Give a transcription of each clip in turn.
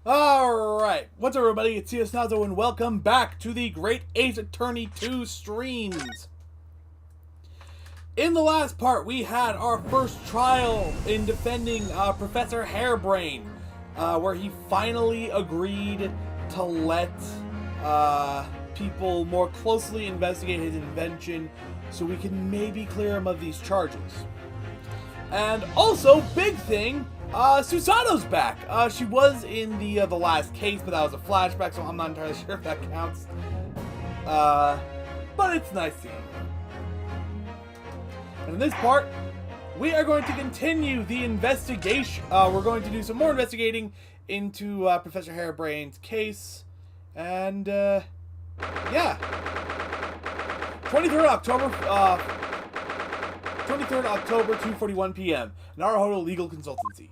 Alright, what's up everybody, it's CS Nazo and welcome back to the Great Ace Attorney 2 streams. In the last part, we had our first trial in defending Professor Harebrain, where he finally agreed to let people more closely investigate his invention so we can maybe clear him of these charges. And also, big thing, Susano's back. She was in the last case, but that was a flashback, so I'm not entirely sure if that counts. But it's nice seeing her. And in this part, we are going to continue the investigation. We're going to do some more investigating into Professor Harebrain's case. And, yeah. 23rd October, 2:41 p.m. Naruhodo Legal Consultancy.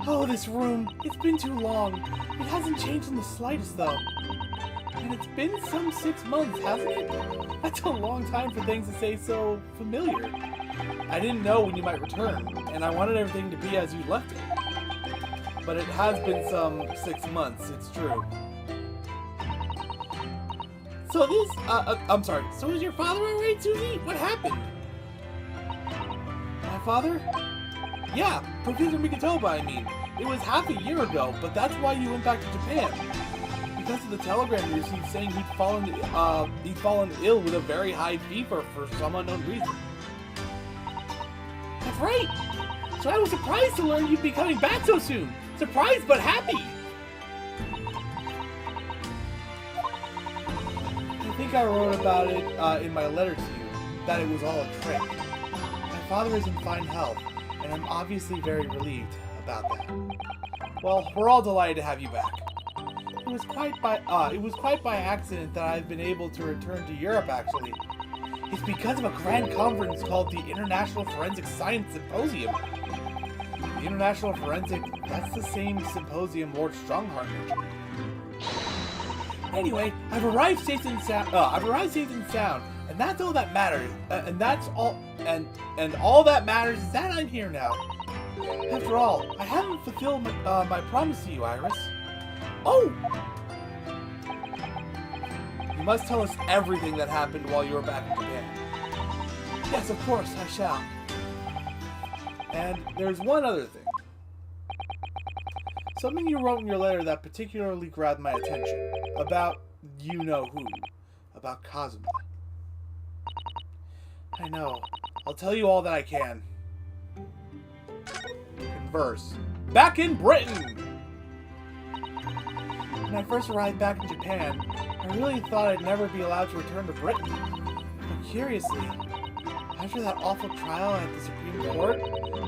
Oh, this room. It's been too long. It hasn't changed in the slightest, though. And it's been some 6 months, hasn't it? That's a long time for things to stay so familiar. I didn't know when you might return, and I wanted everything to be as you left it. But it has been some 6 months, it's true. So this, I'm sorry, so is your father alright, Susie? What happened? My father? Yeah, Professor Mikotoba, I mean. It was half a year ago, but that's why you went back to Japan. Because of the telegram you received saying he'd fallen ill with a very high fever for some unknown reason. That's right! So I was surprised to learn you'd be coming back so soon. Surprised but happy! I think I wrote about it in my letter to you, that it was all a trick. My father is in fine health, and I'm obviously very relieved about that. Well, we're all delighted to have you back. It was quite by accident that I've been able to return to Europe, actually. It's because of a grand conference called the International Forensic Science Symposium. The International Forensic, that's the same symposium Lord Strongheart mentioned. Anyway, I've arrived safe and sound, and that's all that matters. And all that matters is that I'm here now. After all, I haven't fulfilled my promise to you, Iris. Oh! You must tell us everything that happened while you were back in Japan. Yes, of course, I shall. And there's one other thing. Something you wrote in your letter that particularly grabbed my attention. About you-know-who. About Kazuma. I know. I'll tell you all that I can. Converse. Back in Britain! When I first arrived back in Japan, I really thought I'd never be allowed to return to Britain. But curiously, after that awful trial at the Supreme Court,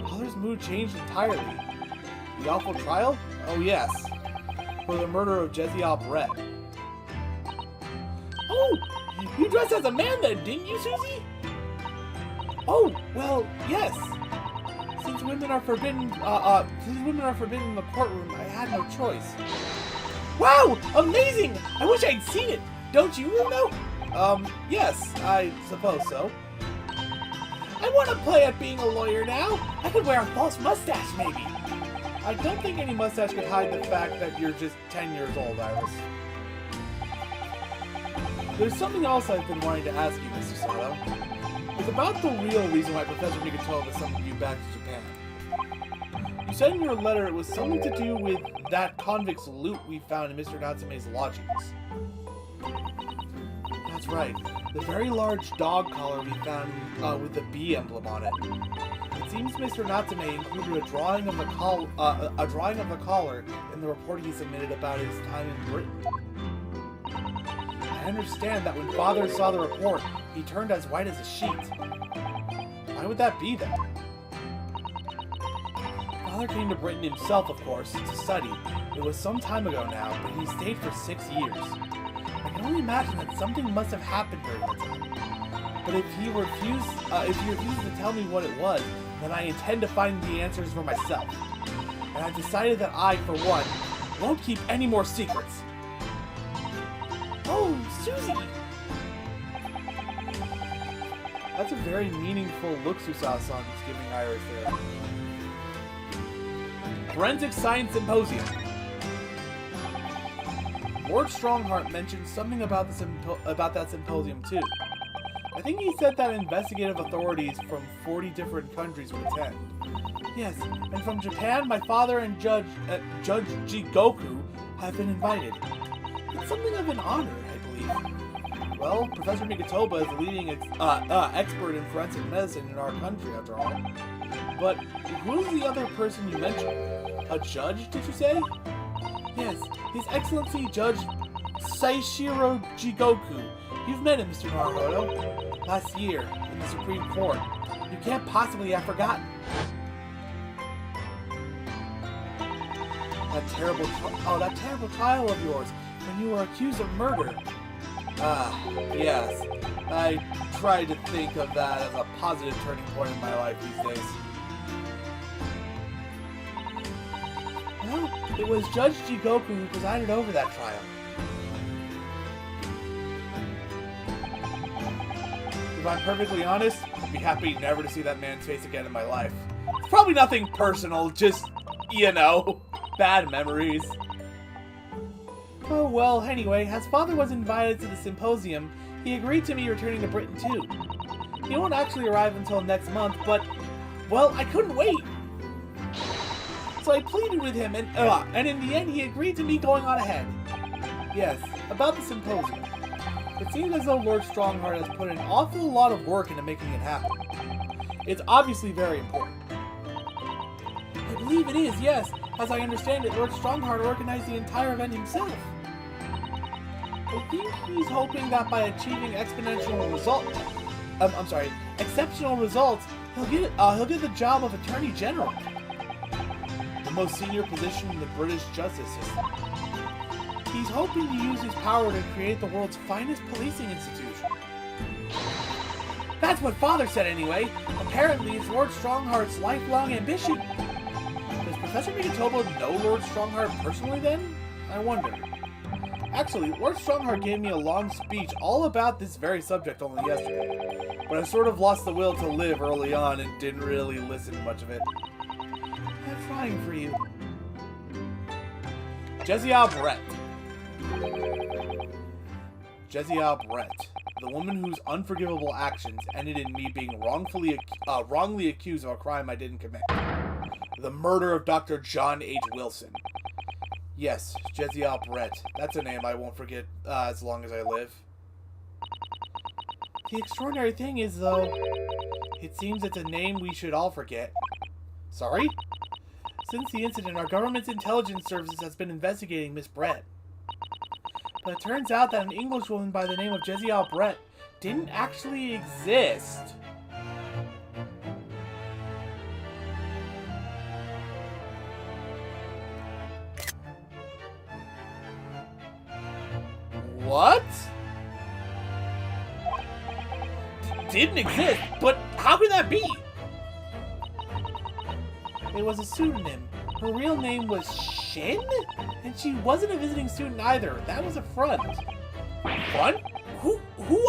Father's mood changed entirely. The awful trial? Oh yes. For the murder of Jeziel Brett. Oh! You dressed as a man then, didn't you, Susie? Oh, well, yes. Since women are forbidden in the courtroom, I had no choice. Wow! Amazing! I wish I'd seen it! Don't you, Runo? Yes, I suppose so. I want to play at being a lawyer now! I could wear a false mustache, maybe! I don't think any mustache could hide the fact that you're just 10 years old, Iris. There's something else I've been wanting to ask you, Mr. Sato. It's about the real reason why Professor Mikotoba summoned you back to Japan. You said in your letter it was something to do with that convict's loot we found in Mr. Natsume's lodgings. That's right. The very large dog collar we found with the bee emblem on it. It seems Mr. Natsume included a drawing of the collar in the report he submitted about his time in Britain. I understand that when Father saw the report, he turned as white as a sheet. Why would that be then? Father came to Britain himself, of course, to study. It was some time ago now, but he stayed for 6 years. I can only imagine that something must have happened during that time. But if he refuses to tell me what it was, then I intend to find the answers for myself. And I've decided that I, for one, won't keep any more secrets. Oh, Susie! That's a very meaningful look Susasan is giving Iris there. Forensic Science Symposium. Lord Strongheart mentioned something about that symposium too. I think he said that investigative authorities from 40 different countries would attend. Yes, and from Japan, my father and Judge Jigoku have been invited. It's something of an honor, I believe. Well, Professor Migatoba is the leading expert in forensic medicine in our country, after all. But who's the other person you mentioned? A judge, did you say? Yes, His Excellency Judge Seishiro Jigoku. You've met him, Mr. Naruhodo. Last year, in the Supreme Court. You can't possibly have forgotten. That terrible trial of yours, when you were accused of murder. Yes. I try to think of that as a positive turning point in my life these days. Well, it was Judge Jigoku who presided over that trial. If I'm perfectly honest, I'd be happy never to see that man's face again in my life. It's probably nothing personal, just, you know, bad memories. Oh well, anyway, as Father was invited to the symposium, he agreed to me returning to Britain too. He won't actually arrive until next month, but, well, I couldn't wait! So I pleaded with him, and in the end he agreed to me going on ahead. Yes, about the symposium. It seems as though Lord Strongheart has put an awful lot of work into making it happen. It's obviously very important. I believe it is, yes. As I understand it, Lord Strongheart organized the entire event himself. I think he's hoping that by achieving exceptional results, he'll get the job of Attorney General, the most senior position in the British justice system. He's hoping to use his power to create the world's finest policing institution. That's what Father said anyway. Apparently, it's Lord Strongheart's lifelong ambition. Does Professor Migatoba know Lord Strongheart personally then? I wonder. Actually, Lord Strongheart gave me a long speech all about this very subject only yesterday, but I sort of lost the will to live early on and didn't really listen to much of it. I'm trying for you. Jeziel Brett. Jeziel Brett, the woman whose unforgivable actions ended in me being wrongly accused of a crime I didn't commit. The murder of Dr. John H. Wilson. Yes, Jeziel Brett. That's a name I won't forget as long as I live. The extraordinary thing is, though, it seems it's a name we should all forget. Sorry? Since the incident, our government's intelligence services has been investigating Miss Brett. But it turns out that an Englishwoman by the name of Jeziel Brett didn't actually exist. What? Didn't exist? But how could that be? It was a pseudonym. Her real name was Shin? And she wasn't a visiting student either. That was a front. Front? Who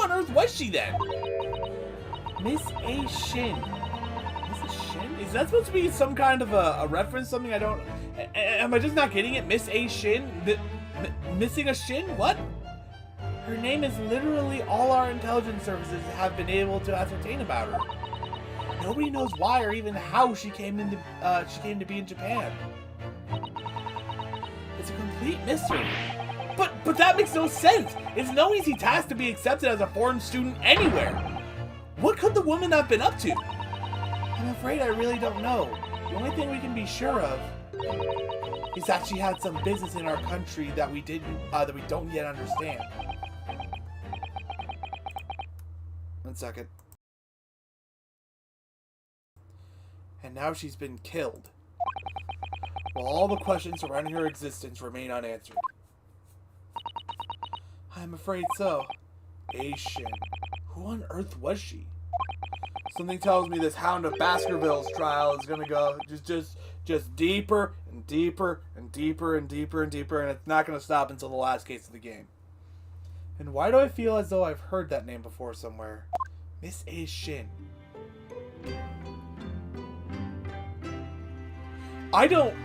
on earth was she then? Miss A. Shin. Mrs. Shin? Is that supposed to be some kind of a reference? Something I don't... Am I just not getting it? Miss A. Shin? Missing a shin? What? Her name is literally all our intelligence services have been able to ascertain about her. Nobody knows why or even how she came to be in Japan. It's a complete mystery. But that makes no sense. It's no easy task to be accepted as a foreign student anywhere. What could the woman have been up to? I'm afraid I really don't know. The only thing we can be sure of is that she had some business in our country that we don't yet understand. 1 second. And now she's been killed, while all the questions surrounding her existence remain unanswered. I'm afraid so. Aishin. Who on earth was she? Something tells me this Hound of Baskerville's trial is gonna go just deeper and deeper and deeper and deeper and deeper, and it's not gonna stop until the last case of the game. And why do I feel as though I've heard that name before somewhere? Miss Aishin. I don't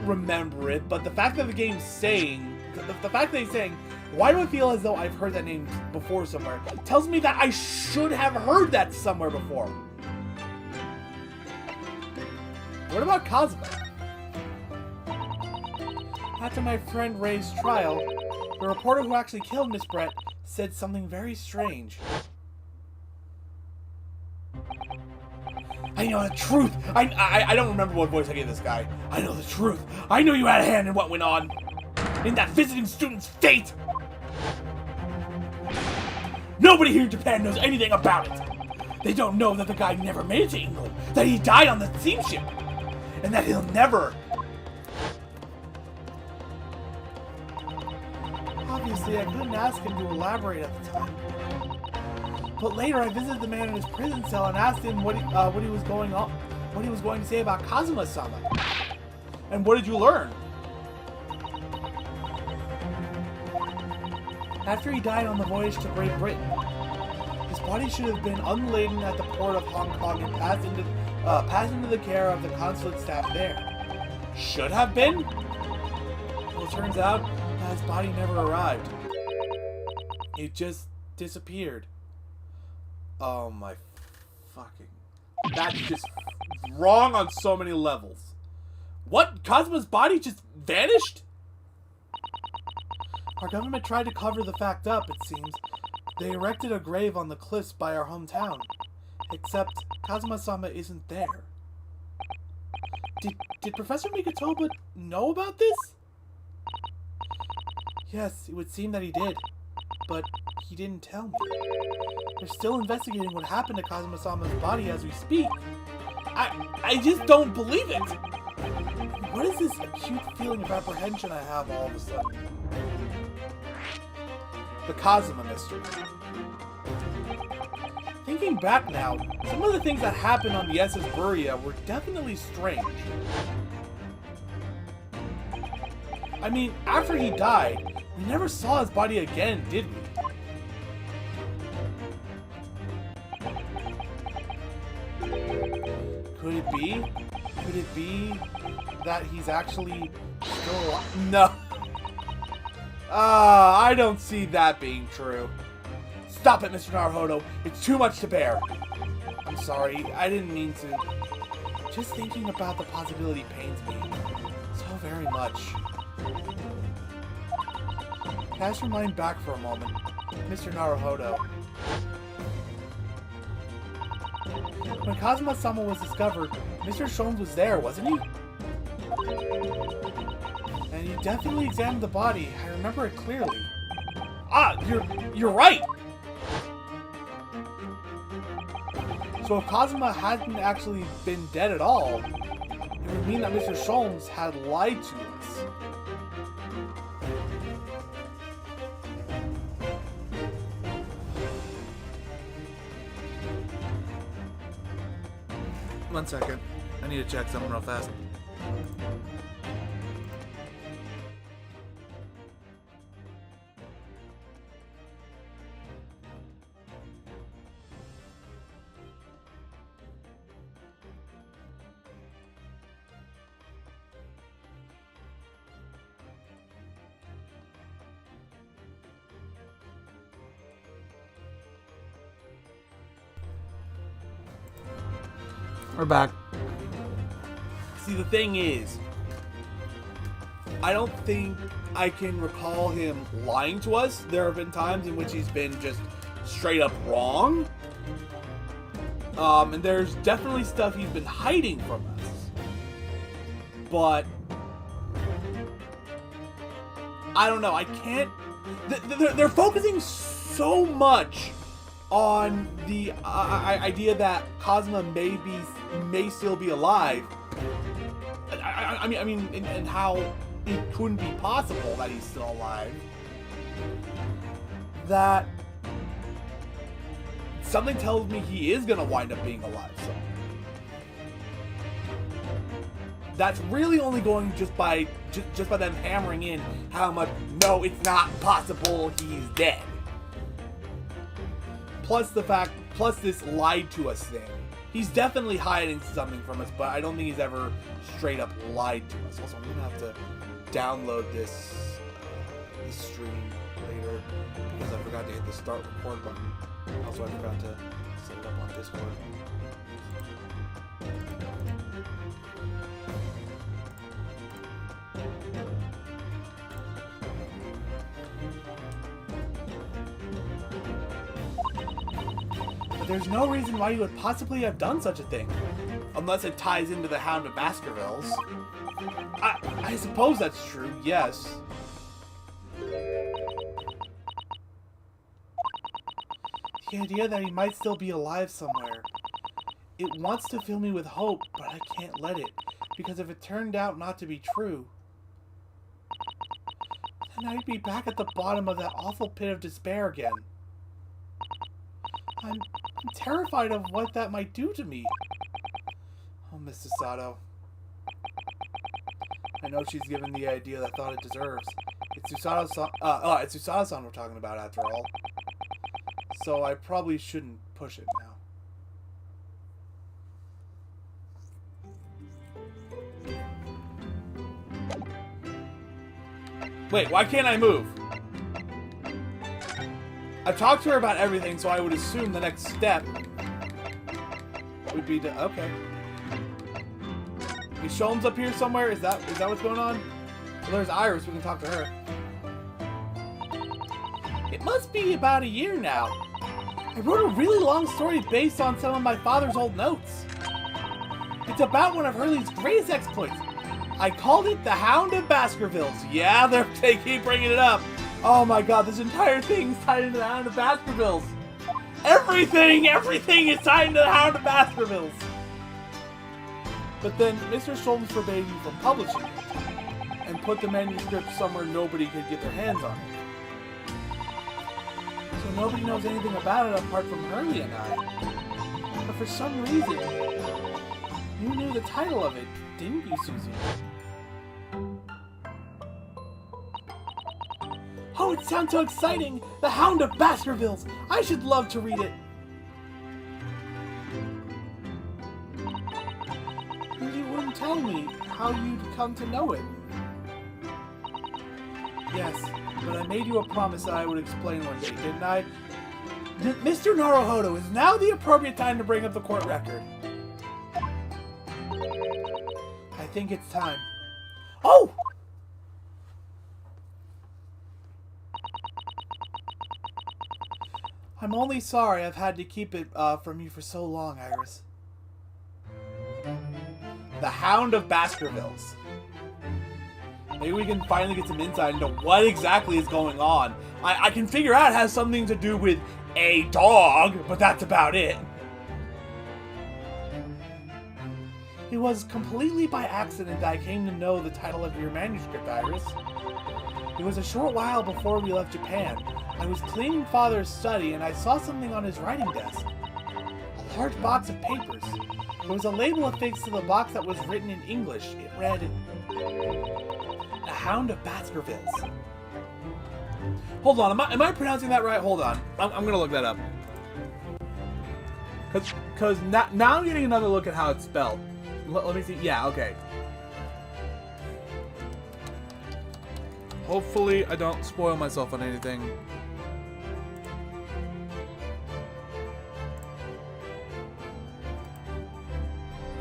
remember it, but the fact that the game's saying, the fact that he's saying, why do I feel as though I've heard that name before somewhere, tells me that I should have heard that somewhere before. What about Kazuma? After my friend Ray's trial, the reporter who actually killed Miss Brett said something very strange. I know the truth! I don't remember what voice I gave this guy. I know the truth. I know you had a hand in what went on. In that visiting student's fate! Nobody here in Japan knows anything about it. They don't know that the guy never made it to England, that he died on the steamship, and that he'll never... Obviously, I couldn't ask him to elaborate at the time. But later, I visited the man in his prison cell and asked him what he was going to say about Kazuma-sama. And what did you learn? After he died on the voyage to Great Britain, his body should have been unladen at the port of Hong Kong and passed into the care of the consulate staff there. Should have been? Well, it turns out that his body never arrived. It just disappeared. Oh my fucking... That's just wrong on so many levels. What? Kazuma's body just vanished? Our government tried to cover the fact up, it seems. They erected a grave on the cliffs by our hometown. Except Kazuma-sama isn't there. Did Professor Mikotoba know about this? Yes, it would seem that he did. But he didn't tell me. They're still investigating what happened to Kazuma-sama's body as we speak. I just don't believe it! What is this acute feeling of apprehension I have all of a sudden? The Kazuma mystery. Thinking back now, some of the things that happened on the SS Buria were definitely strange. I mean, after he died, we never saw his body again, did we? Could it be? Could it be that he's actually still alive? No. I don't see that being true. Stop it, Mr. Naruhodo. It's too much to bear. I'm sorry. I didn't mean to. Just thinking about the possibility pains me so very much. Cast your mind back for a moment, Mr. Naruhodo. When Kazuma-sama was discovered, Mr. Sholmes was there, wasn't he? And he definitely examined the body. I remember it clearly. Ah, you're right! So if Kazuma hadn't actually been dead at all, it would mean that Mr. Sholmes had lied to us. One second. I need to check something real fast. We're back. See, the thing is, I don't think I can recall him lying to us. There have been times in which he's been just straight up wrong. And there's definitely stuff he's been hiding from us. But I don't know. I can't... They're focusing so much on the idea that Kazuma may still be alive. I mean, and how it couldn't be possible that he's still alive. That something tells me he is gonna wind up being alive. So that's really only going just by them hammering in how much. No, it's not possible. He's dead. Plus this lied to us thing. He's definitely hiding something from us, but I don't think he's ever straight up lied to us. Also, I'm gonna have to download this stream later because I forgot to hit the start record button. Also, I forgot to set it up on Discord. But there's no reason why you would possibly have done such a thing. Unless it ties into the Hound of Baskervilles. I suppose that's true, yes. The idea that he might still be alive somewhere. It wants to fill me with hope, but I can't let it. Because if it turned out not to be true, then I'd be back at the bottom of that awful pit of despair again. I'm terrified of what that might do to me. Oh, Mr. Sato. I know she's given the idea that thought it deserves. It's Susato-san we're talking about after all. So I probably shouldn't push it now. Wait, why can't I move? I've talked to her about everything, so I would assume the next step would be to... Okay. Is Sholmes up here somewhere? Is that what's going on? Well, there's Iris. We can talk to her. It must be about a year now. I wrote a really long story based on some of my father's old notes. It's about one of Hurley's greatest exploits. I called it The Hound of Baskervilles. Yeah, they keep bringing it up. Oh my god, this entire thing is tied into The Hound of Baskervilles. Everything is tied into The Hound of Baskervilles. But then Mr. Sholmes forbade you from publishing it and put the manuscript somewhere nobody could get their hands on it. So nobody knows anything about it apart from Hurley and I. But for some reason, you knew the title of it, didn't you, Susie? Oh, it sounds so exciting! The Hound of Baskervilles! I should love to read it! And you wouldn't tell me how you'd come to know it. Yes, but I made you a promise that I would explain one day, didn't I? Mr. Naruhodo, is now the appropriate time to bring up the court record. I think it's time. Oh! I'm only sorry I've had to keep it from you for so long, Iris. The Hound of Baskervilles. Maybe we can finally get some insight into what exactly is going on. I can figure out it has something to do with a dog, but that's about it. It was completely by accident that I came to know the title of your manuscript, Iris. It was a short while before we left Japan. I was cleaning Father's study and I saw something on his writing desk. A large box of papers. There was a label affixed to the box that was written in English. It read, The Hound of Baskervilles. Hold on, am I pronouncing that right? Hold on. I'm gonna look that up. Cause now I'm getting another look at how it's spelled. Let me see. Yeah, okay. Hopefully I don't spoil myself on anything.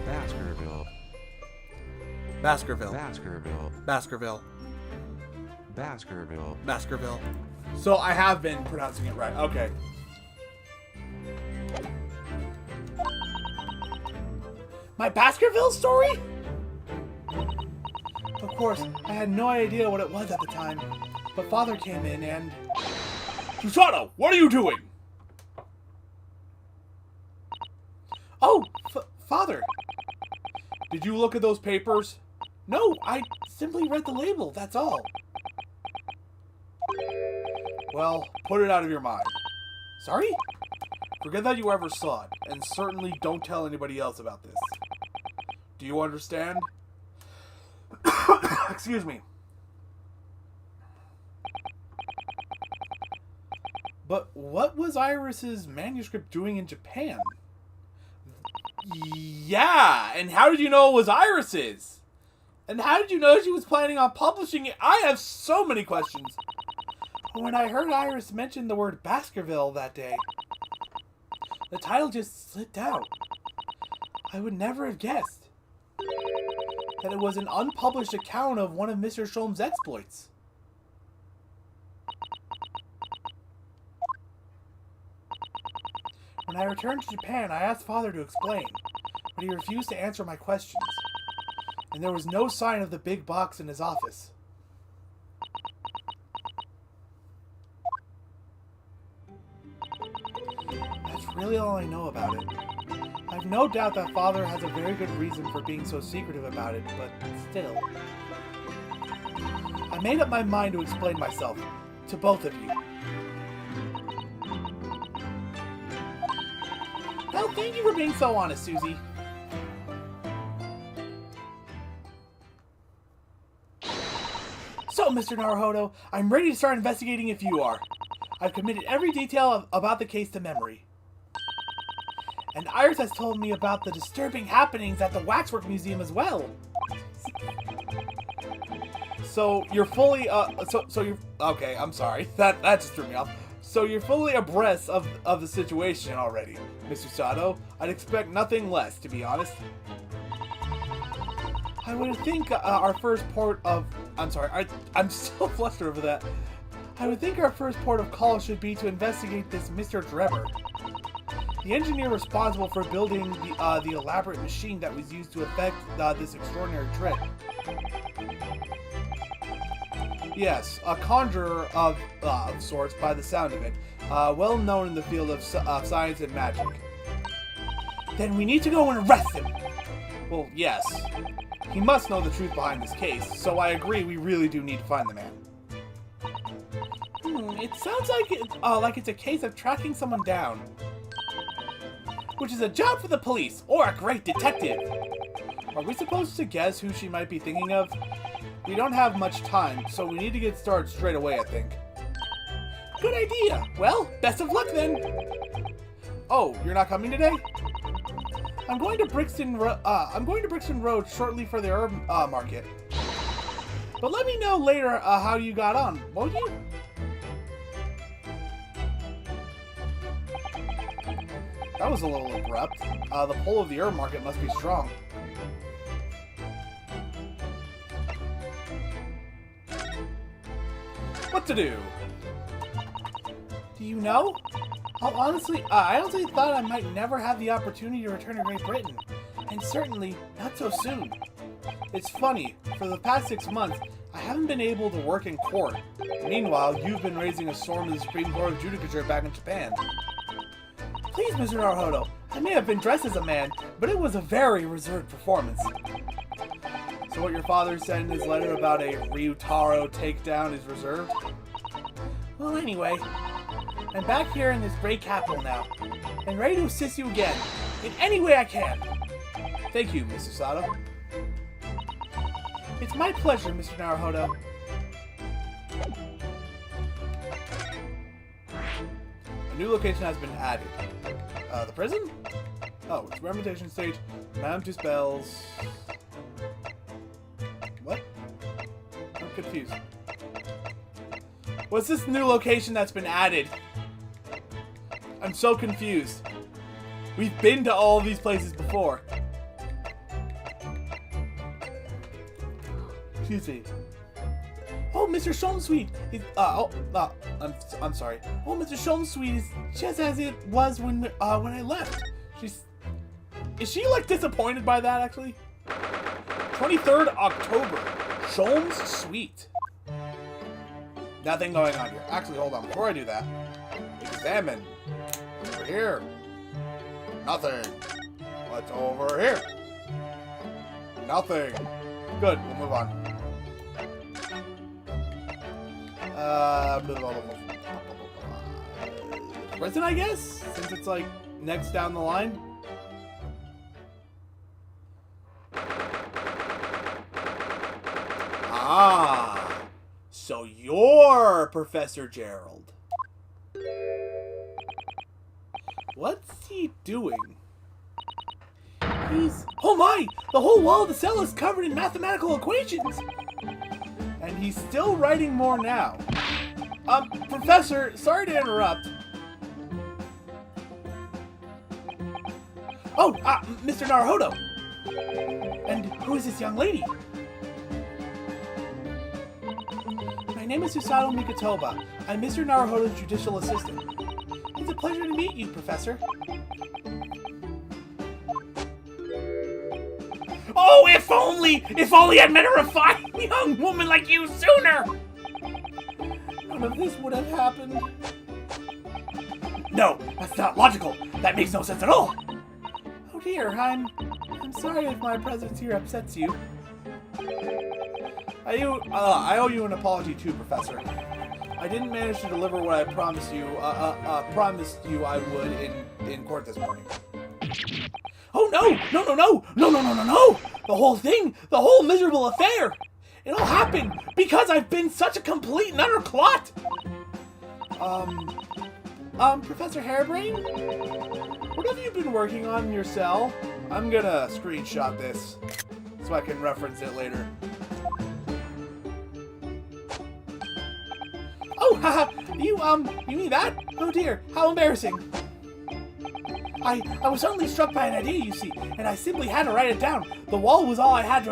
Baskerville. Baskerville. Baskerville. Baskerville. Baskerville. Baskerville. So I have been pronouncing it right. Okay. My Baskerville story? Of course, I had no idea what it was at the time. But Father came in and... Susato, what are you doing? Oh, Father. Did you look at those papers? No, I simply read the label, that's all. Well, put it out of your mind. Sorry? Forget that you ever saw it, and certainly don't tell anybody else about this. Do you understand? Excuse me. But what was Iris's manuscript doing in Japan? Yeah, and how did you know it was Iris's? And how did you know she was planning on publishing it? I have so many questions. When I heard Iris mention the word Baskerville that day, the title just slipped out. I would never have guessed that it was an unpublished account of one of Mr. Sholm's exploits. When I returned to Japan, I asked Father to explain, but he refused to answer my questions, and there was no sign of the big box in his office. That's really all I know about it. I've no doubt that Father has a very good reason for being so secretive about it, but still. I made up my mind to explain myself to both of you. Well, thank you for being so honest, Susie. So, Mr. Naruhodo, I'm ready to start investigating if you are. I've committed every detail about the case to memory. And Iris has told me about the disturbing happenings at the Waxwork Museum as well. So, you're fully, okay, I'm sorry. That just threw me off. So you're fully abreast of the situation already, Mr. Sato. I'd expect nothing less, to be honest. I would think our first port of... I'm sorry, I'm so flustered over that. I would think our first port of call should be to investigate this Mr. Drebber, the engineer responsible for building the elaborate machine that was used to effect this extraordinary trick. Yes, a conjurer of sorts by the sound of it, well known in the field of science and magic. Then we need to go and arrest him! Well, yes. He must know the truth behind this case, so I agree we really do need to find the man. It sounds like it's a case of tracking someone down. Which is a job for the police, or a great detective! Are we supposed to guess who she might be thinking of? We don't have much time, so we need to get started straight away, I think. Good idea! Well, best of luck then! Oh, you're not coming today? I'm going to Brixton Road shortly for the herb market. But let me know later how you got on, won't you? That was a little abrupt. The pull of the herb market must be strong. What to do? Do you know? I honestly thought I might never have the opportunity to return to Great Britain, and certainly not so soon. It's funny, for the past 6 months, I haven't been able to work in court. Meanwhile, you've been raising a storm in the Supreme Court of Judicature back in Japan. Please, Mr. Naruhodo, I may have been dressed as a man, but it was a very reserved performance. So what your father said in his letter about a Ryutaro takedown is reserved? Well, anyway, I'm back here in this great capital now, and ready to assist you again, in any way I can. Thank you, Mr. Sato. It's my pleasure, Mr. Naruhodo. A new location has been added. The prison? Oh, experimentation stage. Madame Tussauds. What? I'm confused. What's this new location that's been added? I'm so confused. We've been to all of these places before. Excuse me. Oh, Mr. Sholm's-Suite is, I'm sorry. Oh, Mr. Sholm's-Suite is just as it was when I left. Is she, like, disappointed by that, actually? 23rd October. Sholm's-Suite. Nothing going on here. Actually, hold on. Before I do that, examine. Over here. Nothing. What's over here? Nothing. Good. We'll move on. Prison, I guess? Since it's, like, next down the line. Ah. So you're Professor Gerald. What's he doing? Oh my! The whole wall of the cell is covered in mathematical equations! And he's still writing more now. Professor, sorry to interrupt. Oh, Mr. Naruhodo! And who is this young lady? My name is Susato Mikotoba. I'm Mr. Naruhodo's judicial assistant. It's a pleasure to meet you, Professor. Oh, if only I'd met a refined young woman like you sooner! None of this would have happened. No, that's not logical. That makes no sense at all. Oh dear, I'm sorry if my presence here upsets you. I owe you an apology too, Professor. I didn't manage to deliver what I promised you I would in court this morning. Oh no! No! The whole miserable affair! It all happened because I've been such a complete and utter clot! Professor Harebrain? What have you been working on in your cell? I'm gonna screenshot this so I can reference it later. Oh, haha! You mean that? Oh dear, how embarrassing! I was suddenly struck by an idea, you see, and I simply had to write it down. The wall was all I had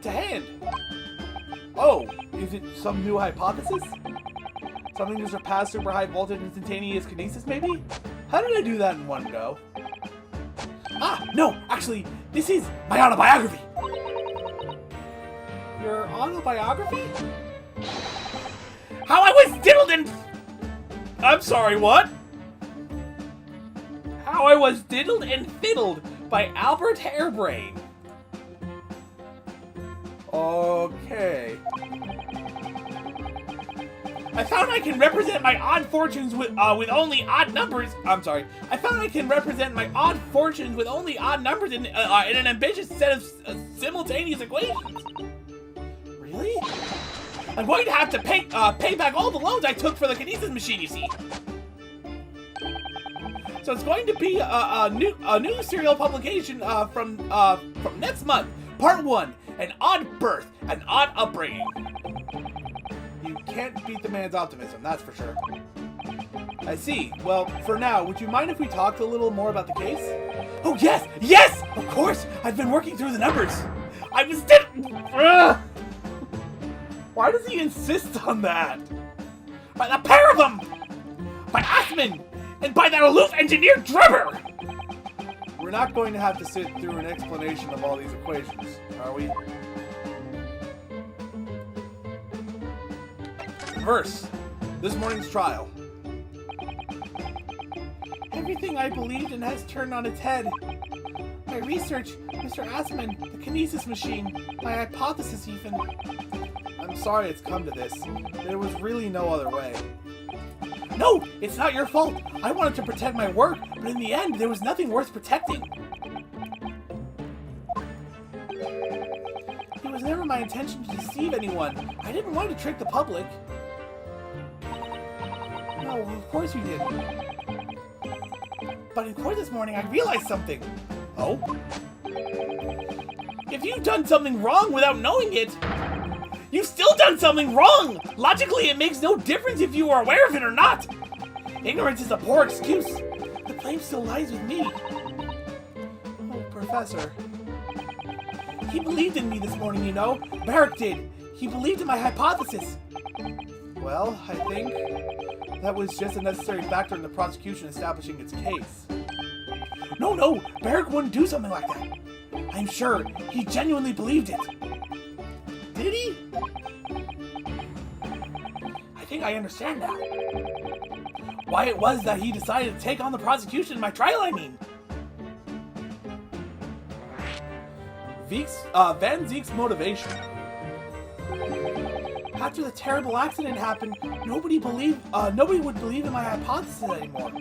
to hand. Oh, is it some new hypothesis? Something to surpass super high voltage instantaneous kinesis, maybe? How did I do that in one go? No, actually, this is my autobiography. Your autobiography? How I was diddled and... I'm sorry, what? How I was diddled and fiddled by Albert Harebrain. Okay. I found I can represent my odd fortunes with only odd numbers. I'm sorry. I found I can represent my odd fortunes with only odd numbers in an ambitious set of simultaneous equations. Really? I'm going to have to pay back all the loans I took for the kinesis machine, you see. So it's going to be a new serial publication from next month. Part 1: An Odd Birth, an Odd Upbringing. You can't beat the man's optimism, that's for sure. I see. Well, for now, would you mind if we talked a little more about the case? Oh yes, yes, of course. I've been working through the numbers. I was Why does he insist on that? By the pair of them! By Asman! And by that aloof engineer Drebber! We're not going to have to sit through an explanation of all these equations, are we? Verse. This morning's trial. Everything I believed in has turned on its head. My research, Mr. Asman, the kinesis machine, my hypothesis even. I'm sorry it's come to this. There was really no other way. No, it's not your fault. I wanted to protect my work, but in the end, there was nothing worth protecting. It was never my intention to deceive anyone. I didn't want to trick the public. No, of course you didn't. But in court this morning, I realized something. Oh? If you've done something wrong without knowing it, you've still done something wrong! Logically, it makes no difference if you are aware of it or not! Ignorance is a poor excuse. The blame still lies with me. Oh, Professor. He believed in me this morning, you know. Barrick did. He believed in my hypothesis. Well, I think that was just a necessary factor in the prosecution establishing its case. No, Barrick wouldn't do something like that. I'm sure he genuinely believed it. Did he? I think I understand now. Why it was that he decided to take on the prosecution in my trial, I mean. Van Zeek's motivation. After the terrible accident happened, nobody would believe in my hypothesis anymore.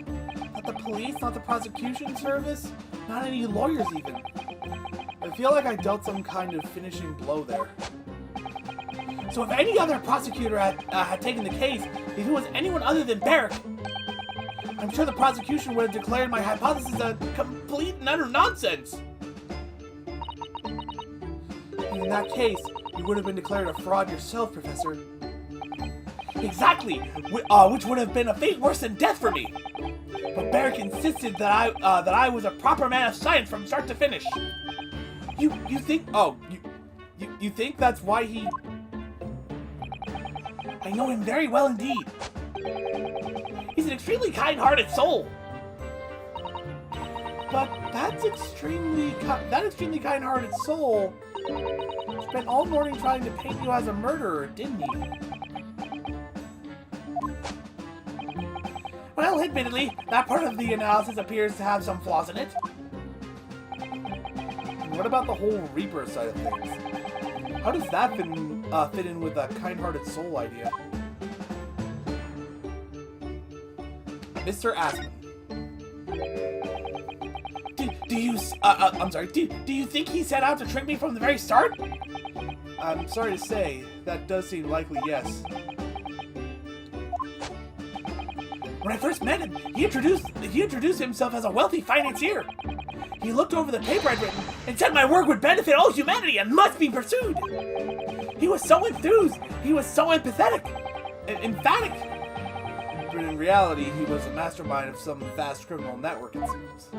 Not the police, not the prosecution service, not any lawyers even. I feel like I dealt some kind of finishing blow there. So if any other prosecutor had taken the case, if it was anyone other than Barrick, I'm sure the prosecution would have declared my hypothesis a complete and utter nonsense. And in that case, you would have been declared a fraud yourself, Professor. Exactly, which would have been a fate worse than death for me. But Barrick insisted that I was a proper man of science from start to finish. You think? Oh, you think that's why he? I know him very well indeed. He's an extremely kind-hearted soul. But that extremely kind-hearted soul spent all morning trying to paint you as a murderer, didn't he? Well, admittedly, that part of the analysis appears to have some flaws in it. What about the whole Reaper side of things? How does that fit in with that kind-hearted soul idea? Mr. Aspen. Do you think he set out to trick me from the very start? I'm sorry to say, that does seem likely, yes. When I first met him, he introduced himself as a wealthy financier. He looked over the paper I'd written and said my work would benefit all humanity and must be pursued. He was so enthused. He was so empathetic. Emphatic. But in reality, he was a mastermind of some vast criminal network, it seems.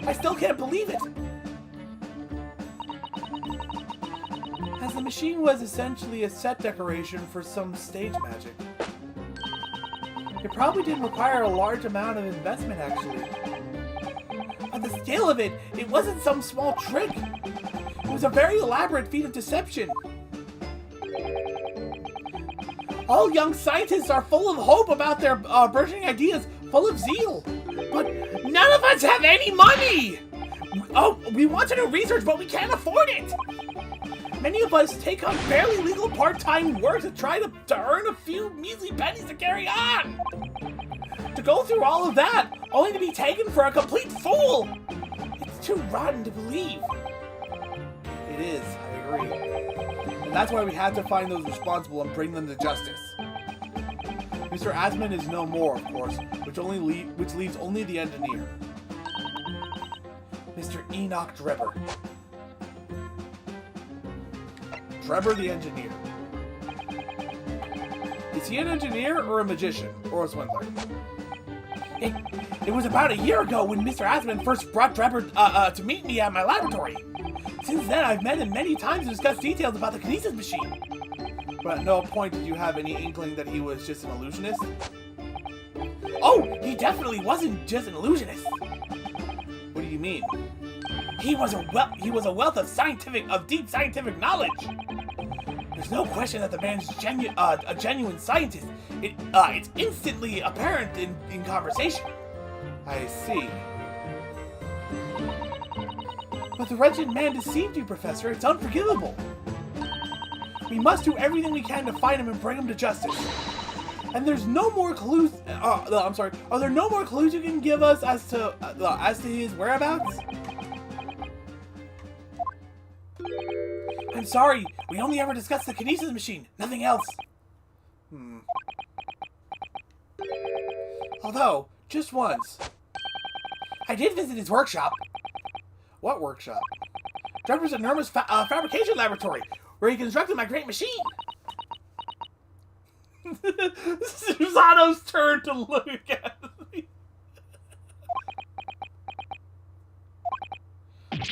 I still can't believe it. As the machine was essentially a set decoration for some stage magic. It probably didn't require a large amount of investment, actually. On the scale of it, it wasn't some small trick. It was a very elaborate feat of deception. All young scientists are full of hope about their burgeoning ideas, full of zeal. But none of us have any money! Oh, we want to do research, but we can't afford it! Many of us take on barely legal part-time work to try to earn a few measly pennies to carry on! To go through all of that, only to be taken for a complete fool! It's too rotten to believe. It is, I agree. And that's why we had to find those responsible and bring them to justice. Mr. Asman is no more, of course, which leaves only the engineer. Mr. Enoch Drebber. Drebber the engineer. Is he an engineer or a magician or a swindler? It was about a year ago when Mr. Asman first brought Drebber to meet me at my laboratory. Since then, I've met him many times to discuss details about the Kinesis machine. But at no point did you have any inkling that he was just an illusionist? Oh, he definitely wasn't just an illusionist. What do you mean? He was a wealth of deep scientific knowledge. There's no question that the man's a genuine scientist. It's instantly apparent in conversation. I see. But the wretched man deceived you, Professor. It's unforgivable. We must do everything we can to find him and bring him to justice. And there's no more clues. Are there no more clues you can give us as to his whereabouts? I'm sorry. We only ever discussed the Kinesis machine. Nothing else. Although, just once, I did visit his workshop. What workshop? Drebber's enormous fabrication laboratory, where he constructed my great machine. Susano's turn to look at me.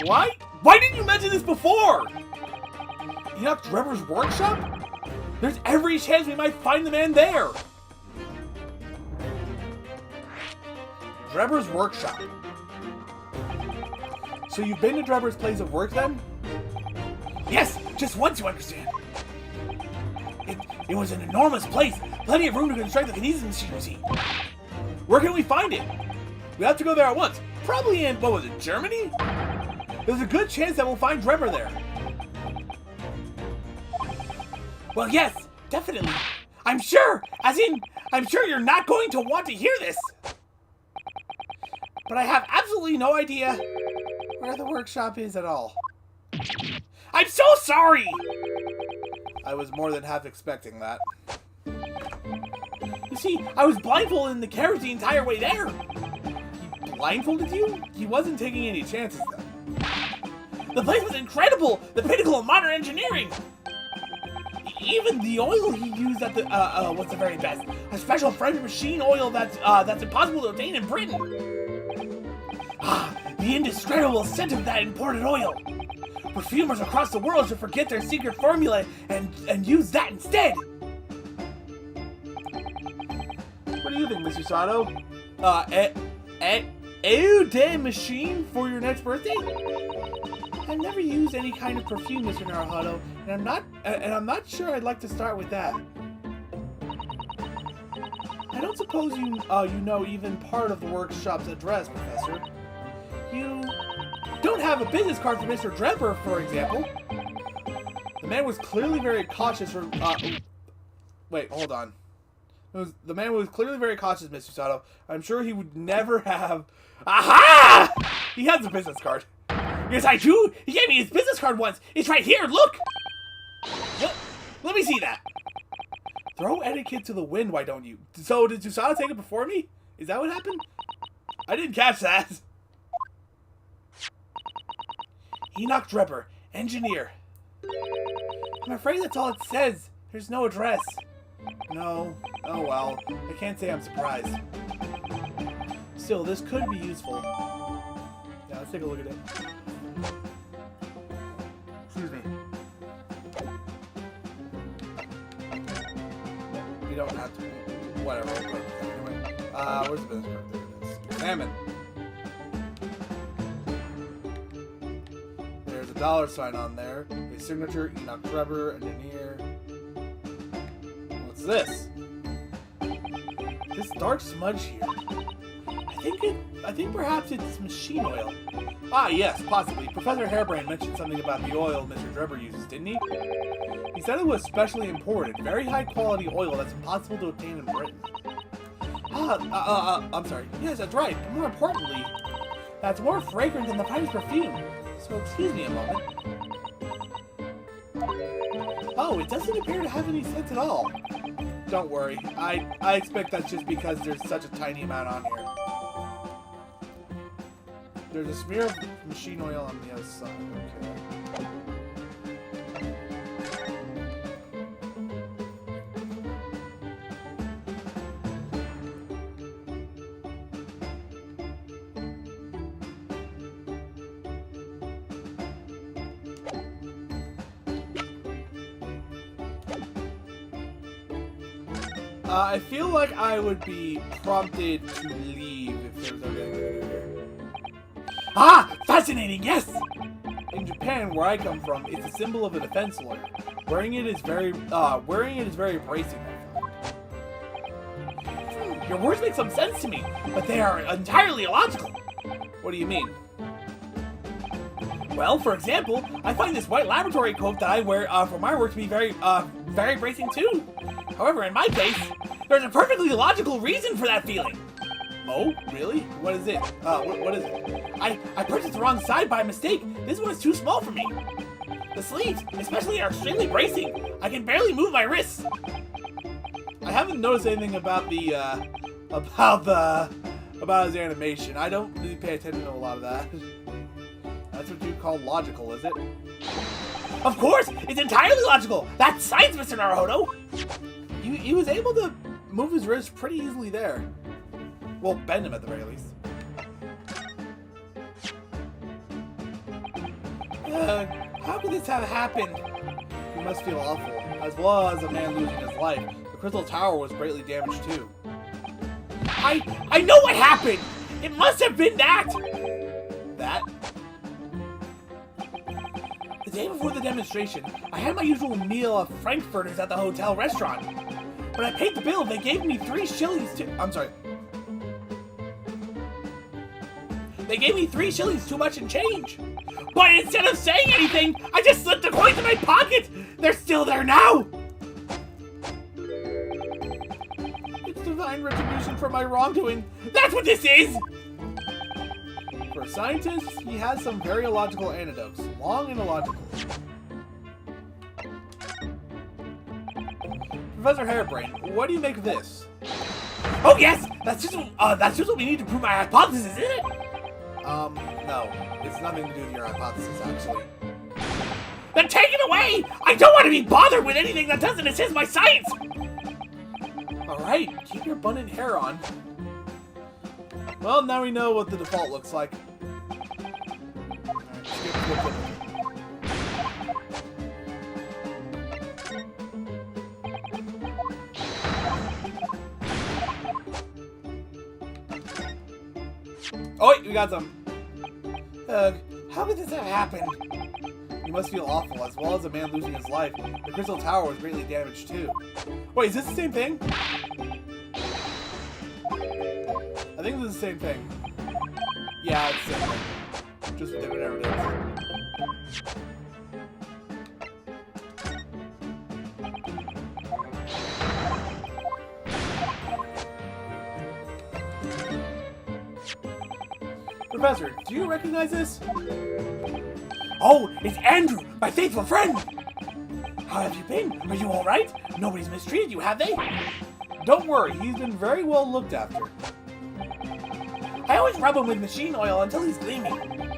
Why? Why didn't you mention this before? Enoch Drebber's workshop? There's every chance we might find the man there. Drebber's workshop. So you've been to Drebber's place of work then? Yes, just once, you understand. It was an enormous place. Plenty of room to construct the Kinesis machine, you see. Where can we find it? We have to go there at once. Probably in, what was it, Germany? There's a good chance that we'll find Drebber there. Well, yes, definitely. I'm sure. I'm sure you're not going to want to hear this. But I have absolutely no idea where the workshop is at all. I'm so sorry! I was more than half expecting that. You see, I was blindfolded in the carriage the entire way there. He blindfolded you? He wasn't taking any chances, though. The place was incredible! The pinnacle of modern engineering! Even the oil he used at the, was the very best. A special French machine oil that's impossible to obtain in Britain. Ah, the indescribable scent of that imported oil. Perfumers across the world should forget their secret formula and use that instead. What do you think, Mr. Sato? Eau de machine for your next birthday? I've never used any kind of perfume, Mr. Naruhodo, and I'm not sure I'd like to start with that. I don't suppose you know even part of the workshop's address, Professor. You don't have a business card for Mr. Drebber, for example. The man was clearly very cautious. Wait, hold on. The man was clearly very cautious, Mr. Sato. I'm sure he would never have. Aha! He has a business card. Yes, I do! He gave me his business card once! It's right here, look! Let me see that! Throw etiquette to the wind, why don't you? So, did Susato take it before me? Is that what happened? I didn't catch that. Enoch Drebber, engineer. I'm afraid that's all it says. There's no address. No. Oh well. I can't say I'm surprised. Still, this could be useful. Yeah, let's take a look at it. Excuse me. You don't have to. Whatever. We'll put it there anyway. Where's the business card? There it is. Examine. There's a $sign on there. His signature, Enoch Drebber, engineer. What's this? This dark smudge here. I think perhaps it's machine oil. Ah, yes, possibly. Professor Harebrained mentioned something about the oil Mr. Drebber uses, didn't he? He said it was specially imported, very high quality oil that's impossible to obtain in Britain. I'm sorry. Yes, that's right. But more importantly, that's more fragrant than the finest perfume. So excuse me a moment. Oh, it doesn't appear to have any scent at all. Don't worry. I expect that's just because there's such a tiny amount on here. There's a smear of machine oil on the other side. Okay. I feel like I would be prompted to leave if there was anything to do here. Ah! Fascinating, yes! In Japan, where I come from, it's a symbol of a defense lawyer. Wearing it is very bracing. Your words make some sense to me, but they are entirely illogical. What do you mean? Well, for example, I find this white laboratory coat that I wear for my work to be very bracing too. However, in my case, there's a perfectly logical reason for that feeling. Oh, really? What is it? What is it? I purchased the wrong side by mistake. This one is too small for me. The sleeves, especially, are extremely bracing. I can barely move my wrists. I haven't noticed anything about his animation. I don't really pay attention to a lot of that. That's what you call logical, is it? Of course! It's entirely logical! That's science, Mr. Naruhodo! He was able to move his wrist pretty easily there. Well, bend him at the very least. How could this have happened? You must feel awful, as well as a man losing his life. The Crystal Tower was greatly damaged too. I know what happened! It must have been that! That? The day before the demonstration, I had my usual meal of frankfurters at the hotel restaurant. When I paid the bill, they gave me 3 shillings to... I'm sorry. They gave me 3 shillings too much in change. But instead of saying anything, I just slipped the coins in my pocket! They're still there now! It's divine retribution for my wrongdoing. That's what this is! For a scientist, he has some very illogical anecdotes. Long and illogical. Professor Harebrained, what do you make of this? Oh yes, that's just what we need to prove my hypothesis, isn't it? No. It's nothing to do with your hypothesis, actually. Then take it away! I don't want to be bothered with anything that doesn't assist my science! Alright, keep your bun and hair on. Well, now we know what the default looks like. Alright, skip. Oh wait, we got some. How could this have happened? You must feel awful, as well as a man losing his life. The Crystal Tower was greatly damaged too. Wait, is this the same thing? I think this is the same thing. Yeah, it's the same thing. Just with different evidence. Professor, do you recognize this? Oh, it's Andrew, my faithful friend! How have you been? Are you alright? Nobody's mistreated you, have they? Don't worry, he's been very well looked after. I always rub him with machine oil until he's gleaming.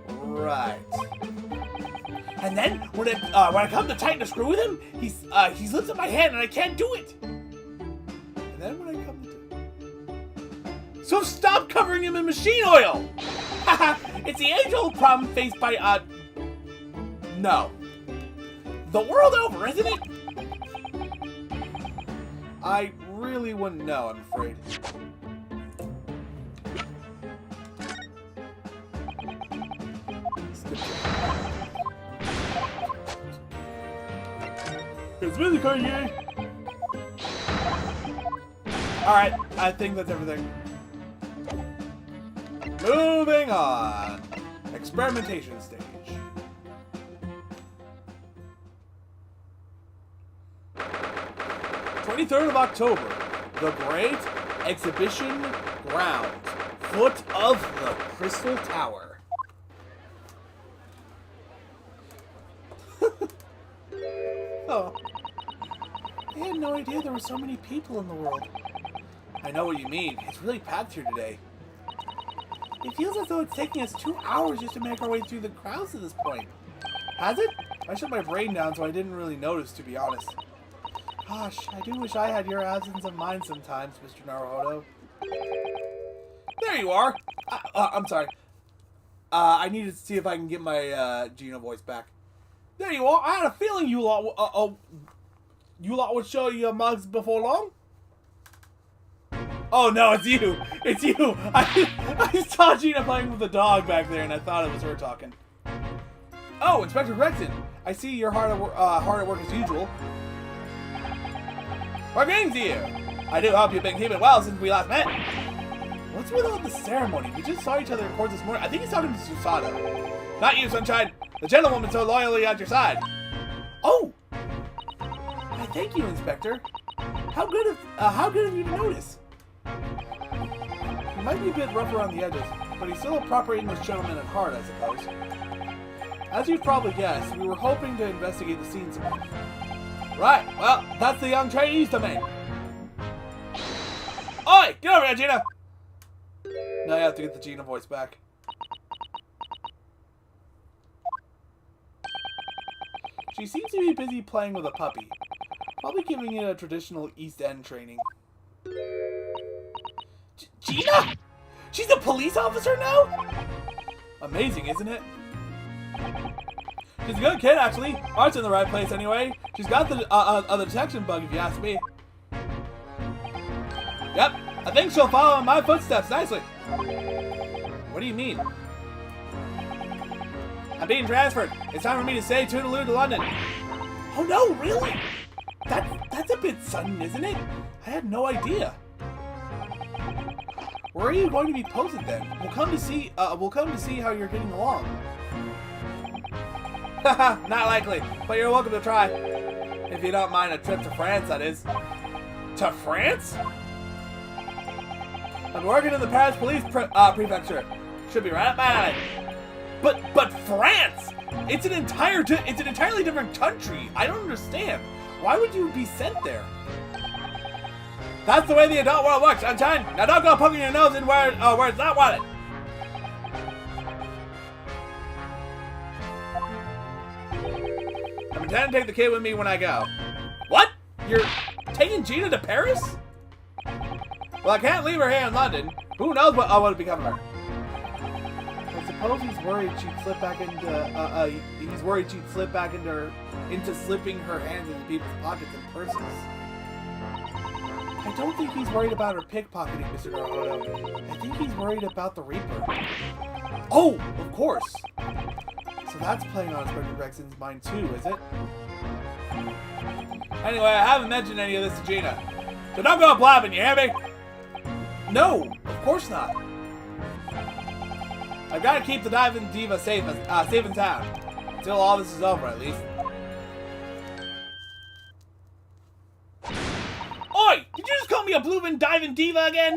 Right. And then, when I come to tighten a screw with him, he slips in my hand and I can't do it. And then when I come to... So stop covering him in machine oil! Haha, it's the age-old problem faced by, no. The world over, isn't it? I really wouldn't know, I'm afraid. It's really cool, yeah. Alright, I think that's everything. Moving on. Experimentation stage. 23rd of October. The Great Exhibition Grounds. Foot of the Crystal Tower. Oh. I had no idea there were so many people in the world. I know what you mean. It's really packed here today. It feels as though it's taking us 2 hours just to make our way through the crowds to this point. Has it? I shut my brain down so I didn't really notice, to be honest. Gosh, I do wish I had your absence of mind sometimes, Mr. Naruhodo. There you are! I'm sorry. I need to see if I can get my Geno voice back. There you are! I had a feeling you lot would show your mugs before long. Oh no, it's you! It's you! I saw Gina playing with the dog back there and I thought it was her talking. Oh, Inspector Gregson! I see you're hard at work as usual. What brings you? I do hope you've been keeping well since we last met. What's with all the ceremony? We just saw each other in court this morning. I think he's talking to Susato. Not you, Sunshine. The gentlewoman so loyally at your side. Oh! Why, thank you, Inspector. How good of you to notice. He might be a bit rough around the edges, but he's still a proper English gentleman at heart, I suppose. As you've probably guessed, we were hoping to investigate the scene some more. Right, well, that's the young trainee's domain. Oi, get over here, Gina! Now you have to get the Gina voice back. She seems to be busy playing with a puppy. Probably giving it a traditional East End training. Gina? She's a police officer now? Amazing, isn't it? She's a good kid, actually. Heart's in the right place, anyway. She's got the detection bug, if you ask me. Yep, I think she'll follow in my footsteps nicely. What do you mean? I'm being transferred. It's time for me to say toodaloo to London. Oh no, really? That's a bit sudden, isn't it? I had no idea. Where are you going to be posted then? We'll come to see how you're getting along. Haha, not likely, but you're welcome to try. If you don't mind a trip to France, that is. To France? I'm working in the Paris Police Prefecture. Should be right up my alley. But France! It's an entirely different country. I don't understand. Why would you be sent there? That's the way the adult world works, Sunshine. Now don't go poking your nose in where it's not wanted. I'm intending to take the kid with me when I go. What? You're taking Gina to Paris? Well, I can't leave her here in London. Who knows what would become of her? I suppose he's worried she'd slip back into. He's worried she'd slip back into slipping her hands into people's pockets and purses. I don't think he's worried about her pickpocketing, Mr. Naruto. I think he's worried about the Reaper. Oh, of course. So that's playing on Inspector Gregson's mind too, is it? Anyway, I haven't mentioned any of this to Gina. So don't go blabbing, you hear me? No, of course not. I've got to keep the Diving Diva safe in town. Until all this is over, at least. Oi! Did you just call me a bloomin' Diving Diva again?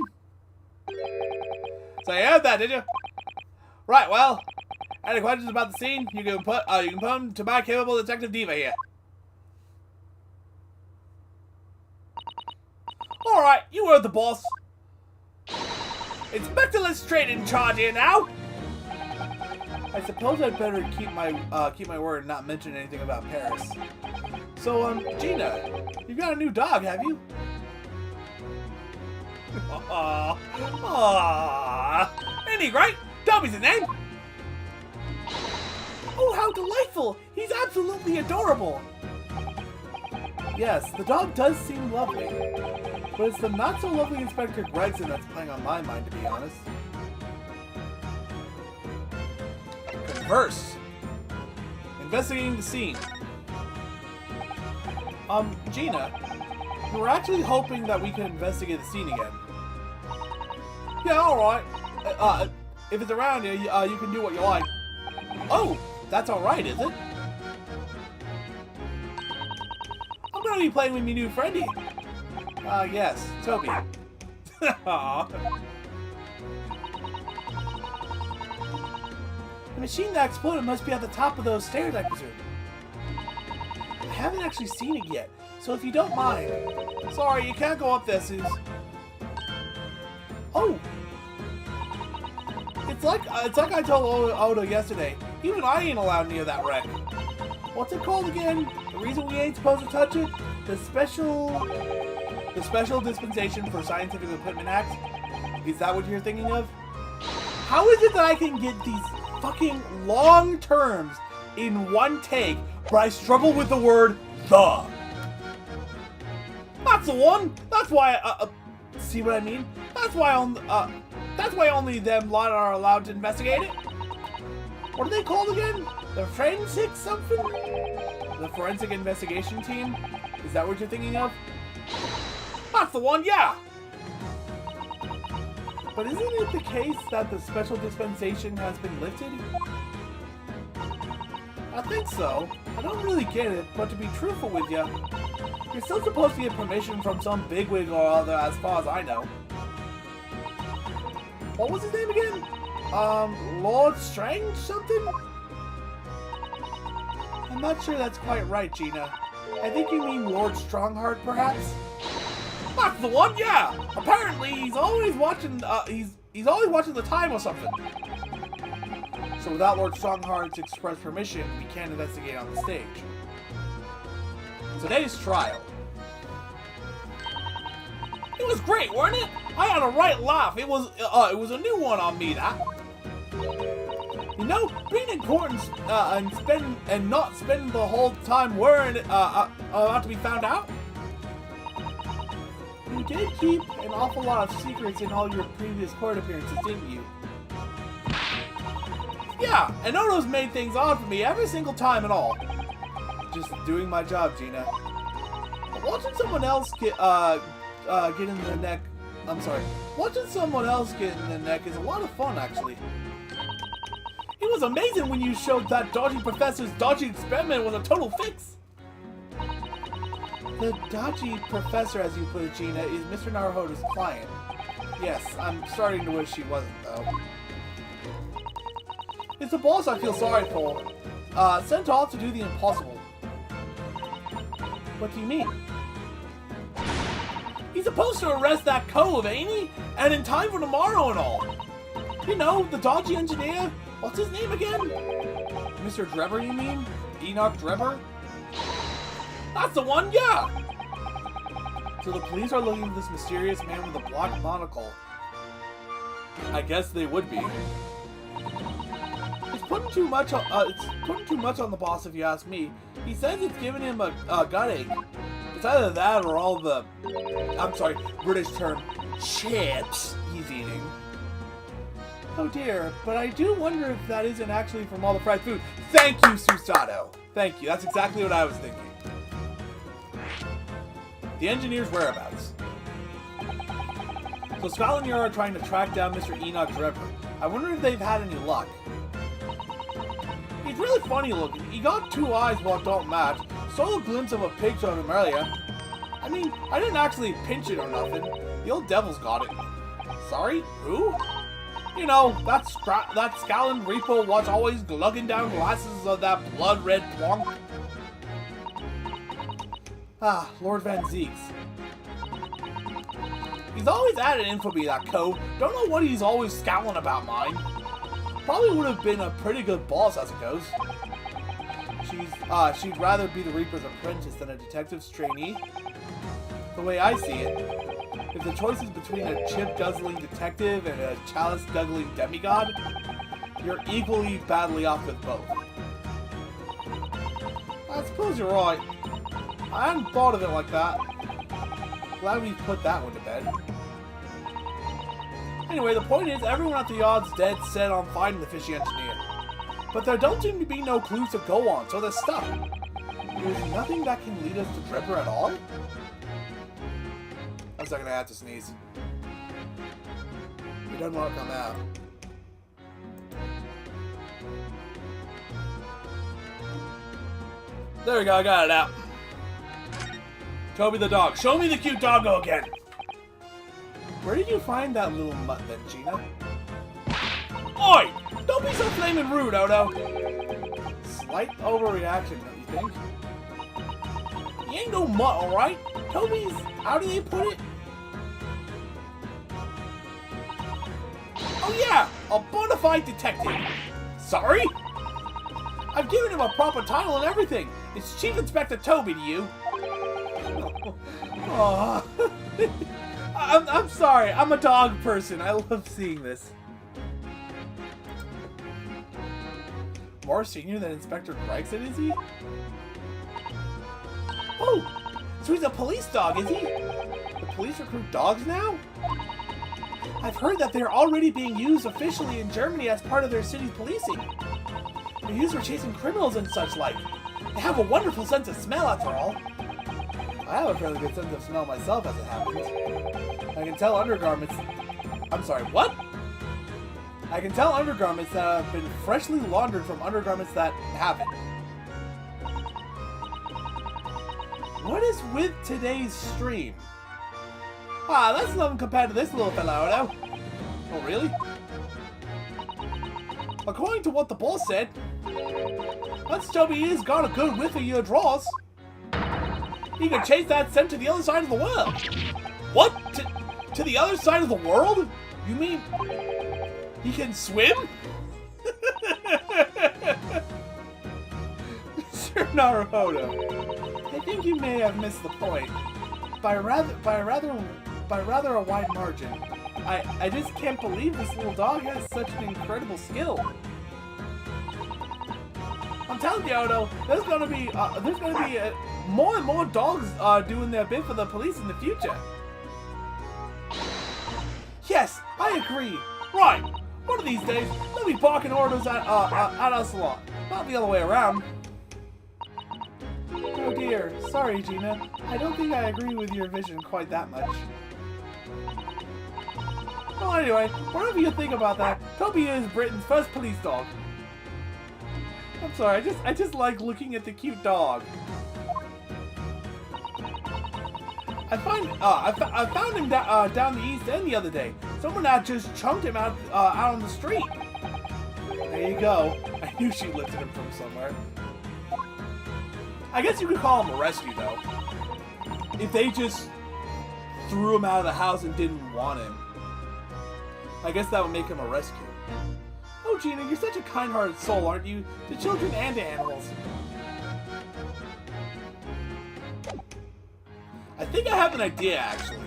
So you heard that, did you? Right, well, any questions about the scene? You can put them to my capable Detective Diva here. Alright, you heard the boss. Inspector Lestrade in charge here now. I suppose I'd better keep my word and not mention anything about Paris. So, Gina, you've got a new dog, have you? Any great? Dobby's the name. Oh, how delightful! He's absolutely adorable! Yes, the dog does seem lovely. But it's the not-so-lovely Inspector Gregson that's playing on my mind, to be honest. Converse. Investigating the scene. Gina, we were actually hoping that we could investigate the scene again. Yeah, alright. If it's around here, you can do what you like. Oh, that's alright, is it? I'm gonna be playing with me new friendie. Yes, Toby. Aww. The machine that exploded must be at the top of those stairs, I presume. I haven't actually seen it yet, so if you don't mind... Sorry, you can't go up there, Suze. Oh! It's like I told Odo yesterday. Even I ain't allowed near that wreck. What's it called again? The reason we ain't supposed to touch it? The Special Dispensation for Scientific Equipment Act? Is that what you're thinking of? How is it that I can get these fucking long terms in one take, but I struggle with the word the? That's the one. That's why. See what I mean? That's why only them lot are allowed to investigate it. What are they called again? The forensic something? The forensic investigation team. Is that what you're thinking of? That's the one. Yeah. But isn't it the case that the special dispensation has been lifted? I think so. I don't really get it, but to be truthful with you, you're still supposed to get permission from some bigwig or other as far as I know. What was his name again? Lord Strange something? I'm not sure that's quite right, Gina. I think you mean Lord Strongheart, perhaps? That's the one, yeah! Apparently, he's always watching, he's always watching the time or something. So without Lord Strongheart's express permission, we can't investigate on the stage. Today's trial. It was great, weren't it? I had a right laugh. It was a new one on me, that. You know, being in court and not spending the whole time worrying about to be found out. You did keep an awful lot of secrets in all your previous court appearances, didn't you? Yeah, and Odo's made things odd for me every single time and all. Just doing my job, Gina. But watching someone else get in the neck... I'm sorry. Watching someone else get in the neck is a lot of fun, actually. It was amazing when you showed that dodgy professor's dodgy experiment was a total fix. The dodgy professor, as you put it, Gina, is Mr. Naruhodo's client. Yes, I'm starting to wish she wasn't, though. It's the boss I feel sorry for. Sent off to do the impossible. What do you mean? He's supposed to arrest that cove, ain't he? And in time for tomorrow and all. You know, the dodgy engineer. What's his name again? Mr. Drebber, you mean? Enoch Drebber? That's the one, yeah! So the police are looking for this mysterious man with a black monocle. I guess they would be. It's putting too much on the boss, if you ask me. He says it's giving him a gut ache. It's either that or all the, I'm sorry, British term, chips he's eating. Oh dear, but I do wonder if that isn't actually from all the fried food. Thank you, Susato. Thank you. That's exactly what I was thinking. The engineer's whereabouts. So Scott and Yara are trying to track down Mr. Enoch Drebber. I wonder if they've had any luck. He's really funny looking. He got two eyes while don't match. Saw a glimpse of a pig showed him earlier. I mean, I didn't actually pinch it or nothing. The old devil's got it. Sorry? Who? You know, that scowling repo what's always glugging down glasses of that blood-red plonk. Ah, Lord Van Zeeks. He's always at it infamy, that cove. Don't know what he's always scowling about, mine. Probably would have been a pretty good boss as it goes. She'd rather be the Reaper's apprentice than a detective's trainee. The way I see it, if the choice is between a chip-guzzling detective and a chalice-guzzling demigod, you're equally badly off with both. I suppose you're right. I hadn't thought of it like that. Glad we put that one to bed. Anyway, the point is, everyone at the yard's dead set on finding the fishy engineer. But there don't seem to be no clues to go on, so they're stuck. There's nothing that can lead us to Drebber at all? I'm still gonna have to sneeze. He doesn't want to come out. There we go, I got it out. Toby the dog. Show me the cute doggo again. Where did you find that little mutt then, Gina? Oi! Don't be so flaming rude, Odo. Slight overreaction, don't you think? He ain't no mutt, alright? Toby's, how do they put it? Oh yeah, a bona fide detective. Sorry? I've given him a proper title and everything. It's Chief Inspector Toby to you. Aww. I'm sorry, I'm a dog person. I love seeing this. More senior than Inspector Gregson, is he? Oh, so he's a police dog, is he? The police recruit dogs now? I've heard that they're already being used officially in Germany as part of their city's policing. They're used for chasing criminals and such like. They have a wonderful sense of smell, after all. I have a fairly good sense of smell myself, as it happens. I can tell undergarments... I'm sorry, what? I can tell undergarments that have been freshly laundered from undergarments that haven't. What is with today's stream? Ah, that's nothing compared to this little fellow, Odo. Oh, really? According to what the boss said, once Toby is got a good whiff of your draws, he can chase that scent to the other side of the world. What? To the other side of the world? You mean he can swim? Sir Naruhodo, I think you may have missed the point. By rather a wide margin. I just can't believe this little dog has such an incredible skill. I'm telling you, Odo, there's gonna be more and more dogs doing their bit for the police in the future. Yes, I agree. Right. One of these days, they'll be barking orders at us a lot. Not the other way around. Oh dear. Sorry, Gina. I don't think I agree with your vision quite that much. Well, anyway, whatever you think about that, Toby is Britain's first police dog. I'm sorry, I just like looking at the cute dog. I found him down the East End the other day. Someone had just chunked him out on the street. There you go. I knew she lifted him from somewhere. I guess you could call him a rescue, though. If they just threw him out of the house and didn't want him. I guess that would make him a rescue. Oh, Gina, you're such a kind-hearted soul, aren't you? To children and to animals. I think I have an idea, actually.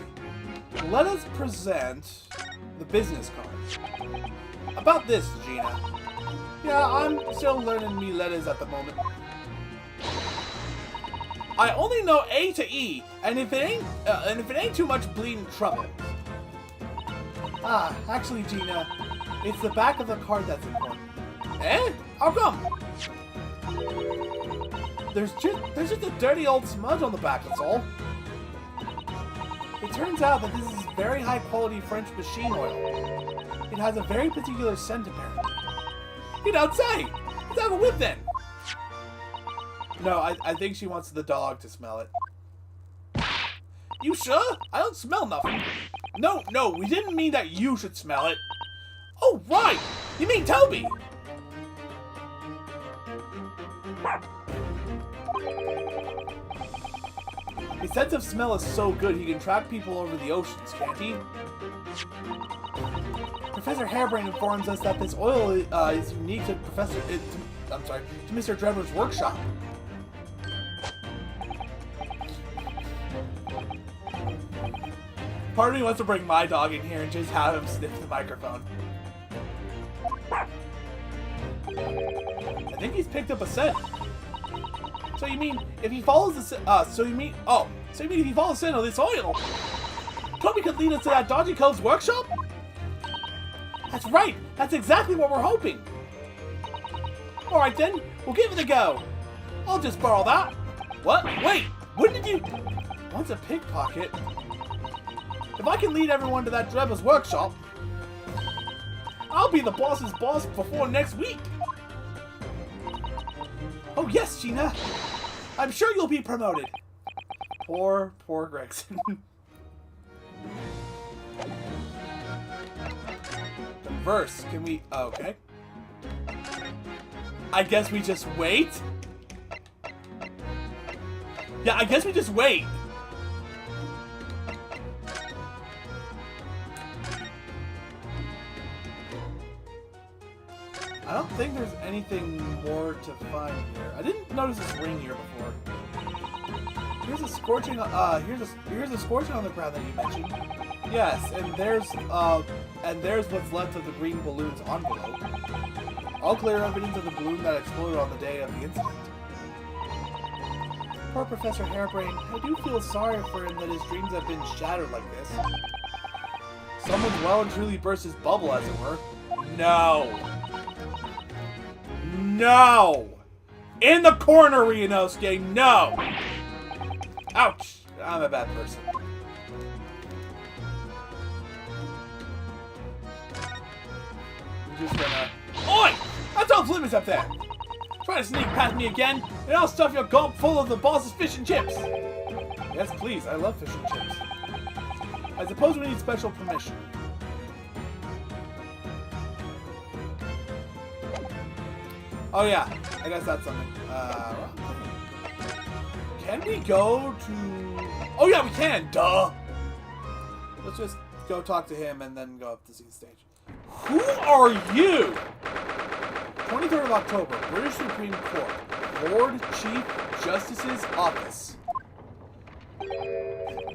Let us present the business card. About this, Gina. Yeah, I'm still learning me letters at the moment. I only know A to E, and if it ain't too much bleeding trouble. Ah, actually, Gina, it's the back of the card that's important. Eh? How come? There's just a dirty old smudge on the back, that's all. It turns out that this is very high quality French machine oil. It has a very particular scent, apparently. You don't say! Let's have a whiff then! No, I think she wants the dog to smell it. You sure? I don't smell nothing. No, we didn't mean that you should smell it. Oh, right! You mean Toby! His sense of smell is so good he can track people over the oceans, can't he? Professor Harebrained informs us that this oil is unique to to Mr. Drebber's workshop. Part of me wants to bring my dog in here and just have him sniff the microphone. I think he's picked up a scent. So you mean if he follows the if he follows the scent of this oil, Toby could lead us to that dodgy cove's workshop? That's right. That's exactly what we're hoping. All right then, we'll give it a go. I'll just borrow that. What? Wait. When did you? Once a pickpocket. If I can lead everyone to that Drebber's workshop, I'll be the boss's boss before next week. Oh yes, Gina. I'm sure you'll be promoted. Poor Gregson. The verse, can we... Oh, okay. I guess we just wait? Yeah, I guess we just wait. I don't think there's anything more to find here. I didn't notice this ring here before. Here's a scorching. Here's a scorching on the ground that you mentioned. Yes, and there's what's left of the green balloon's envelope. All clear evidence of the balloon that exploded on the day of the incident. Poor Professor Harebrained. I do feel sorry for him that his dreams have been shattered like this. Someone's well and truly burst his bubble, as it were. No. No! In the corner, Ryunosuke, no! Ouch! I'm a bad person. I'm just gonna... Oi! That's off limits up there! Try to sneak past me again, and I'll stuff your gulp full of the boss's fish and chips! Yes, please, I love fish and chips. I suppose we need special permission. Oh yeah, I guess that's something. Can we go to... Oh yeah, we can! Duh! Let's just go talk to him and then go up to see the stage. Who are you? 23rd of October, British Supreme Court. Lord Chief Justice's Office.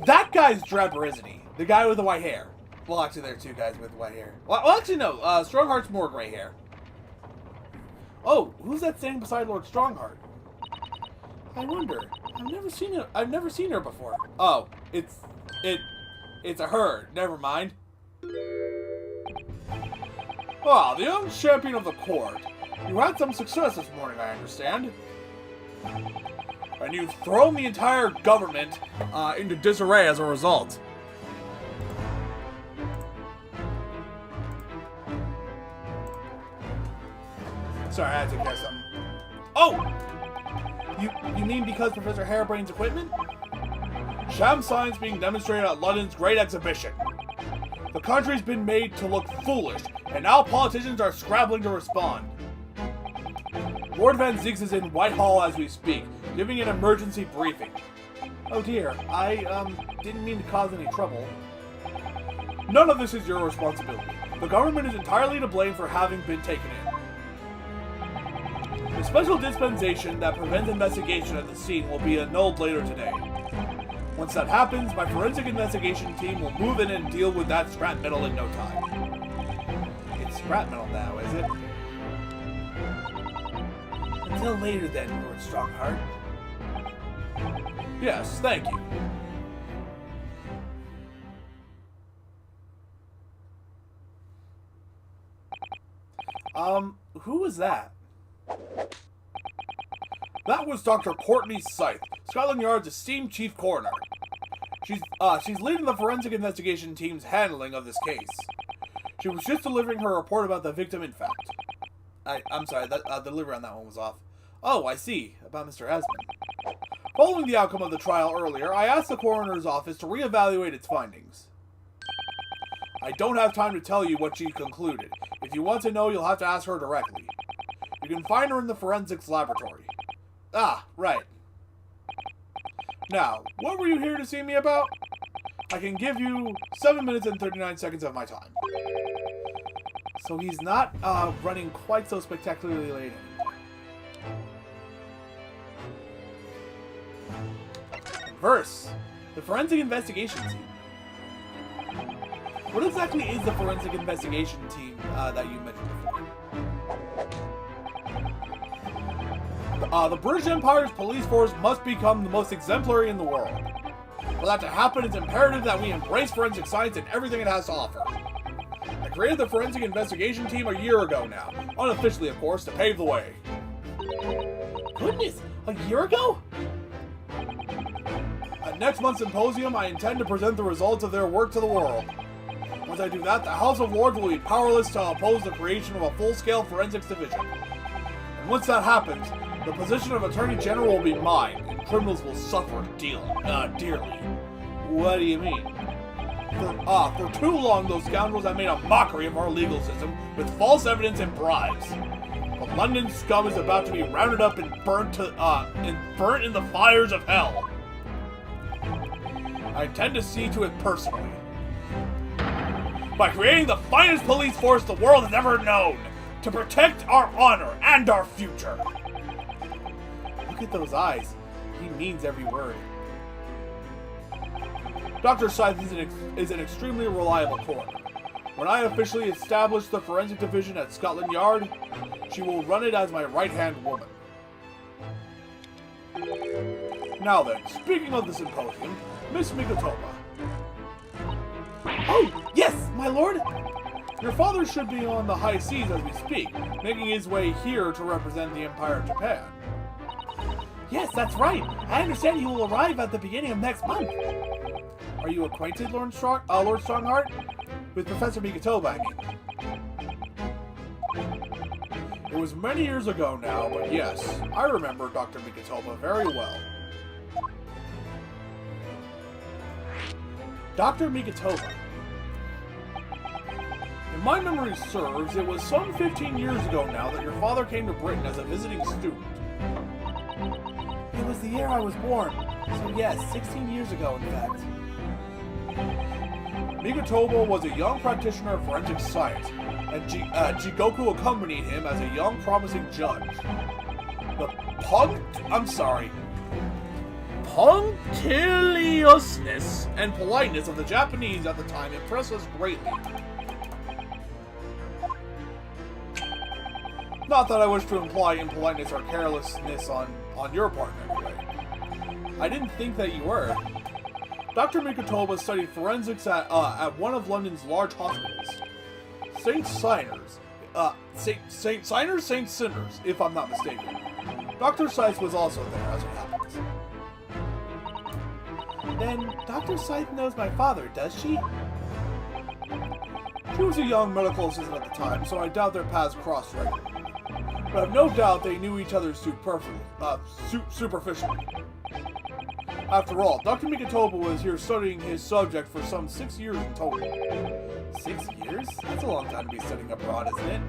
That guy's Drebber, isn't he? The guy with the white hair. Well, actually, there are two guys with white hair. Well, actually, no. Strongheart's more gray hair. Oh, who's that standing beside Lord Strongheart? I wonder. I've never seen her before. Oh, it's a her. Never mind. Ah, the young champion of the court. You had some success this morning, I understand. And you've thrown the entire government into disarray as a result. Sorry, I had to guess something. Oh! You mean because Professor Harebrained's equipment? Sham science being demonstrated at London's Great Exhibition. The country's been made to look foolish, and now politicians are scrabbling to respond. Lord Van Ziggs is in Whitehall as we speak, giving an emergency briefing. Oh dear, I, didn't mean to cause any trouble. None of this is your responsibility. The government is entirely to blame for having been taken in. The special dispensation that prevents investigation at the scene will be annulled later today. Once that happens, my forensic investigation team will move in and deal with that scrap metal in no time. It's scrap metal now, is it? Until later then, Lord Strongheart. Yes, thank you. Who was that? That was Dr. Courtney Scythe, Scotland Yard's esteemed chief coroner. She's leading the forensic investigation team's handling of this case. She was just delivering her report about the victim, in fact. I'm sorry, that delivery on that one was off. Oh, I see, about Mr. Asmund. Following the outcome of the trial earlier, I asked the coroner's office to reevaluate its findings. I don't have time to tell you what she concluded. If you want to know, you'll have to ask her directly. You can find her in the forensics laboratory. Ah, right. Now, what were you here to see me about? I can give you 7 minutes and 39 seconds of my time. So he's not running quite so spectacularly late anymore. Verse, the forensic investigation team. What exactly is the forensic investigation team that you mentioned before? The British Empire's police force must become the most exemplary in the world. For that to happen, it's imperative that we embrace forensic science and everything it has to offer. I created the forensic investigation team a year ago now, unofficially of course, to pave the way. Goodness, a year ago? At next month's symposium, I intend to present the results of their work to the world. Once I do that, the House of Lords will be powerless to oppose the creation of a full-scale forensics division. And once that happens, the position of Attorney General will be mine, and criminals will suffer dearly. What do you mean? For too long, those scoundrels have made a mockery of our legal system with false evidence and bribes. The London scum is about to be rounded up and burnt in the fires of hell. I intend to see to it personally. By creating the finest police force the world has ever known, to protect our honor and our future. Look at those eyes. He means every word. Dr. Scythe is an extremely reliable coroner. When I officially establish the forensic division at Scotland Yard, she will run it as my right-hand woman. Now then, speaking of the symposium, Miss Mikotopa. Oh, yes, my lord! Your father should be on the high seas as we speak, making his way here to represent the Empire of Japan. Yes, that's right. I understand he will arrive at the beginning of next month. Are you acquainted, Lord Strongheart? With Professor Mikotoba, I mean. It was many years ago now, but yes, I remember Dr. Mikotoba very well. Dr. Mikotoba. If my memory serves, it was some 15 years ago now that your father came to Britain as a visiting student. It was the year I was born, so yes, 16 years ago in fact. Mikotoba was a young practitioner of forensic science, and Jigoku accompanied him as a young promising judge. The punctiliousness and politeness of the Japanese at the time impressed us greatly. Not that I wish to imply impoliteness or carelessness on your part, anyway. I didn't think that you were. Dr. Mikotoba studied forensics at one of London's large hospitals. St. Sinners, if I'm not mistaken. Dr. Scythe was also there, as it happens. Then, Dr. Scythe knows my father, does she? She was a young medical assistant at the time, so I doubt their paths crossed regularly. But I've no doubt they knew each other superficially. After all, Dr. Mikotoba was here studying his subject for some 6 years in total. 6 years? That's a long time to be studying abroad, isn't it?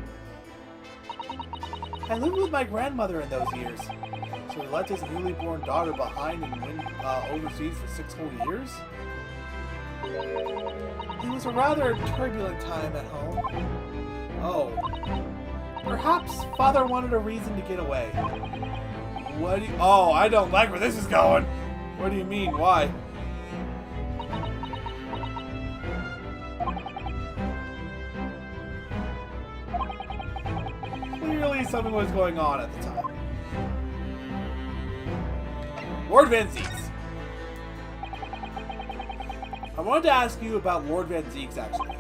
I lived with my grandmother in those years. So he left his newly born daughter behind and went overseas for 6 whole years? It was a rather turbulent time at home. Oh. Perhaps Father wanted a reason to get away. What do you... Oh, I don't like where this is going! What do you mean? Why? Clearly something was going on at the time. Lord Van Zieks. I wanted to ask you about Lord Van Zieks, actually.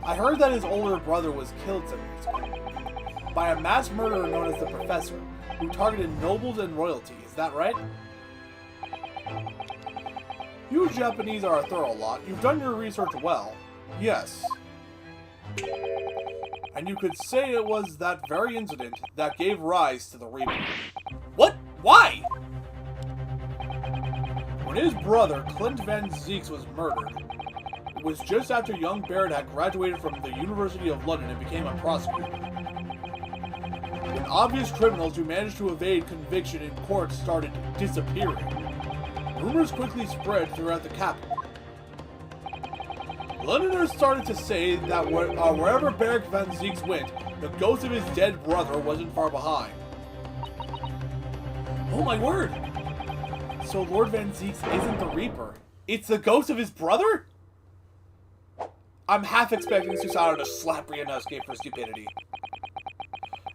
I heard that his older brother was killed some years ago by a mass murderer known as the Professor, who targeted nobles and royalty. Is that right? You Japanese are a thorough lot. You've done your research well. Yes. And you could say it was that very incident that gave rise to the Reaper. What? Why? When his brother, Clint Van Zieks, was murdered, it was just after young Barrett had graduated from the University of London and became a prosecutor. When obvious criminals who managed to evade conviction in court started disappearing, rumors quickly spread throughout the capital. Londoners started to say that wherever Barrett Van Zieks went, the ghost of his dead brother wasn't far behind. Oh my word! So Lord Van Zieks isn't the Reaper. It's the ghost of his brother? I'm half expecting Susanoo to slap Ryunosuke for stupidity.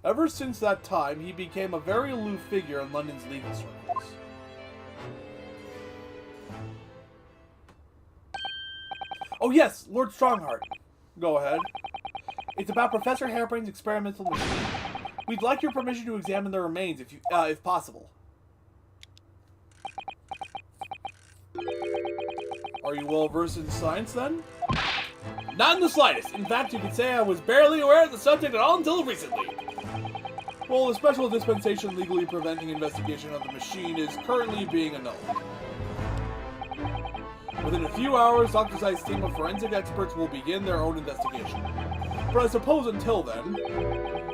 Ever since that time, he became a very aloof figure in London's legal circles. Oh yes, Lord Strongheart. Go ahead. It's about Professor Harebrain's experimental machine. We'd like your permission to examine the remains if possible. Are you well versed in science then? Not in the slightest. In fact, you could say I was barely aware of the subject at all until recently. Well, the special dispensation legally preventing investigation of the machine is currently being annulled. Within a few hours, Dr. Zeiss' team of forensic experts will begin their own investigation. But I suppose until then,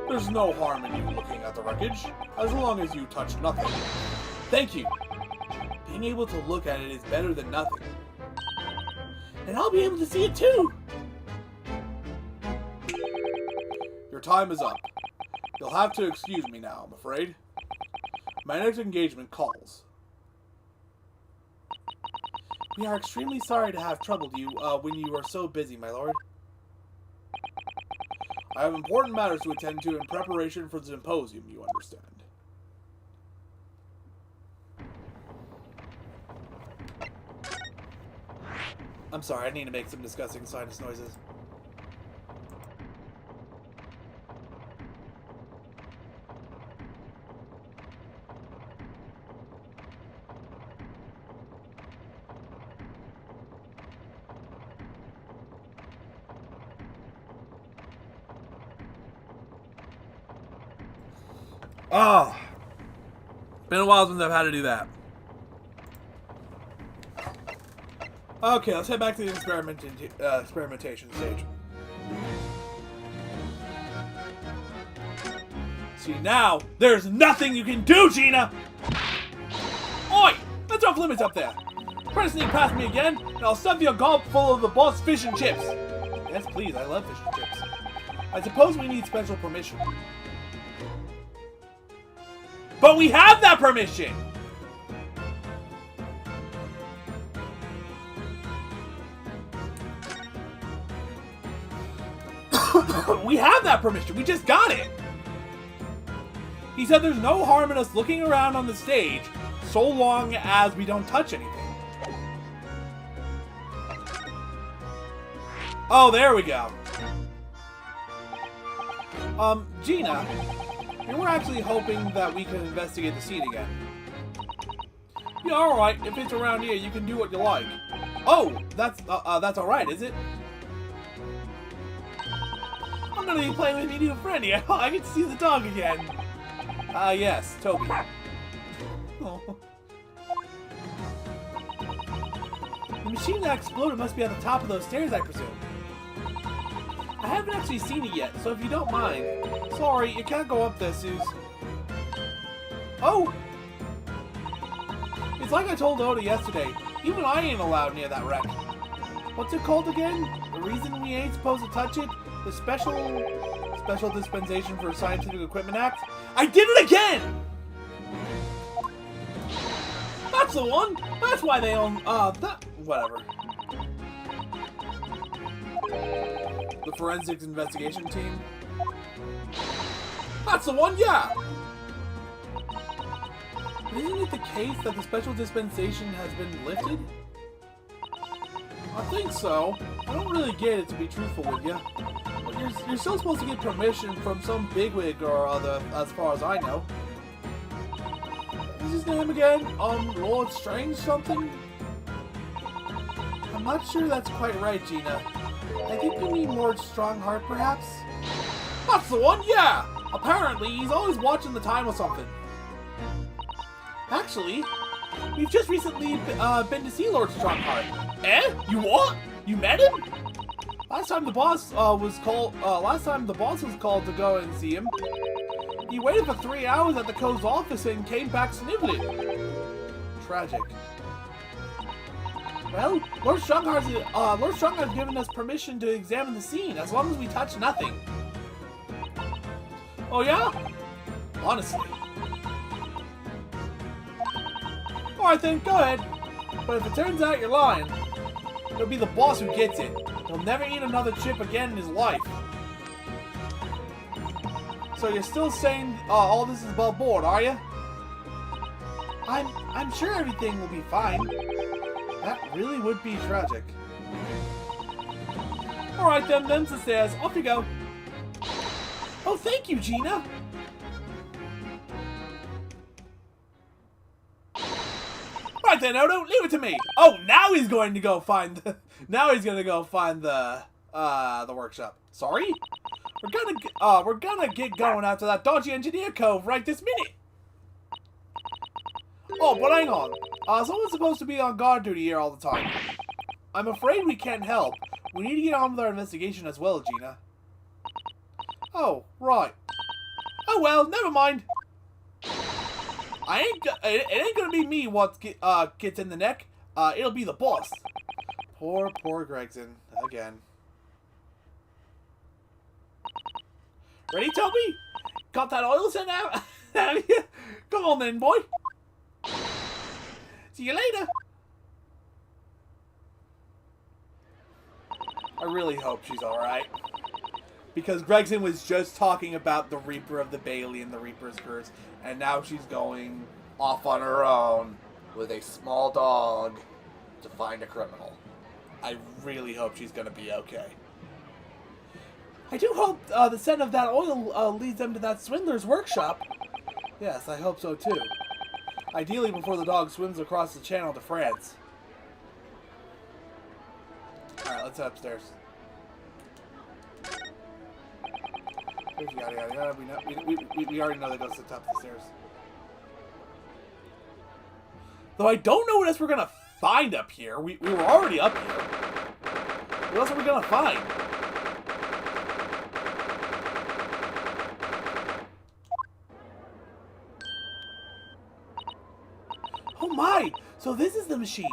there's no harm in you looking at the wreckage, as long as you touch nothing. Thank you. Being able to look at it is better than nothing. And I'll be able to see it too! Your time is up. You'll have to excuse me now, I'm afraid. My next engagement calls. We are extremely sorry to have troubled you when you are so busy, my lord. I have important matters to attend to in preparation for the symposium, you understand. I'm sorry, I need to make some disgusting sinus noises. Oh, been a while since I've had to do that. Okay, let's head back to the experimentation stage. See, now, there's nothing you can do, Gina! Oi! That's off limits up there! Try to sneak past me again, and I'll stuff your gulp full of the boss fish and chips! Yes, please, I love fish and chips. I suppose we need special permission. But we have that permission! We have that permission, we just got it! He said there's no harm in us looking around on the stage so long as we don't touch anything. Oh, there we go. Gina, we were actually hoping that we could investigate the scene again. Yeah, alright, if it's around here, you can do what you like. Oh, that's alright, is it? I'm gonna be playing with my new friend here. I get to see the dog again. Yes, Toby. Oh. The machine that exploded must be at the top of those stairs, I presume. I haven't actually seen it yet, so if you don't mind. Sorry, you can't go up there, Suze. Oh! It's like I told Oda yesterday. Even I ain't allowed near that wreck. What's it called again? The reason we ain't supposed to touch it? The Special Dispensation for Scientific Equipment Act? I did it again! That's the one! That's why they own, whatever. The Forensics Investigation Team? That's the one, yeah! Isn't it the case that the Special Dispensation has been lifted? I think so. I don't really get it, to be truthful with you. But you're still supposed to get permission from some bigwig or other, as far as I know. What's his name again? Lord Strange something? I'm not sure that's quite right, Gina. I think you mean Lord Strongheart, perhaps? That's the one, yeah! Apparently, he's always watching the time or something. Actually, we've just recently been to see Lord Strongheart. Eh? You what? You met him? Last time the boss was called to go and see him, he waited for 3 hours at the Code's office and came back sniveling. Tragic. Well, Lord Strongheart's given us permission to examine the scene, as long as we touch nothing. Oh yeah? Honestly. Alright then, go ahead. But if it turns out you're lying, it'll be the boss who gets it. He'll never eat another chip again in his life. So you're still saying all this is above board, are you? I'm sure everything will be fine. That really would be tragic. Alright then, them's the stairs. Off you go. Oh, thank you, Gina. Right then, Odo, leave it to me. Oh, now he's going to go find the. Now he's gonna go find the workshop. Sorry, we're gonna get going after that dodgy engineer cove right this minute. Oh, but hang on. Someone's supposed to be on guard duty here all the time. I'm afraid we can't help. We need to get on with our investigation as well, Gina. Oh, right. Oh well, never mind. It ain't gonna be me what gets in the neck. It'll be the boss. Poor Gregson again. Ready, Toby? Got that oil sent out? Come on then, boy. See you later. I really hope she's alright. Because Gregson was just talking about the Reaper of the Bailey and the Reaper's Curse, and now she's going off on her own with a small dog to find a criminal. I really hope she's going to be okay. I do hope the scent of that oil leads them to that swindler's workshop. Yes, I hope so too. Ideally before the dog swims across the channel to France. Alright, let's head upstairs. Yada, yada, yada. We already know that goes to the top of the stairs. Though I don't know what else we're gonna find up here. We were already up here. What else are we gonna find? Oh my! So this is the machine.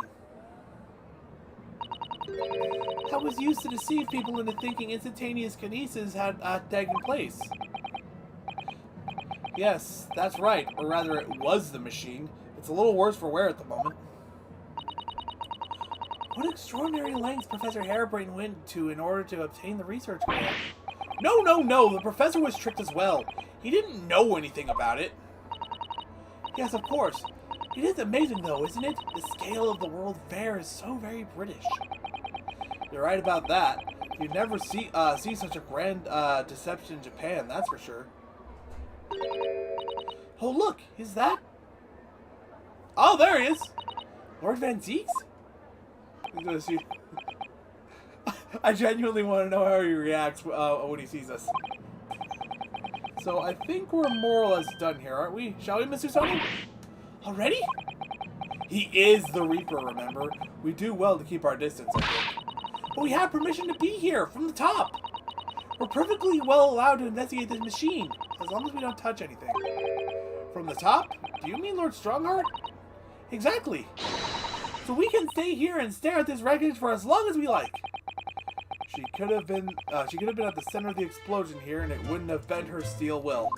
That was used to deceive people into thinking instantaneous kinesis had taken place. Yes, that's right. Or rather, it was the machine. It's a little worse for wear at the moment. What extraordinary lengths Professor Harebrain went to in order to obtain the research grant. No! The professor was tricked as well. He didn't know anything about it. Yes, of course. It is amazing, though, isn't it? The scale of the World Fair is so very British. You're right about that. You'd never see such a grand deception in Japan, that's for sure. Oh, look! Is that? Oh, there he is! Lord Van Zieks? He's gonna see. I genuinely want to know how he reacts when he sees us. So I think we're more or less done here, aren't we? Shall we, Mr. Sony? Already? He is the Reaper, remember? We do well to keep our distance, I think. But we have permission to be here, from the top. We're perfectly well allowed to investigate this machine, as long as we don't touch anything. From the top? Do you mean Lord Strongheart? Exactly. So we can stay here and stare at this wreckage for as long as we like. She could have been at the center of the explosion here, and it wouldn't have bent her steel will.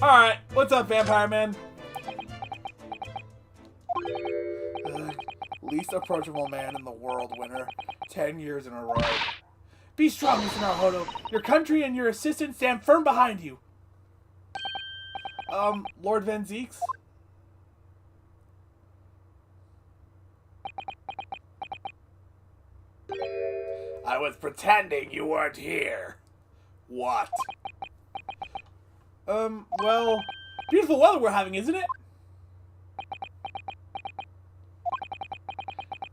Alright, what's up, Vampire Man? Least approachable man in the world, Winter. 10 years in a row. Be strong, Mr. Naruhodo. Your country and your assistant stand firm behind you. Lord Van Zeeks? I was pretending you weren't here. What? Well, beautiful weather we're having, isn't it?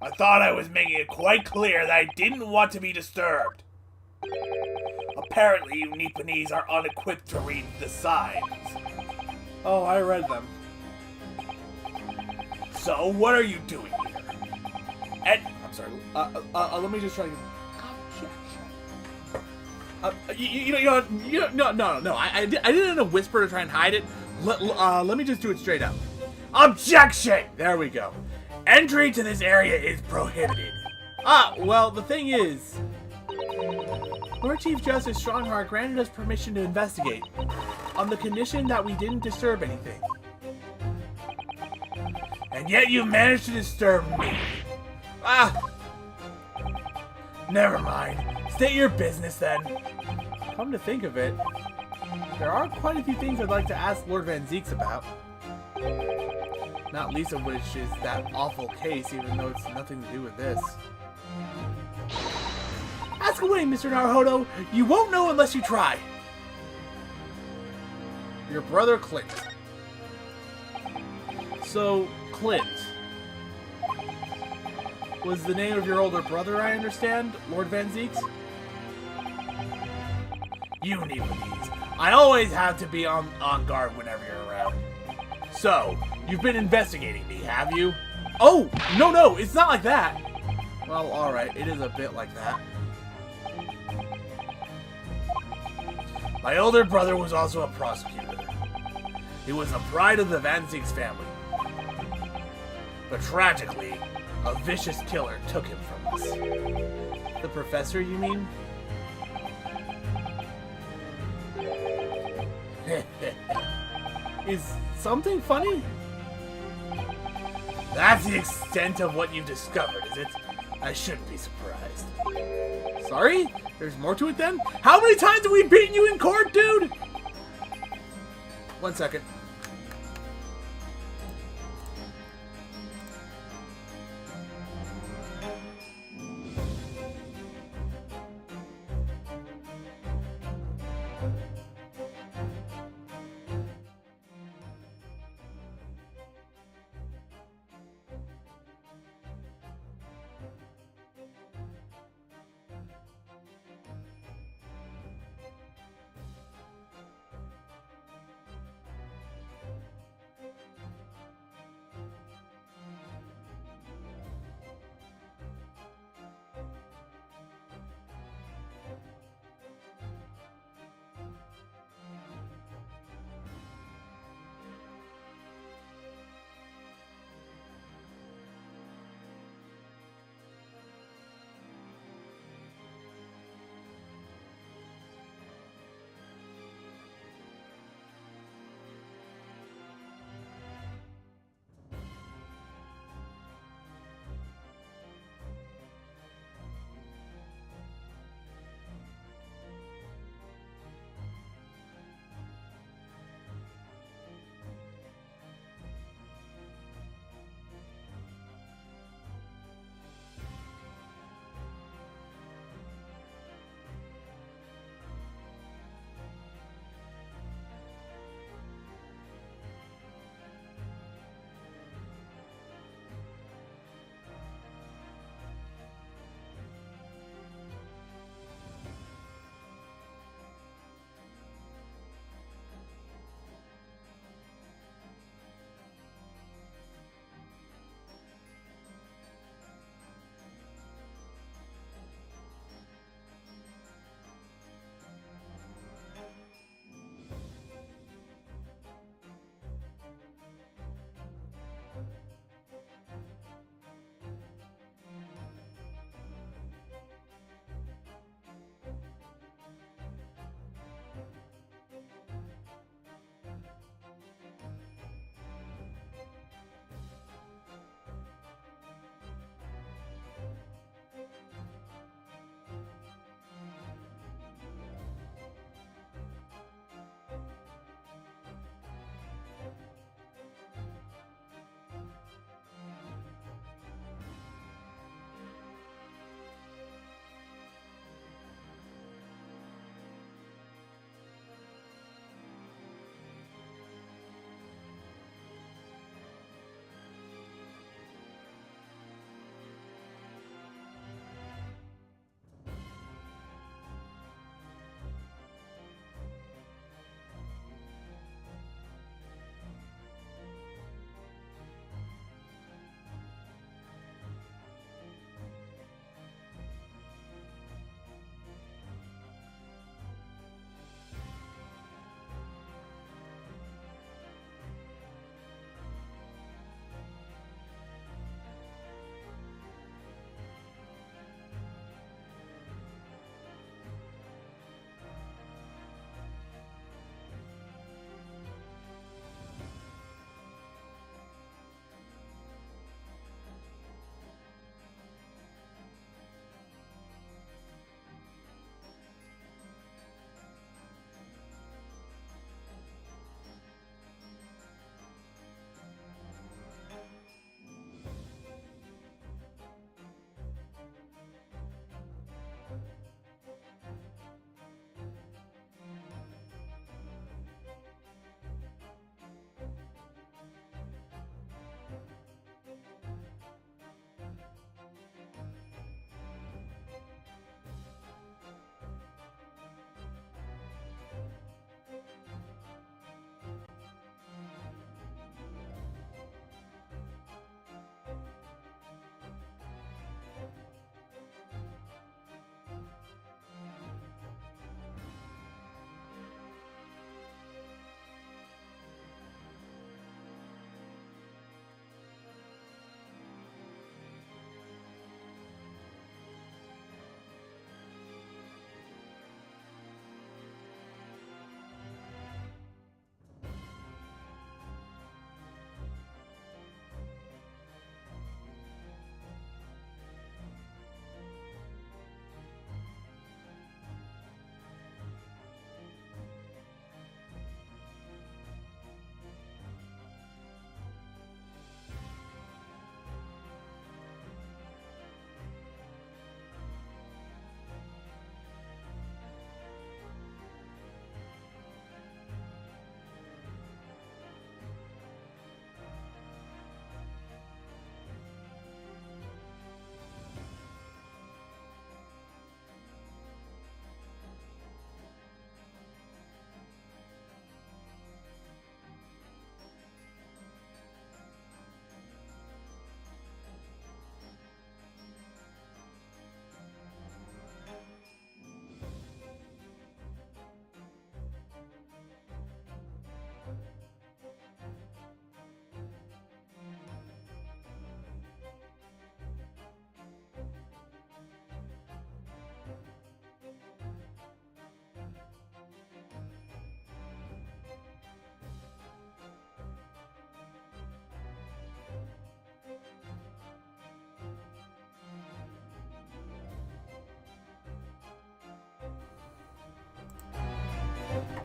I thought I was making it quite clear that I didn't want to be disturbed. Apparently, you Nipponese are unequipped to read the signs. Oh, I read them. So, what are you doing here? And I'm sorry. Let me just try. No. I did it in a whisper to try and hide it. Let me just do it straight up. Objection! There we go. Entry to this area is prohibited. Well, the thing is, Lord Chief Justice Strongheart granted us permission to investigate, on the condition that we didn't disturb anything. And yet you managed to disturb me. Never mind. State your business then. Come to think of it, there are quite a few things I'd like to ask Lord Van Zeeks about. Not least of which is that awful case, even though it's nothing to do with this. Ask away, Mr. Naruhodo. You won't know unless you try. Your brother Clint. So, Clint was the name of your older brother, I understand, Lord Van Zeeks? You Nipponese. I always have to be on guard whenever you're around. So, you've been investigating me, have you? Oh, no, it's not like that. Well, alright, it is a bit like that. My older brother was also a prosecutor. He was the pride of the Van Zeeks family. But tragically, a vicious killer took him from us. The professor, you mean? Is something funny? That's the extent of what you've discovered, is it? I shouldn't be surprised. Sorry? There's more to it then? How many times have we beaten you in court, dude? 1 second.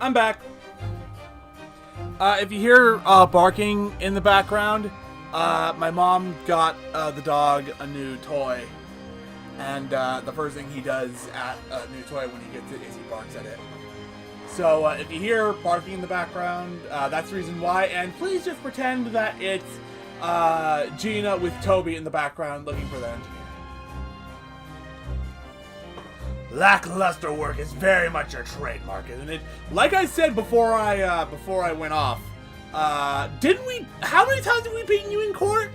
I'm back. If you hear barking in the background, my mom got the dog a new toy. And the first thing he does at a new toy when he gets it is he barks at it. So if you hear barking in the background, that's the reason why. And please just pretend that it's Gina with Toby in the background looking for the engineer. Lackluster work is very much your trademark, isn't it? Like I said before I went off, didn't we? How many times have we beaten you in court?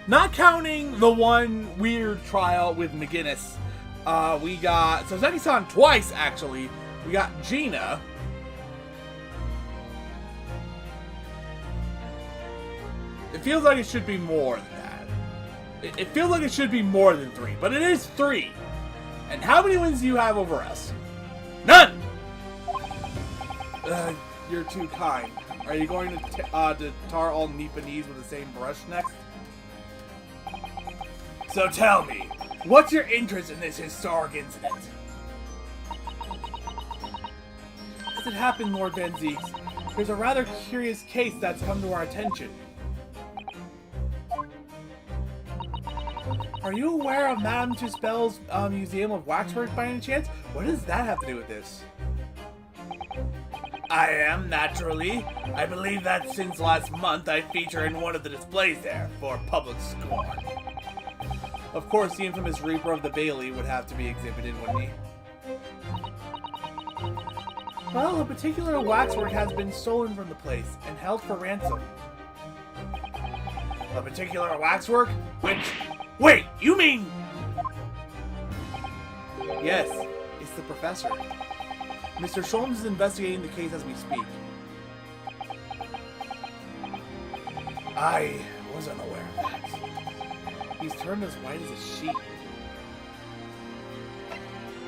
Not counting the one weird trial with McGinnis. We got Soseki-san twice actually. We got Gina. It feels like it should be more than that. It feels like it should be more than 3, but it is 3. And how many wins do you have over us? None! You're too kind. Are you going to tar all Nipponese with the same brush next? So tell me, what's your interest in this historic incident? As it happened, Lord Van Zieks, there's a rather curious case that's come to our attention. Are you aware of Madame Tuspel's Museum of Waxwork by any chance? What does that have to do with this? I am, naturally. I believe that since last month I feature in one of the displays there, for public scorn. Of course, the infamous Reaper of the Bailey would have to be exhibited, wouldn't he? Well, a particular waxwork has been stolen from the place and held for ransom. A particular waxwork? Which... Wait, you mean... Yes, it's the professor. Mr. Sholmes is investigating the case as we speak. I was unaware of that. He's turned as white as a sheet.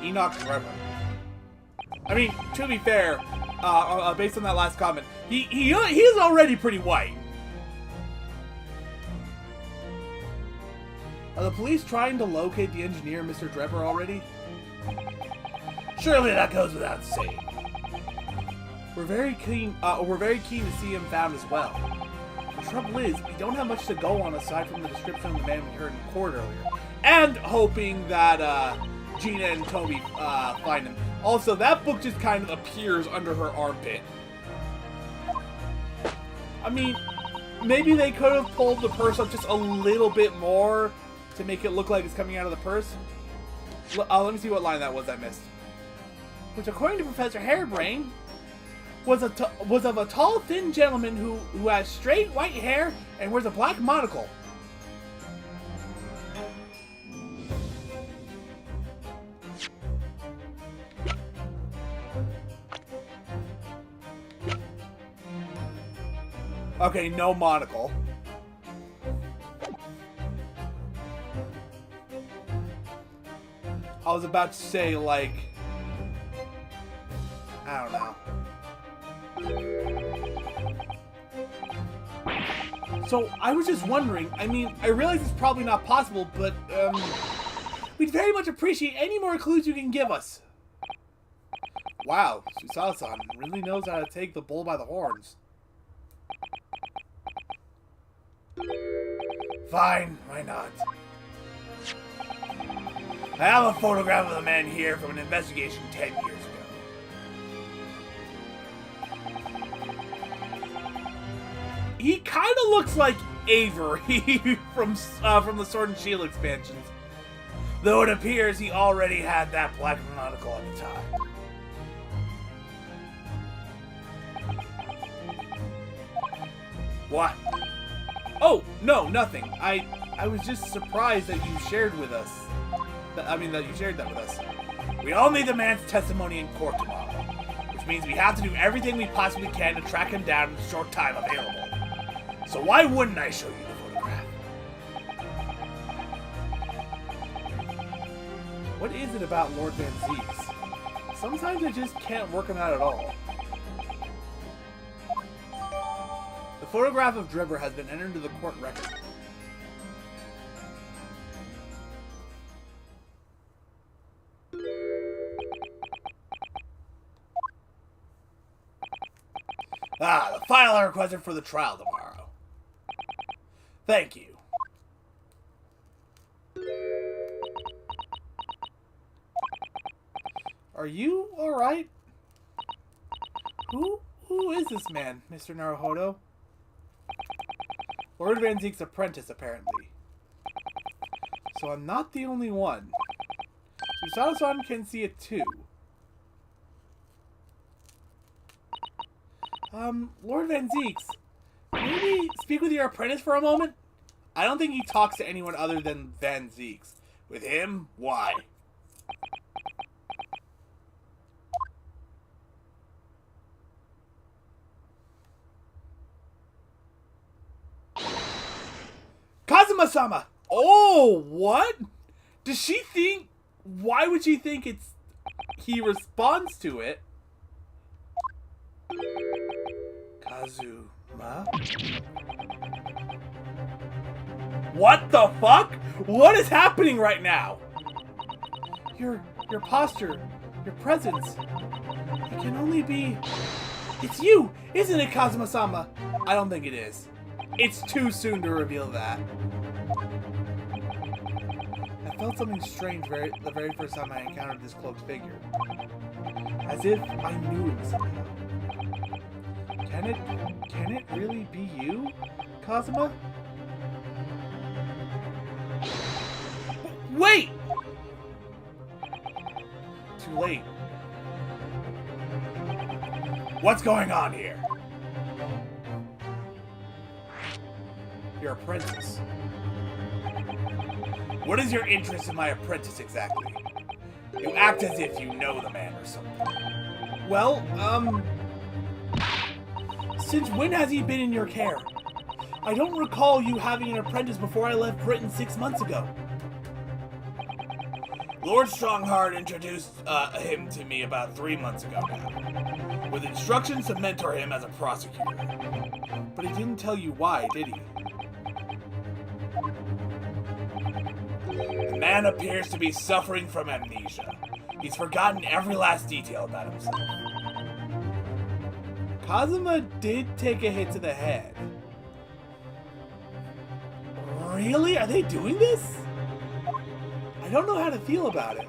Enoch Trevor. I mean, to be fair, based on that last comment, he is already pretty white. Are the police trying to locate the engineer, Mr. Trevor, already? Surely that goes without saying. We're very keen to see him found as well. The trouble is, we don't have much to go on aside from the description of the man we heard in court earlier. And hoping that Gina and Toby find him. Also, that book just kind of appears under her armpit. I mean, maybe they could have pulled the purse up just a little bit more to make it look like it's coming out of the purse. Let me see what line that was I missed. Which, according to Professor Hairbrain, was of a tall, thin gentleman who has straight white hair and wears a black monocle. Okay, no monocle. I was about to say, like, I don't know. So, I was just wondering, I mean, I realize it's probably not possible, but, we'd very much appreciate any more clues you can give us. Wow, Susasan really knows how to take the bull by the horns. Fine, why not? I have a photograph of the man here from an investigation 10 years ago. He kind of looks like Avery from the Sword and Shield expansions. Though it appears he already had that black monocle at the time. What? Oh, no, nothing. I was just surprised that you shared with us. That you shared that with us. We all need the man's testimony in court tomorrow, which means we have to do everything we possibly can to track him down in the short time available. So why wouldn't I show you the photograph? What is it about Lord Van Zieks? Sometimes I just can't work him out at all. The photograph of Drebber has been entered into the court record. file a request for the trial tomorrow. Thank you. Are you alright? Who is this man, Mr. Naruhodo? Lord Van Zeek's apprentice, apparently. So I'm not the only one. Susato-san can see it too. Lord Van Zeeks, maybe speak with your apprentice for a moment? I don't think he talks to anyone other than Van Zeeks. With him, why? Kazuma-sama! Oh, what? Does she think... Why would she think it's... He responds to it? Kazuma? What the fuck? What is happening right now? Your posture, your presence. It can only be... It's you, isn't it, Kazuma-sama? I don't think it is. It's too soon to reveal that. I felt something strange the very first time I encountered this cloaked figure. As if I knew him somehow. Can it really be you, Kazuma? Wait! Too late. What's going on here? Your apprentice. What is your interest in my apprentice exactly? You act as if you know the man or something. Well, since when has he been in your care? I don't recall you having an apprentice before I left Britain 6 months ago. Lord Strongheart introduced him to me about 3 months ago now, with instructions to mentor him as a prosecutor. But he didn't tell you why, did he? The man appears to be suffering from amnesia. He's forgotten every last detail about himself. Kazuma did take a hit to the head. Really? Are they doing this? I don't know how to feel about it.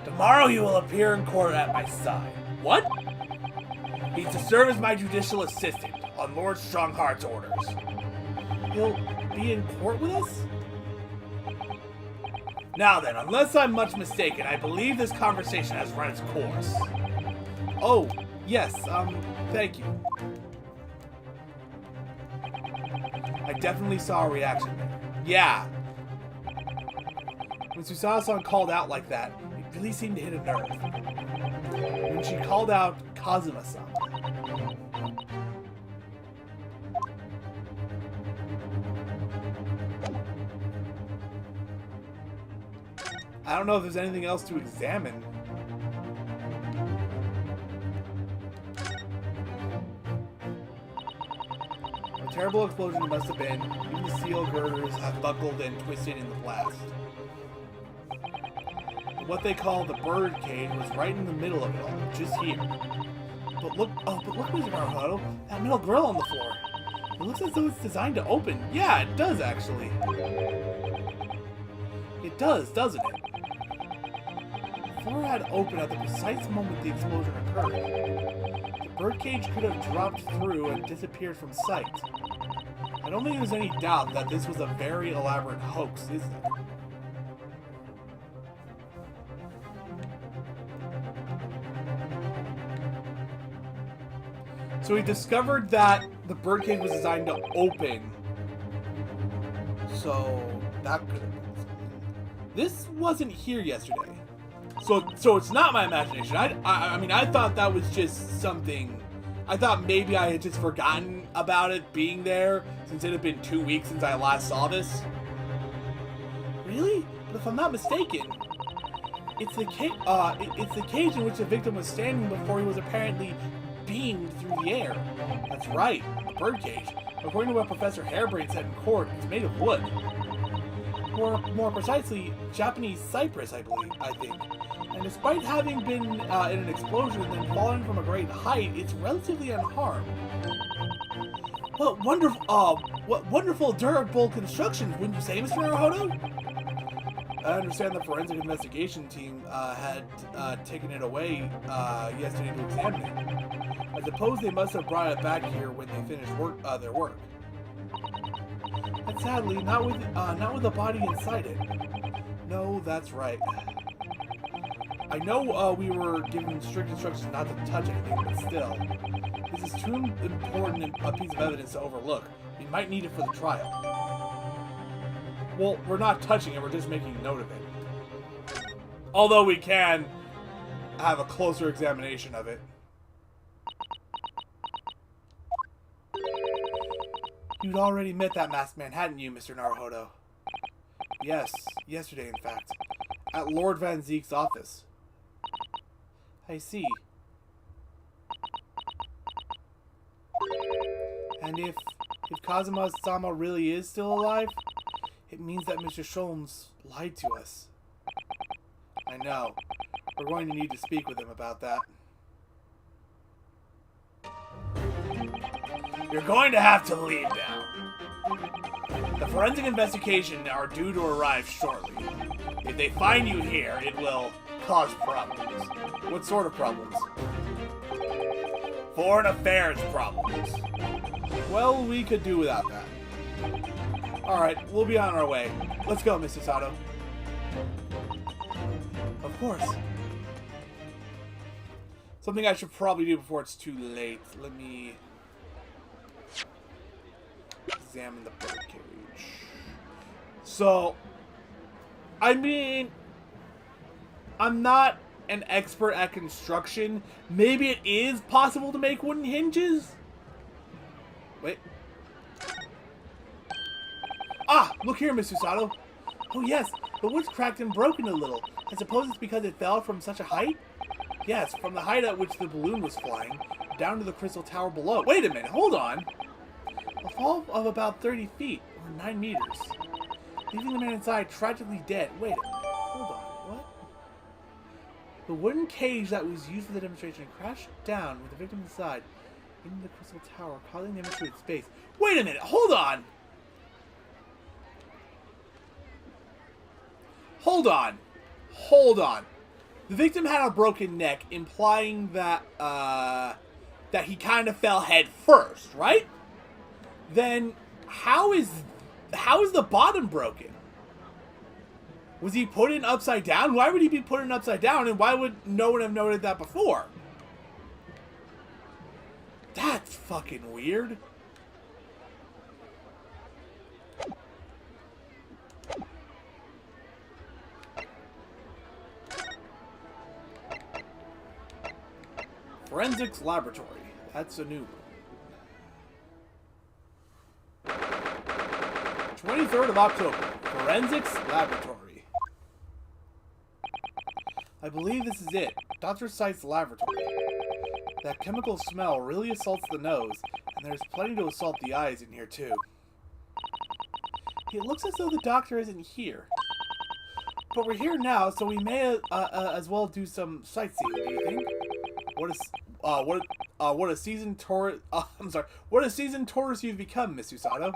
Tomorrow he will appear in court at my side. What? He's to serve as my judicial assistant on Lord Strongheart's orders. He'll be in court with us? Now then, unless I'm much mistaken, I believe this conversation has run its course. Oh, yes, thank you. I definitely saw a reaction there. Yeah. When Susato-san called out like that, it really seemed to hit a nerve. When she called out Kazuma-san. I don't know if there's anything else to examine. A terrible explosion it must have been. Even the steel girders have buckled and twisted in the blast. What they call the bird cage was right in the middle of it all, just here. But look, Mr. Naruhodo, that metal grill on the floor. It looks as though it's designed to open. Yeah, it does actually. It does, doesn't it? The floor had opened at the precise moment the explosion occurred. The birdcage could have dropped through and disappeared from sight. I don't think there's any doubt that this was a very elaborate hoax, is there? So we discovered that the birdcage was designed to open. So that could have been something. This wasn't here yesterday. So it's not my imagination. I mean, I thought that was just something. I thought maybe I had just forgotten about it being there since it had been 2 weeks since I last saw this. Really? But if I'm not mistaken, it's the cage in which the victim was standing before he was apparently beamed through the air. That's right, the birdcage. According to what Professor Harebrained said in court, it's made of wood. More precisely, Japanese cypress, I think. And despite having been in an explosion and falling from a great height, it's relatively unharmed. What wonderful durable construction, wouldn't you say, Mr. Naruhodo? I understand the forensic investigation team had taken it away yesterday to examine it. I suppose they must have brought it back here when they finished their work. But sadly, not with the body inside it. No, that's right. I know we were given strict instructions not to touch anything, but still. This is too important a piece of evidence to overlook. We might need it for the trial. Well, we're not touching it, we're just making note of it. Although we can have a closer examination of it. You'd already met that masked man, hadn't you, Mr. Naruhodo? Yes, yesterday in fact. At Lord Van Zeek's office. I see. And if Kazuma-sama really is still alive, it means that Mr. Sholmes lied to us. I know. We're going to need to speak with him about that. You're going to have to leave now. The forensic investigation are due to arrive shortly. If they find you here, it will cause problems. What sort of problems? Foreign affairs problems. Well, we could do without that. Alright, we'll be on our way. Let's go, Mr. Sato. Of course. Something I should probably do before it's too late. Let me examine the birdcage. So, I mean, I'm not an expert at construction. Maybe it is possible to make wooden hinges? Wait. Ah! Look here, Mr. Sato. Oh yes, the wood's cracked and broken a little. I suppose it's because it fell from such a height? Yes, from the height at which the balloon was flying, down to the crystal tower below. Wait a minute, hold on! A fall of about 30 feet, or 9 meters. Leaving the man inside tragically dead. Wait a minute, hold on, what? The wooden cage that was used for the demonstration crashed down with the victim inside into the crystal tower, causing the image to its base. Wait a minute, hold on! Hold on. Hold on. The victim had a broken neck, implying that, that he kind of fell head first, right? Then, how is the bottom broken? Was he put in upside down? Why would he be put in upside down, and why would no one have noted that before? That's fucking weird. Forensics Laboratory. That's a new one. 23rd of October. Forensics Laboratory. I believe this is it. Dr. Site's laboratory. That chemical smell really assaults the nose, and there's plenty to assault the eyes in here too. It looks as though the doctor isn't here. But we're here now, so we may as well do some sightseeing, do you think? What a seasoned tourist you've become, Miss Usato.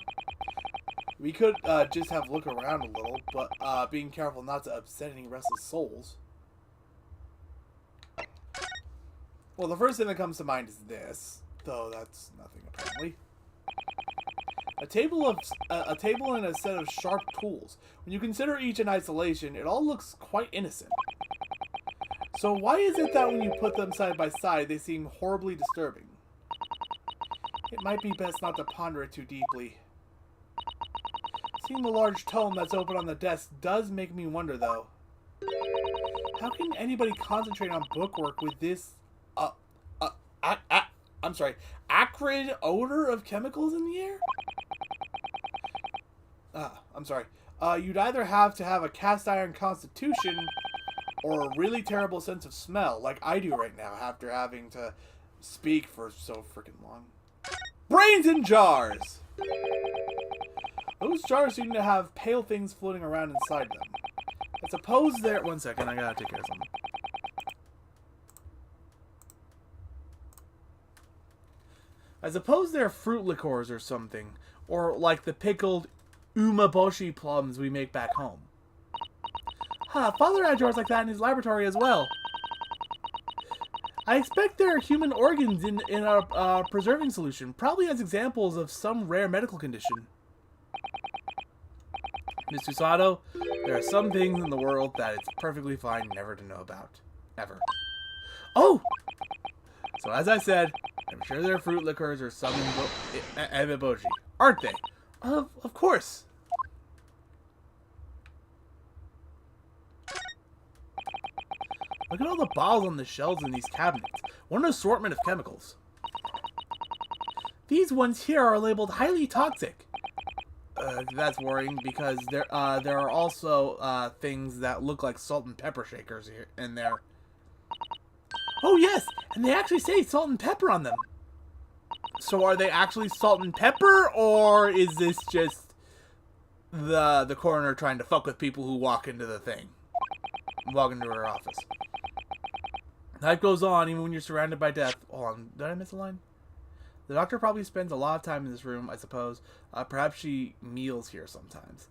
We could just have a look around a little, but being careful not to upset any restless souls. Well, the first thing that comes to mind is this, though that's nothing apparently. A table and a set of sharp tools. When you consider each in isolation, it all looks quite innocent. So why is it that when you put them side by side, they seem horribly disturbing? It might be best not to ponder it too deeply. Seeing the large tome that's open on the desk does make me wonder, though. How can anybody concentrate on bookwork with this, acrid odor of chemicals in the air? You'd either have to have a cast iron constitution or a really terrible sense of smell, like I do right now after having to speak for so freaking long. Brains in jars! Those jars seem to have pale things floating around inside them. I suppose they're... One second, I gotta take care of something. I suppose they're fruit liqueurs or something. Or like the pickled umeboshi plums we make back home. Huh, Father had jars like that in his laboratory as well. I expect there are human organs in our preserving solution, probably as examples of some rare medical condition. Miss Susato, there are some things in the world that it's perfectly fine never to know about. Ever. Oh! So as I said, I'm sure there are fruit liqueurs or some umeboshi, aren't they? Of course. Look at all the bottles on the shelves in these cabinets. What an assortment of chemicals. These ones here are labeled highly toxic. That's worrying because there are also things that look like salt and pepper shakers here in there. Oh yes, and they actually say salt and pepper on them. So are they actually salt and pepper, or is this just the coroner trying to fuck with people who walk into the thing? Walk into her office. Life goes on even when you're surrounded by death. Hold on, did I miss a line? The doctor probably spends a lot of time in this room, I suppose. Perhaps she meals here sometimes.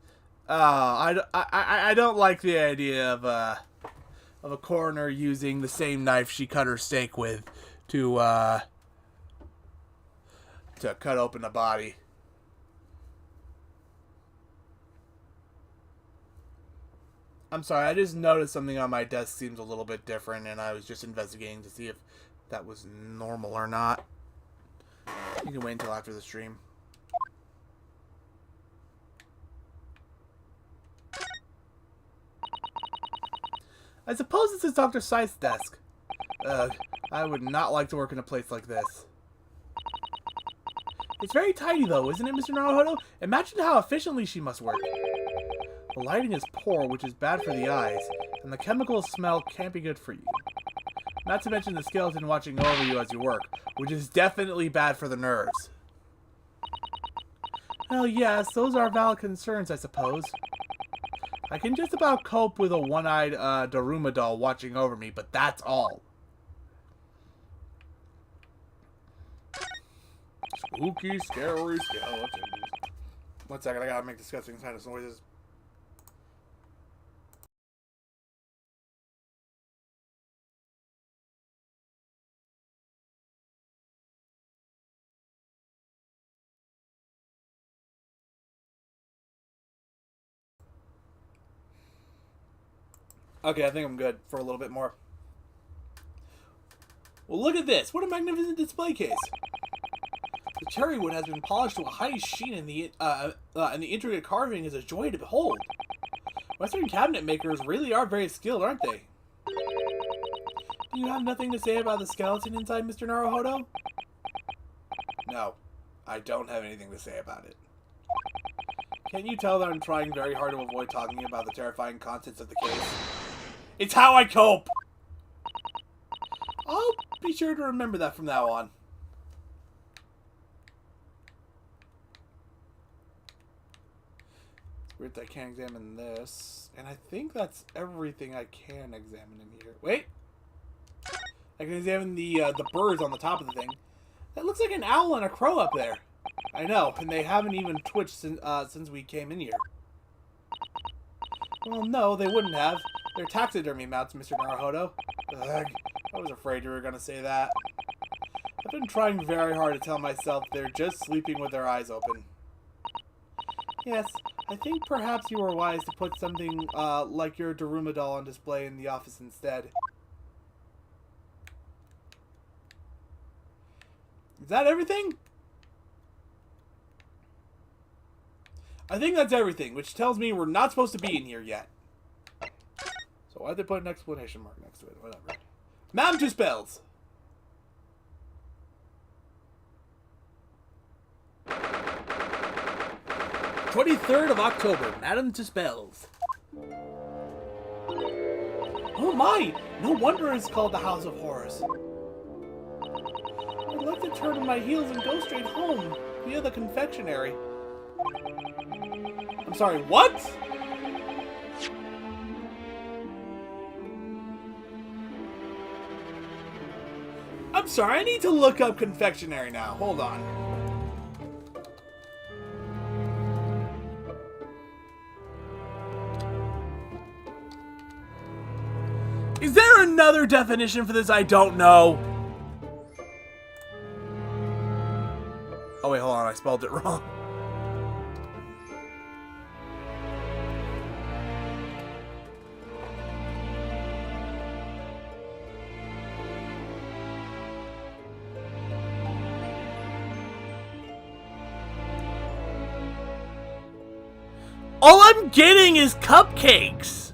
I don't like the idea of a coroner using the same knife she cut her steak with to cut open a body. I'm sorry, I just noticed something on my desk seems a little bit different, and I was just investigating to see if that was normal or not. You can wait until after the stream. I suppose this is Dr. Scythe's desk. I would not like to work in a place like this. It's very tidy though, isn't it, Mr. Naruhodo? Imagine how efficiently she must work. The lighting is poor, which is bad for the eyes, and the chemical smell can't be good for you. Not to mention the skeleton watching over you as you work, which is definitely bad for the nerves. Well, yes, those are valid concerns, I suppose. I can just about cope with a one-eyed Daruma doll watching over me, but that's all. Spooky, scary skeletons. 1 second, I gotta make disgusting kind of noises. Okay, I think I'm good for a little bit more. Well, look at this. What a magnificent display case. The cherry wood has been polished to a high sheen, and the intricate carving is a joy to behold. Western cabinet makers really are very skilled, aren't they? Do you have nothing to say about the skeleton inside, Mr. Naruhodo? No, I don't have anything to say about it. Can't you tell that I'm trying very hard to avoid talking about the terrifying contents of the case? It's how I cope! I'll be sure to remember that from now on. It's weird that I can't examine this. And I think that's everything I can examine in here. Wait! I can examine the birds on the top of the thing. That looks like an owl and a crow up there. I know, and they haven't even twitched since we came in here. Well, no, they wouldn't have. They're taxidermy mounts, Mr. Naruhodo. Ugh, I was afraid you were going to say that. I've been trying very hard to tell myself they're just sleeping with their eyes open. Yes, I think perhaps you were wise to put something like your Daruma doll on display in the office instead. Is that everything? I think that's everything, which tells me we're not supposed to be in here yet. So why'd they put an exclamation mark next to it? Whatever. Madame Tuspells! "23rd of October, Madame Tuspells." Oh my! No wonder it's called the House of Horrors. I'd like to turn on my heels and go straight home, via the confectionery. I'm sorry, what? I'm sorry. sorry, I need to look up confectionery now. Hold on. Is there another definition for this I don't know? Oh wait, hold on, I spelled it wrong. All I'm getting is cupcakes.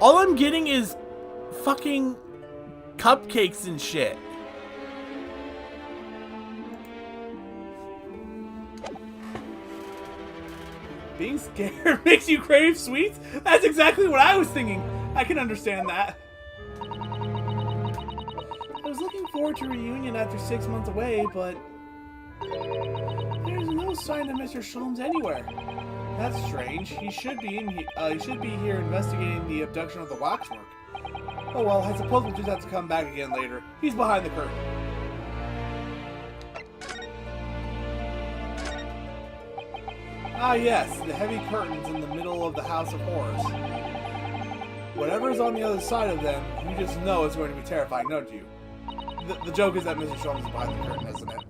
All I'm getting is fucking cupcakes and shit. Being scared makes you crave sweets? That's exactly what I was thinking. I can understand that. I was looking forward to a reunion after 6 months away, but there's no sign of Mr. Sholmes anywhere. That's strange. He should be here investigating the abduction of the Waxwork. Oh well, I suppose we'll just have to come back again later. He's behind the curtain. Ah yes, the heavy curtains in the middle of the House of Horrors. Whatever's on the other side of them, you just know it's going to be terrifying, don't you? The joke is that Mr. Sholmes is behind the curtain, isn't it?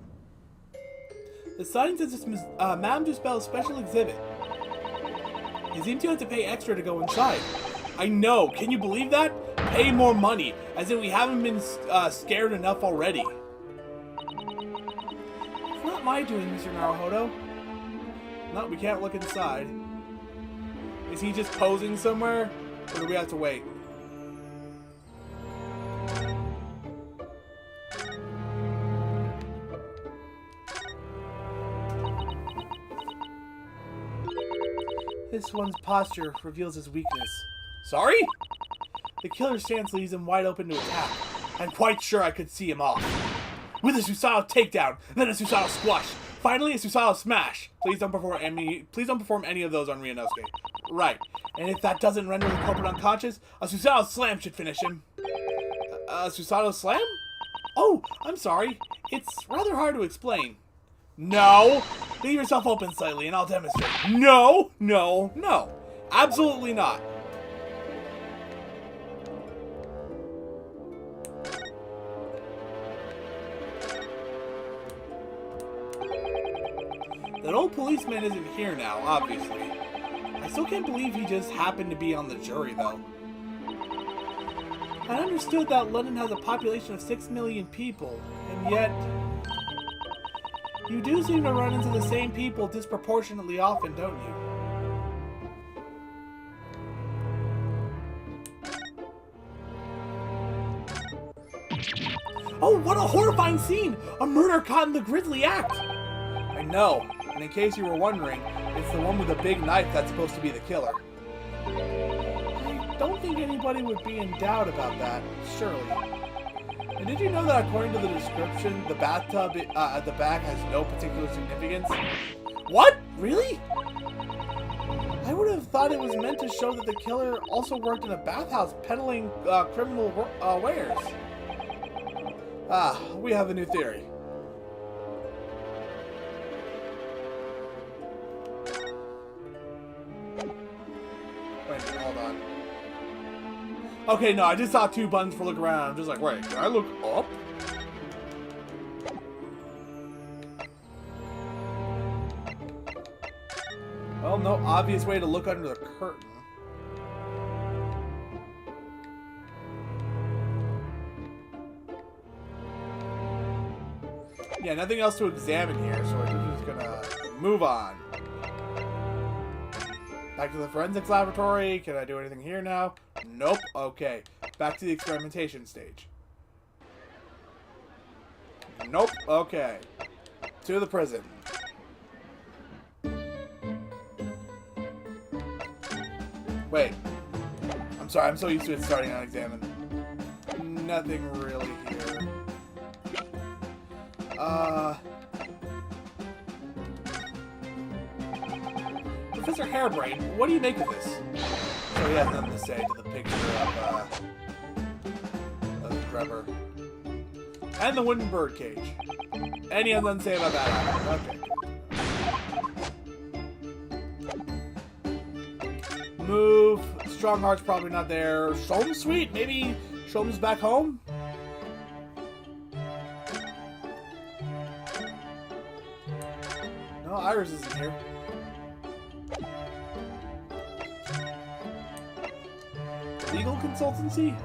The sign says it's Madame Duspel's special exhibit. It seems you have to pay extra to go inside. I know, can you believe that? Pay more money, as if we haven't been scared enough already. It's not my doing, Mr. Naruhodo. No, we can't look inside. Is he just posing somewhere? Or do we have to wait? This one's posture reveals his weakness. Sorry? The killer's stance leaves him wide open to attack. I'm quite sure I could see him off. With a Susato takedown, then a Susato squash, finally a Susato smash. Please don't perform any of those on Ryunosuke. Right. And if that doesn't render the culprit unconscious, a Susato slam should finish him. A Susato slam? Oh, I'm sorry. It's rather hard to explain. No! Leave yourself open slightly and I'll demonstrate. No! No! No! Absolutely not. That old policeman isn't here now, obviously. I still can't believe he just happened to be on the jury, though. I understood that London has a population of 6 million people, and yet... You do seem to run into the same people disproportionately often, don't you? Oh, what a horrifying scene! A murder caught in the grisly act! I know, and in case you were wondering, it's the one with the big knife that's supposed to be the killer. I don't think anybody would be in doubt about that, surely. And did you know that according to the description, the bathtub at the back has no particular significance? What? Really? I would have thought it was meant to show that the killer also worked in a bathhouse peddling criminal wares. Ah, we have a new theory. Wait, hold on. Okay, no, I just saw 2 buttons for look around. I'm just like, wait, can I look up? Well, no obvious way to look under the curtain. Yeah, nothing else to examine here, so we're just gonna move on. Back to the forensics laboratory. Can I do anything here now? Nope. Okay. Back to the experimentation stage. Nope. Okay. To the prison. Wait. I'm sorry. I'm so used to it starting unexamined. Nothing really here. Professor Hairbrain, what do you make of this? So he has nothing to say to the picture of Trevor. And the wooden bird cage. And he has nothing to say about that. Okay. Move. Strongheart's probably not there. Shulm's sweet. Maybe Shulm's back home? No, Iris isn't here. Legal consultancy?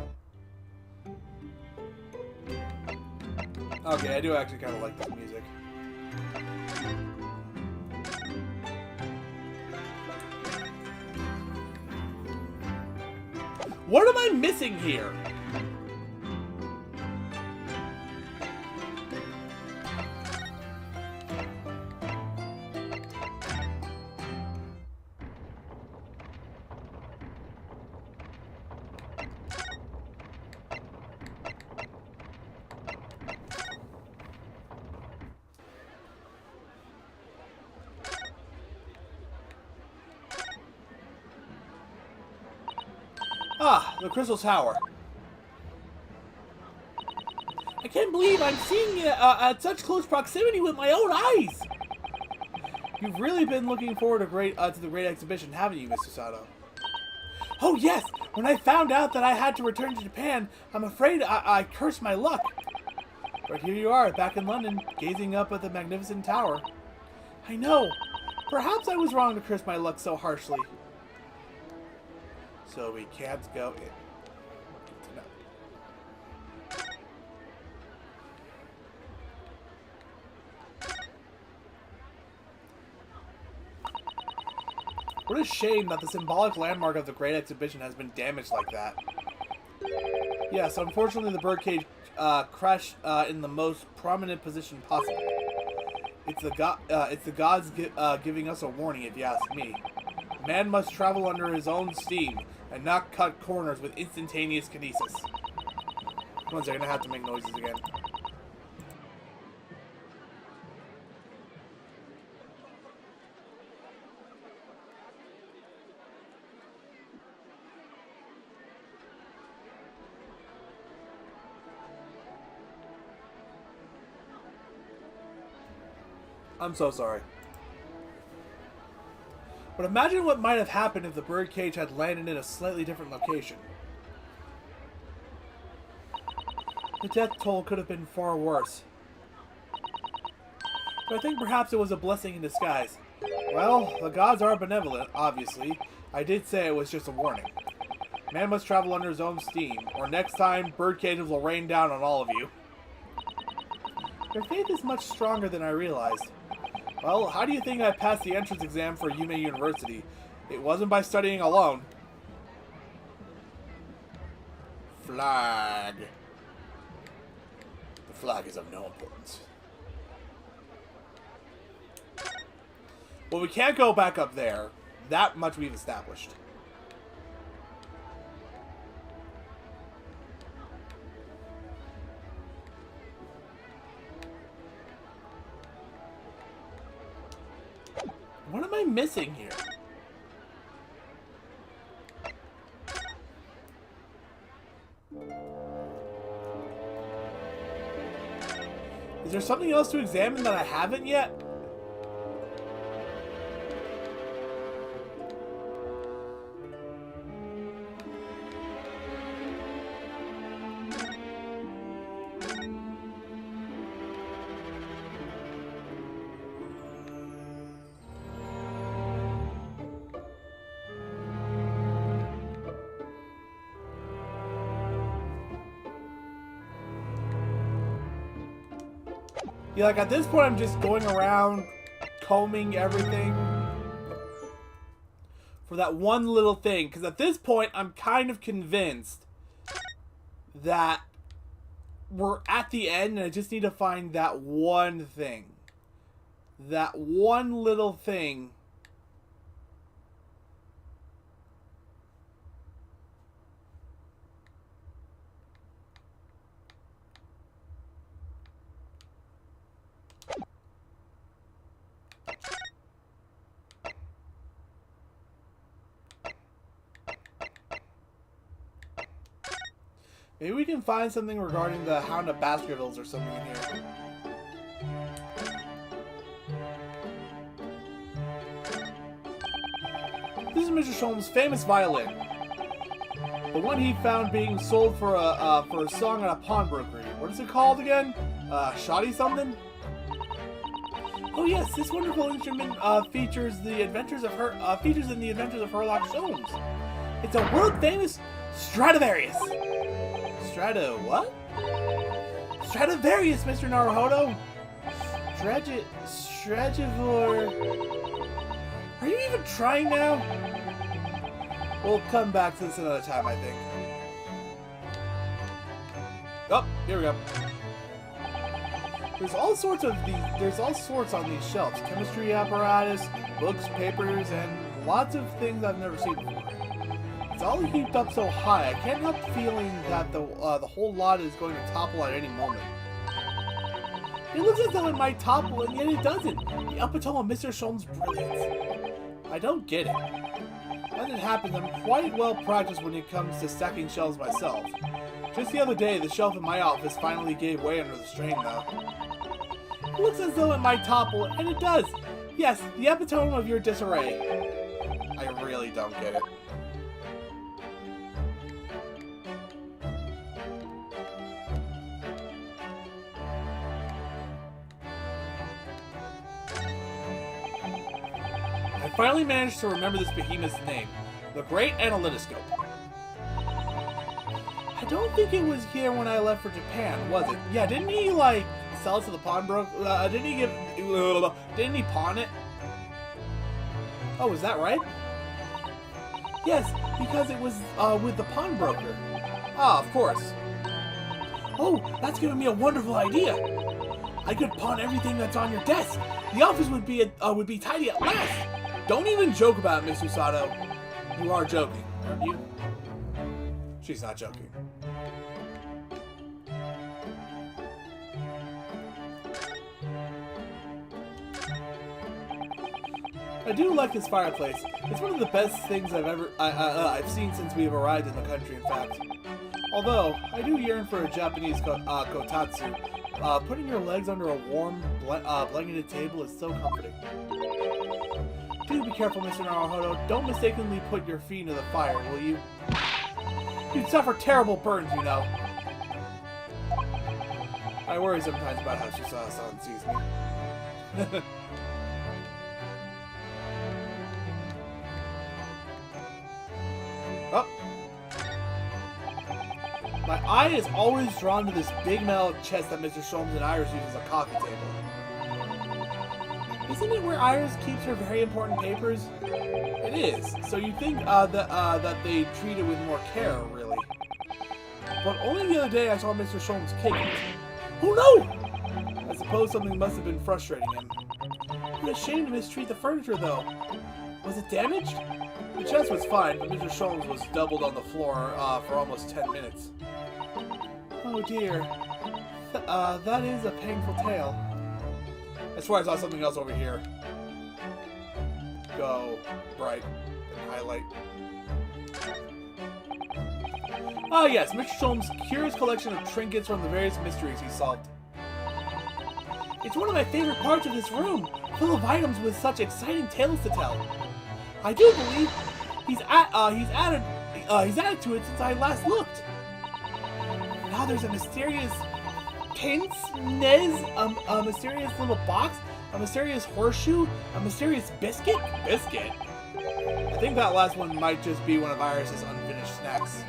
Okay, I do actually kind of like this music. What am I missing here? Ah, the Crystal Tower. I can't believe I'm seeing it at such close proximity with my own eyes. You've really been looking forward to the great exhibition, haven't you, Mr. Sato? Oh yes! When I found out that I had to return to Japan, I'm afraid I cursed my luck. But here you are, back in London, gazing up at the magnificent tower. I know. Perhaps I was wrong to curse my luck so harshly. So we can't go in. What a shame that the symbolic landmark of the Great Exhibition has been damaged like that. Yes, unfortunately the birdcage crashed in the most prominent position possible. It's the gods giving us a warning, if you ask me. Man must travel under his own steam and not cut corners with instantaneous kinesis. One second, I have to make noises again. I'm so sorry. But imagine what might have happened if the birdcage had landed in a slightly different location. The death toll could have been far worse. But I think perhaps it was a blessing in disguise. Well, the gods are benevolent, obviously. I did say it was just a warning. Man must travel under his own steam, or next time, bird cages will rain down on all of you. Your faith is much stronger than I realized. Well, how do you think I passed the entrance exam for Yume University? It wasn't by studying alone. Flag. The flag is of no importance. Well, we can't go back up there. That much we've established. What am I missing here? Is there something else to examine that I haven't yet? Yeah, like at this point I'm just going around combing everything for that one little thing. Because at this point I'm kind of convinced that we're at the end and I just need to find that one thing. That one little thing. Maybe we can find something regarding the Hound of Baskervilles or something in here. This is Mr. Sholmes' famous violin. The one he found being sold for a song at a pawnbrokery. What is it called again? Shoddy something? Oh yes, this wonderful instrument features in the adventures of Herlock Sholmes. It's a world-famous Stradivarius. What? Stradivarius, Mr. Naruhodo. Stradivor. Are you even trying now? We'll come back to this another time, I think. Oh, here we go. There's all sorts on these shelves. Chemistry apparatus, books, papers, and lots of things I've never seen before. It's all heaped up so high, I can't help feeling that the whole lot is going to topple at any moment. It looks as though it might topple, and yet it doesn't. The epitome of Mr. Sholmes' brilliance. I don't get it. As it happens, I'm quite well practiced when it comes to stacking shelves myself. Just the other day, the shelf in my office finally gave way under the strain, though. It looks as though it might topple, and it does. Yes, the epitome of your disarray. I really don't get it. I finally managed to remember this behemoth's name. The Great Analytoscope. I don't think it was here when I left for Japan, was it? Yeah, didn't he, like, sell it to the pawnbroker? Didn't he pawn it? Oh, is that right? Yes, because it was, with the pawnbroker. Ah, of course. Oh, that's giving me a wonderful idea. I could pawn everything that's on your desk. The office would be tidy at last. Don't even joke about it, Miss Usato. You are joking, aren't you? She's not joking. I do like this fireplace. It's one of the best things I've seen since we've arrived in the country, in fact. Although, I do yearn for a Japanese kotatsu. Putting your legs under a warm, blanketed table is so comforting. Do be careful, Mr. Naruhodo. Don't mistakenly put your feet into the fire, will you? You'd suffer terrible burns, you know. I worry sometimes about how Shisawa-san sees me. Oh. My eye is always drawn to this big metal chest that Mr. Sholmes and Iris use as a coffee table. Isn't it where Iris keeps her very important papers? It is. So you think that they treat it with more care, really. But only the other day I saw Mr. Sholmes kick it. Oh no! I suppose something must have been frustrating him. What a shame to mistreat the furniture, though. Was it damaged? The chest was fine, but Mr. Sholmes was doubled on the floor for almost 10 minutes. Oh dear. That is a painful tale. I swear I saw something else over here. Go bright and highlight. Ah yes, Mr. Sholmes' curious collection of trinkets from the various mysteries he solved. It's one of my favorite parts of this room, full of items with such exciting tales to tell. I do believe he's added to it since I last looked. Now there's a mysterious pince-nez, a mysterious little box, a mysterious horseshoe, a mysterious biscuit? Biscuit? I think that last one might just be one of Iris's unfinished snacks.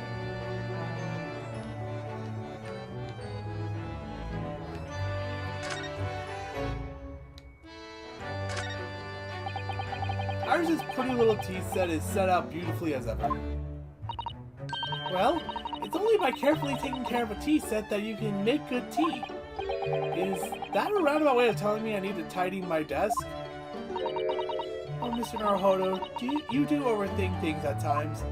Iris's pretty little tea set is set out beautifully as ever. Well, it's only by carefully taking care of a tea set that you can make good tea. Is that a roundabout way of telling me I need to tidy my desk? Oh, Mr. Naruhodo, you do overthink things at times.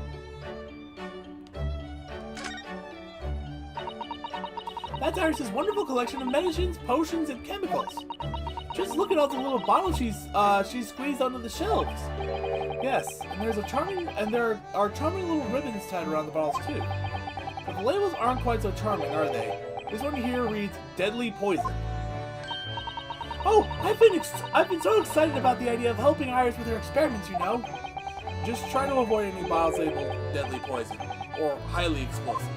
That's Iris's wonderful collection of medicines, potions, and chemicals. Just look at all the little bottles she's squeezed onto the shelves. Yes, and there are charming little ribbons tied around the bottles too. But the labels aren't quite so charming, are they? This one here reads Deadly Poison. Oh, I've been so excited about the idea of helping Iris with her experiments, you know. Just try to avoid any bottles labeled Deadly Poison or Highly Explosive.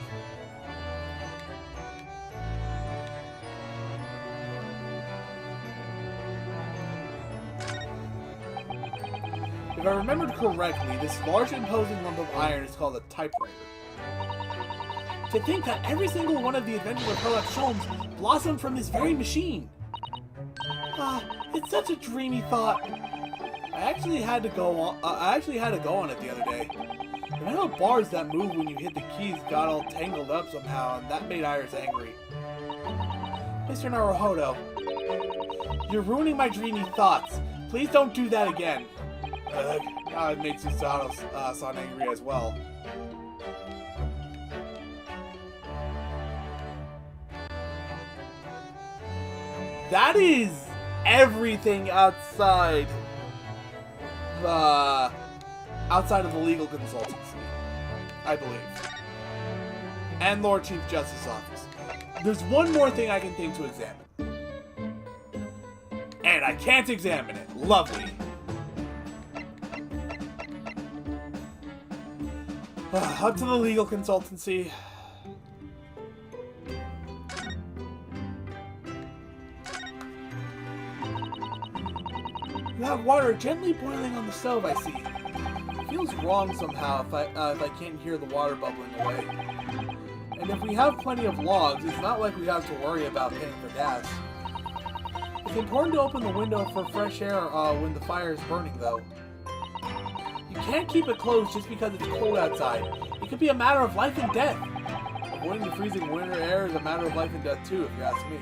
If I remembered correctly, this large imposing lump of iron is called a typewriter. To think that every single one of the adventures of Sherlock Holmes blossomed from this very machine. Ah, it's such a dreamy thought. I actually had to go on it the other day. The metal bars that move when you hit the keys got all tangled up somehow, and that made Iris angry. Mr. Naruhodo, you're ruining my dreamy thoughts. Please don't do that again. It made Susato-san angry as well. That is everything outside of the legal consultancy, I believe, and Lord Chief Justice's office. There's one more thing I can think to examine, and I can't examine it. Lovely. Up to the legal consultancy. You have water gently boiling on the stove, I see. It feels wrong somehow if I can't hear the water bubbling away. And if we have plenty of logs, it's not like we have to worry about paying for gas. It's important to open the window for fresh air when the fire is burning, though. You can't keep it closed just because it's cold outside. It could be a matter of life and death. Avoiding the freezing winter air is a matter of life and death too, if you ask me.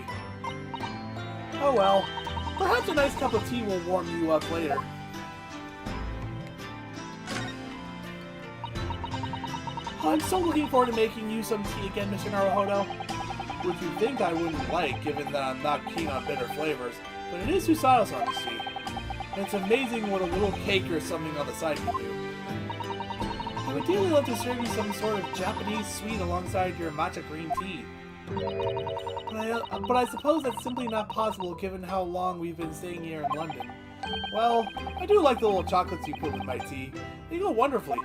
Oh well. Perhaps a nice cup of tea will warm you up later. I'm so looking forward to making you some tea again, Mr. Naruhodo. Which you think I wouldn't like, given that I'm not keen on bitter flavors, but it is Susato-san's tea. And it's amazing what a little cake or something on the side can do. I would dearly love to serve you some sort of Japanese sweet alongside your matcha green tea. But I suppose that's simply not possible given how long we've been staying here in London. Well, I do like the little chocolates you put with my tea. They go wonderfully.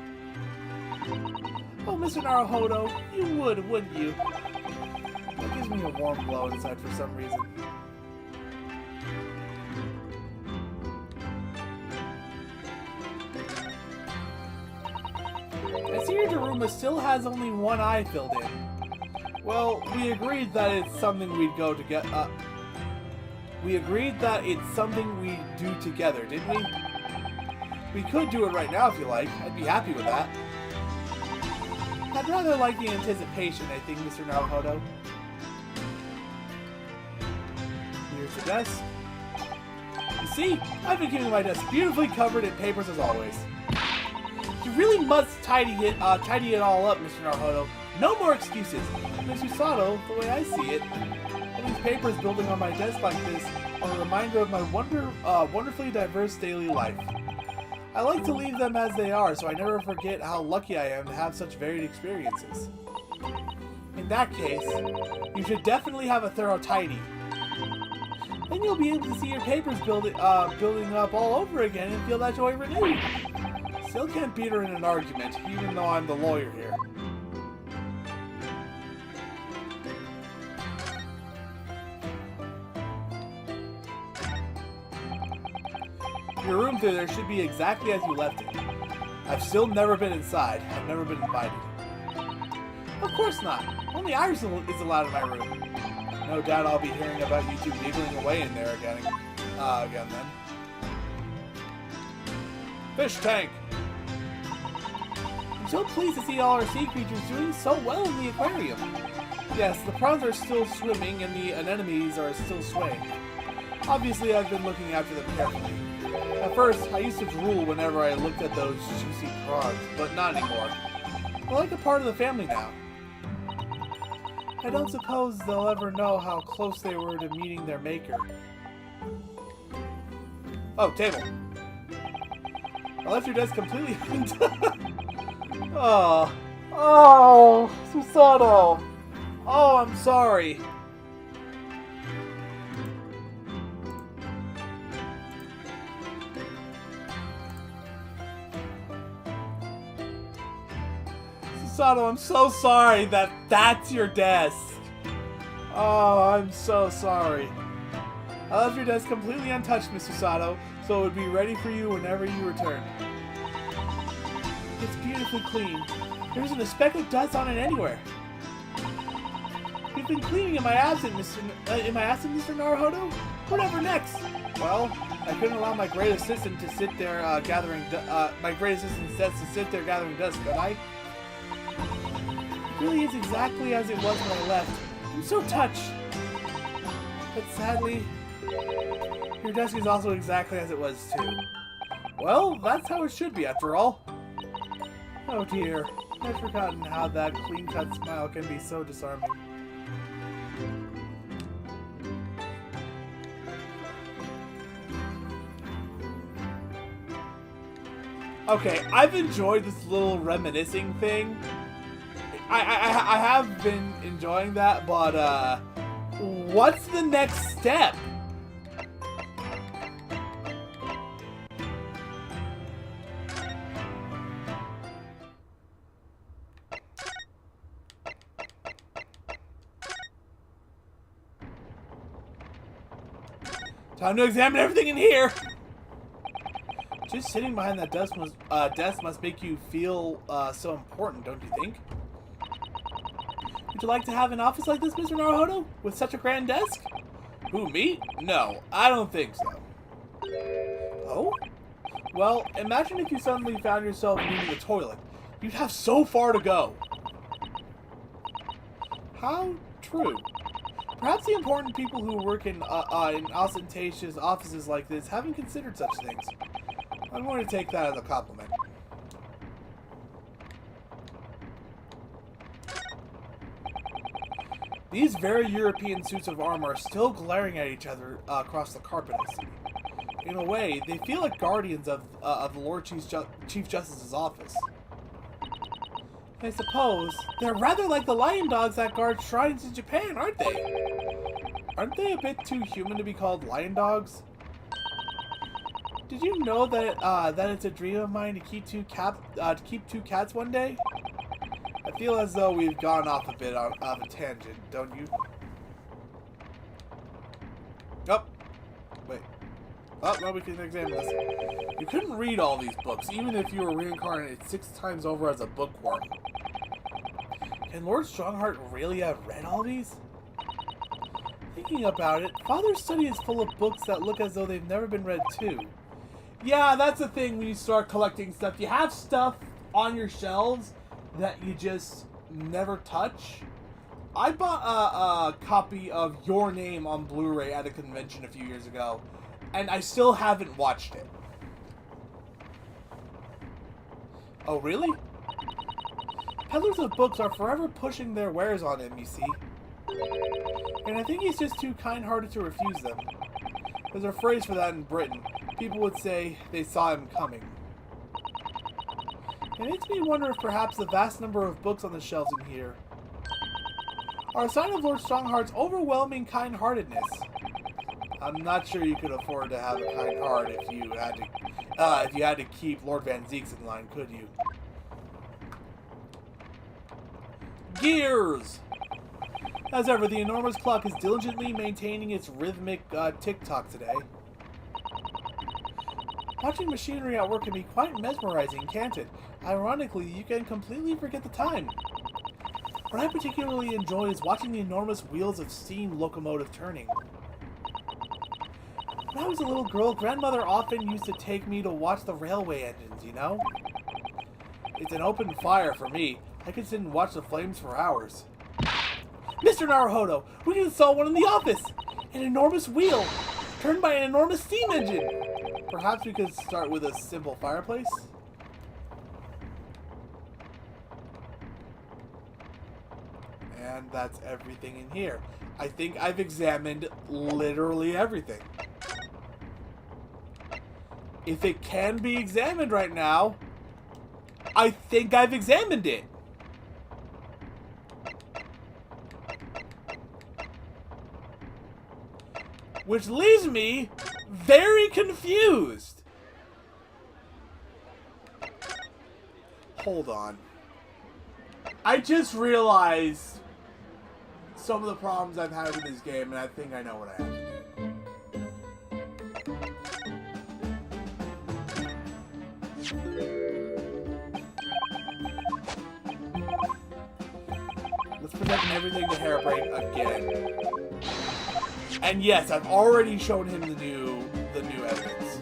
Oh, Mr. Naruhodo, you would, wouldn't you? That gives me a warm glow inside for some reason. I see your Daruma still has only one eye filled in. Well, we agreed that it's something we'd go to get we agreed that it's something we do together, didn't we? We could do it right now if you like. I'd be happy with that. I'd rather like the anticipation, I think, Mr. Naruhodo. Here's the desk. You see, I've been keeping my desk beautifully covered in papers as always. You really must tidy it all up, Mr. Naruhodo. No more excuses. Ms. Susato, the way I see it, all these papers building on my desk like this are a reminder of my wonderfully diverse daily life. I like to leave them as they are, so I never forget how lucky I am to have such varied experiences. In that case, you should definitely have a thorough tidy. Then you'll be able to see your papers building up all over again and feel that joy renewed. Still can't beat her in an argument, even though I'm the lawyer here. Your room through there should be exactly as you left it. I've still never been inside. I've never been invited. Of course not. Only Iris is allowed in my room. No doubt I'll be hearing about you two giggling away in there again then. Fish tank! I'm so pleased to see all our sea creatures doing so well in the aquarium. Yes, the prawns are still swimming and the anemones are still swaying. Obviously, I've been looking after them carefully. At first, I used to drool whenever I looked at those juicy prawns, but not anymore. They're like a part of the family now. I don't suppose they'll ever know how close they were to meeting their maker. Oh, table. I left your desk completely undone. Oh, Oh, Susato. Oh, I'm sorry. Susato, I'm so sorry that that's your desk. Oh, I'm so sorry. I left your desk completely untouched, Mr. Sato, so it would be ready for you whenever you return. It's beautifully clean. There isn't a speck of dust on it anywhere. You've been cleaning in my absence, Mr. Naruhodo? Whatever next? Well, I couldn't allow my great assistant to sit there gathering dust, could I? It really is exactly as it was when I left. I'm so touched. But sadly, your desk is also exactly as it was too. Well, that's how it should be after all. Oh dear, I've forgotten how that clean-cut smile can be so disarming. Okay, I've enjoyed this little reminiscing thing. I have been enjoying that, but what's the next step? Time to examine everything in here! Just sitting behind that desk must make you feel so important, don't you think? Would you like to have an office like this, Mr. Naruhodo? With such a grand desk? Who, me? No, I don't think so. Oh? Well, imagine if you suddenly found yourself needing a toilet. You'd have so far to go. How true. Perhaps the important people who work in ostentatious offices like this haven't considered such things. I'm going to take that as a compliment. These very European suits of armor are still glaring at each other across the carpet, I see. In a way, they feel like guardians of the Lord Chief Justice's office. I suppose they're rather like the lion dogs that guard shrines in Japan, aren't they? Aren't they a bit too human to be called lion dogs? Did you know that that it's a dream of mine to keep two cats one day? I feel as though we've gone off a bit of a tangent, don't you? Oh, wait. Oh, no, we can examine this. You couldn't read all these books, even if you were reincarnated 6 times over as a bookworm. Can Lord Strongheart really have read all these? Thinking about it, Father's study is full of books that look as though they've never been read too. Yeah, that's the thing when you start collecting stuff. You have stuff on your shelves that you just never touch. I bought a copy of Your Name on Blu-ray at a convention a few years ago, and I still haven't watched it. Oh, really? Peddlers of books are forever pushing their wares on him, you see. And I think he's just too kind-hearted to refuse them. There's a phrase for that in Britain. People would say they saw him coming. It makes me wonder if perhaps the vast number of books on the shelves in here are a sign of Lord Strongheart's overwhelming kind-heartedness. I'm not sure you could afford to have a kind heart if you had to keep Lord Van Zeeks in line, could you? Gears! As ever, the enormous clock is diligently maintaining its rhythmic tick-tock today. Watching machinery at work can be quite mesmerizing, can't it? Ironically, you can completely forget the time. What I particularly enjoy is watching the enormous wheels of steam locomotive turning. When I was a little girl, Grandmother often used to take me to watch the railway engines, you know? It's an open fire for me. I could sit and watch the flames for hours. Mr. Naruhodo, we can install one in the office! An enormous wheel, turned by an enormous steam engine! Perhaps we could start with a simple fireplace? And that's everything in here. I think I've examined literally everything. If it can be examined right now, I think I've examined it. Which leaves me very confused. Hold on. I just realized some of the problems I've had with this game, and I think I know what I have to do. Let's present everything to Hairbrain again. And yes, I've already shown him the new evidence.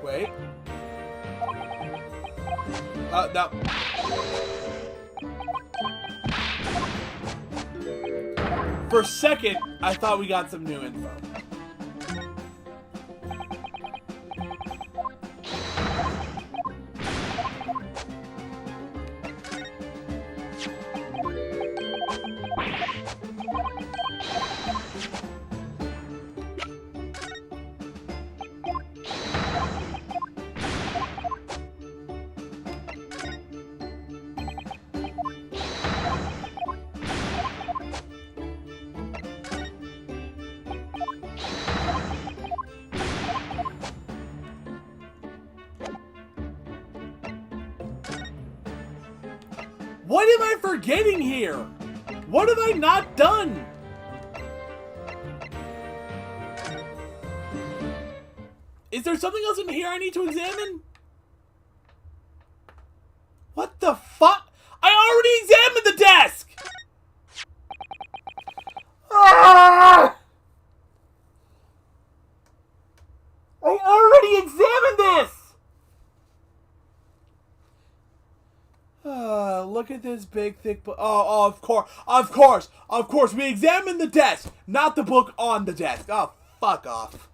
Wait. No. For a second, I thought we got some new info. What am I forgetting here? What have I not done? Is there something else in here I need to examine? What the fuck? I already examined the desk! Ah! I already examined this! Look at this big, thick book. Oh, of course. We examined the desk, not the book on the desk. Oh, fuck off.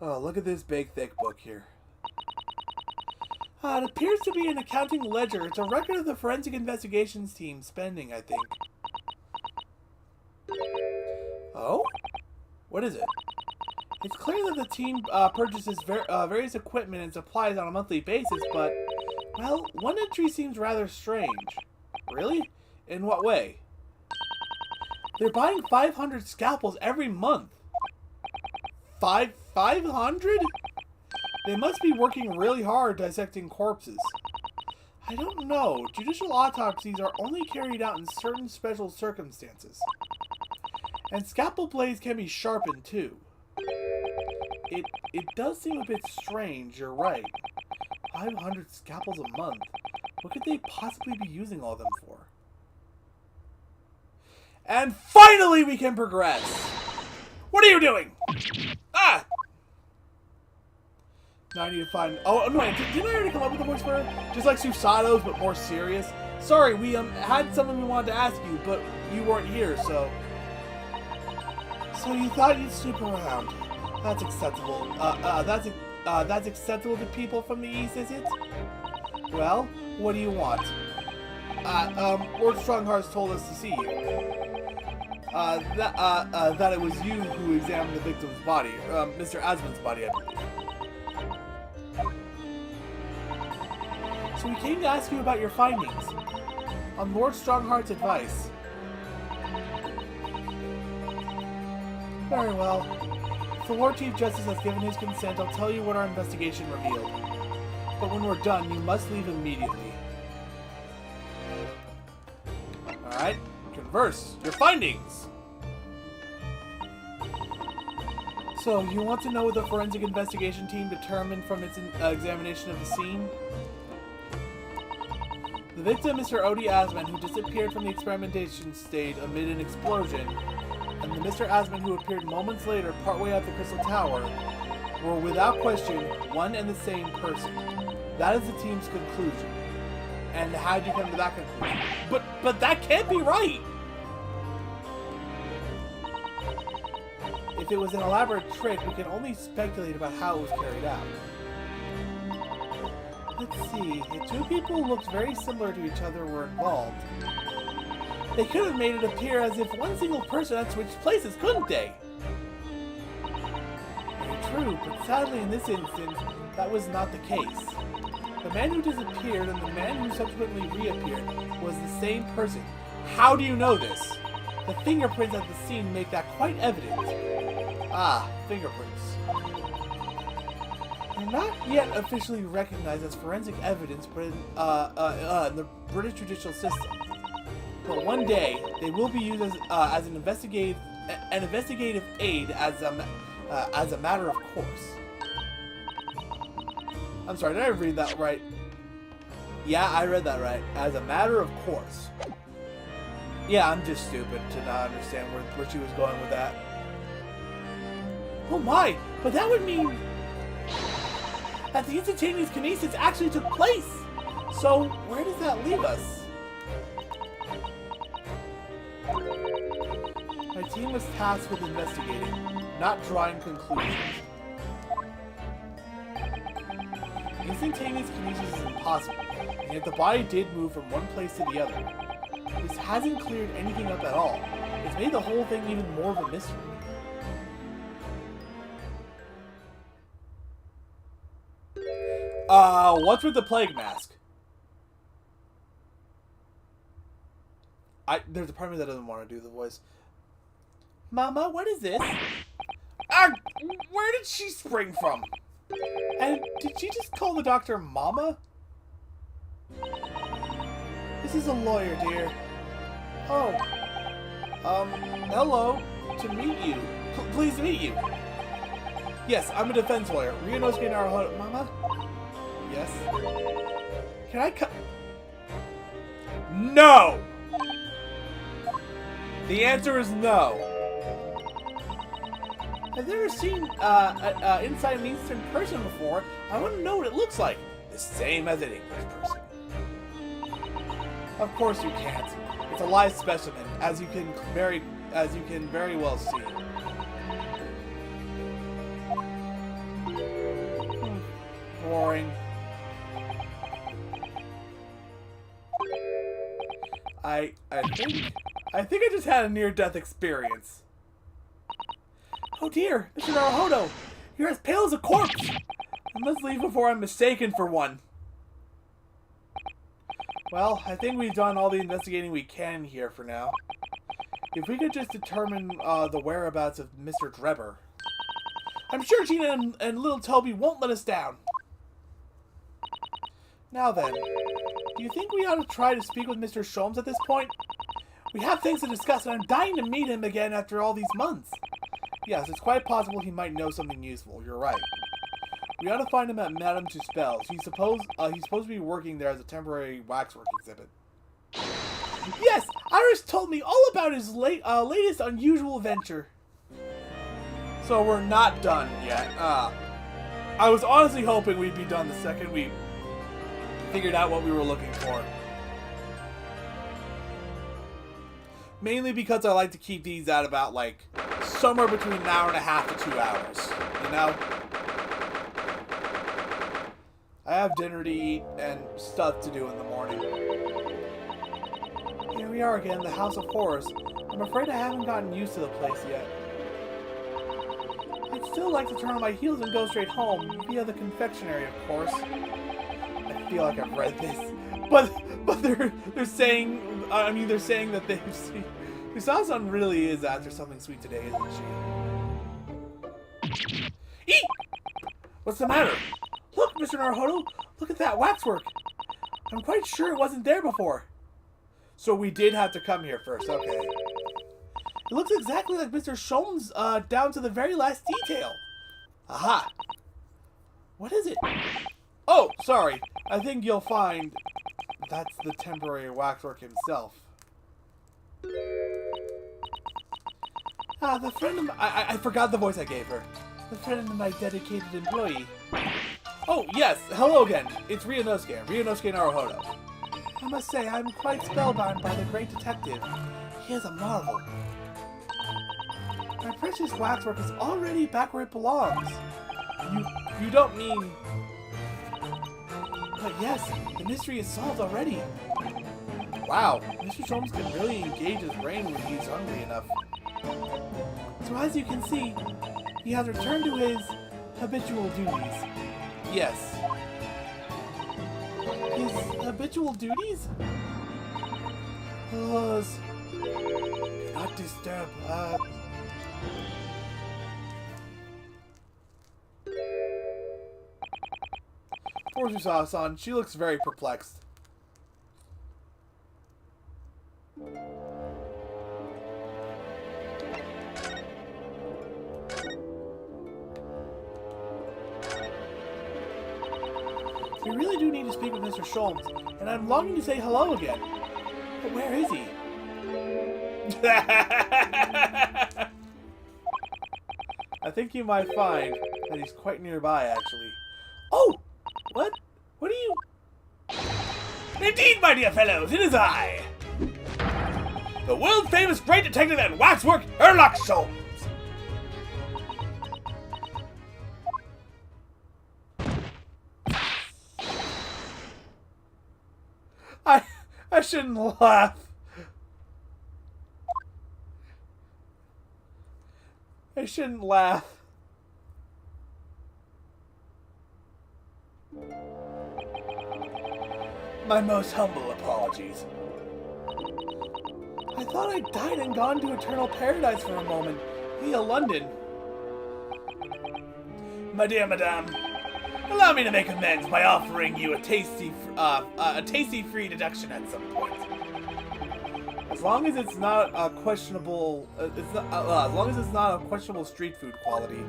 Oh, look at this big, thick book here. It appears to be an accounting ledger. It's a record of the forensic investigations team spending, I think. Oh? What is it? It's clear that the team purchases various equipment and supplies on a monthly basis, but, well, one entry seems rather strange. Really? In what way? They're buying 500 scalpels every month. 500? They must be working really hard dissecting corpses. I don't know. Judicial autopsies are only carried out in certain special circumstances. And scalpel blades can be sharpened, too. It does seem a bit strange, you're right. 500 scalpels a month. What could they possibly be using all of them for? And finally we can progress! What are you doing? Ah! Now I need to find... Oh, no, didn't I already come up with a voice for her? Just like Susato's, but more serious? Sorry, we had something we wanted to ask you, but you weren't here, so... So you thought you'd snoop around. That's acceptable. That's acceptable to people from the East, is it? Well, what do you want? Lord Stronghearts told us to see you. That it was you who examined the victim's body. Mr. Asmon's body, I believe. So we came to ask you about your findings. On Lord Strongheart's advice. Very well. If the Lord Chief Justice has given his consent, I'll tell you what our investigation revealed. But when we're done, you must leave immediately. Alright, converse. Your findings! So, you want to know what the forensic investigation team determined from its examination of the scene? The victim, Mr. Odie Asman, who disappeared from the experimentation stage amid an explosion, and the Mr. Asman who appeared moments later partway up the Crystal Tower, were without question one and the same person. That is the team's conclusion. And how did you come to that conclusion? But that can't be right! If it was an elaborate trick, we can only speculate about how it was carried out. Let's see, if two people who looked very similar to each other were involved, they could have made it appear as if one single person had switched places, couldn't they? Very true, but sadly in this instance, that was not the case. The man who disappeared and the man who subsequently reappeared was the same person. How do you know this? The fingerprints at the scene make that quite evident. Ah, fingerprints. They're not yet officially recognized as forensic evidence, but in the British judicial system. But one day, they will be used as an investigative aid as a matter of course. I'm sorry, did I read that right? Yeah, I read that right. As a matter of course. Yeah, I'm just stupid to not understand where she was going with that. Oh my, but that would mean that the instantaneous kinesis actually took place. So, where does that leave us? My team was tasked with investigating, not drawing conclusions. Instantaneous kinesis is impossible, and yet the body did move from one place to the other. This hasn't cleared anything up at all. It's made the whole thing even more of a mystery. What's with the plague mask? There's a part of me that doesn't want to do the voice. Mama, what is this? Where did she spring from? And did she just call the doctor Mama? This is a lawyer, dear. Oh. Hello. To meet you. Pleased to meet you. Yes, I'm a defense lawyer. Ryunosuke Naruhodo. Mama? Yes? Can I cut? No! The answer is no. I've never seen inside an Eastern person before. I want to know what it looks like. The same as an English person. Of course you can't. It's a live specimen, as you can very well see. Boring. I think I just had a near-death experience. Oh dear, Mr. Naruhodo, you're as pale as a corpse. I must leave before I'm mistaken for one. Well, I think we've done all the investigating we can here for now. If we could just determine the whereabouts of Mr. Drebber. I'm sure Gina and little Toby won't let us down. Now then, do you think we ought to try to speak with Mr. Sholmes at this point? We have things to discuss, and I'm dying to meet him again after all these months. Yes, it's quite possible he might know something useful. You're right. We ought to find him at Madame Tuspel's. He's supposed to be working there as a temporary waxwork exhibit. Yes, Iris told me all about his latest unusual venture. So we're not done yet. I was honestly hoping we'd be done the second we figured out what we were looking for. Mainly because I like to keep these at about, like, somewhere between an hour and a half to 2 hours. You know? I have dinner to eat and stuff to do in the morning. Here we are again, the House of Horrors. I'm afraid I haven't gotten used to the place yet. I'd still like to turn on my heels and go straight home, via the confectionery, of course. I feel like I've read this. But they're saying, they're saying that they've seen... Usasan really is after something sweet today, isn't she? Eat! What's the matter? Look, Mr. Naruhodo! Look at that waxwork! I'm quite sure it wasn't there before. So we did have to come here first, okay. It looks exactly like Mr. Sholmes, down to the very last detail. Aha! What is it? Oh, sorry. I think you'll find that's the temporary waxwork himself. The friend of I forgot the voice I gave her. The friend of my dedicated employee. Oh, yes. Hello again. It's Ryunosuke Naruhodo. I must say, I'm quite spellbound by the great detective. He is a marvel. My precious waxwork is already back where it belongs. You don't mean... But yes, the mystery is solved already. Wow, Mr. Sholmes can really engage his brain when he's hungry enough. So as you can see, he has returned to his habitual duties. Yes. His habitual duties? Us. Not disturb her. Poor Susasan, she looks very perplexed. We really do need to speak with Mr. Sholmes, and I'm longing to say hello again. But where is he? I think you might find that he's quite nearby, actually. Oh! What? What are you... Indeed, my dear fellows, it is I! The world-famous great detective and waxwork, Sherlock Sholmes! I shouldn't laugh. I shouldn't laugh. My most humble apologies. I thought I'd died and gone to eternal paradise for a moment, via London. My dear madame, allow me to make amends by offering you a tasty free deduction at some point. As long as it's not a questionable, as long as it's not a questionable street food quality.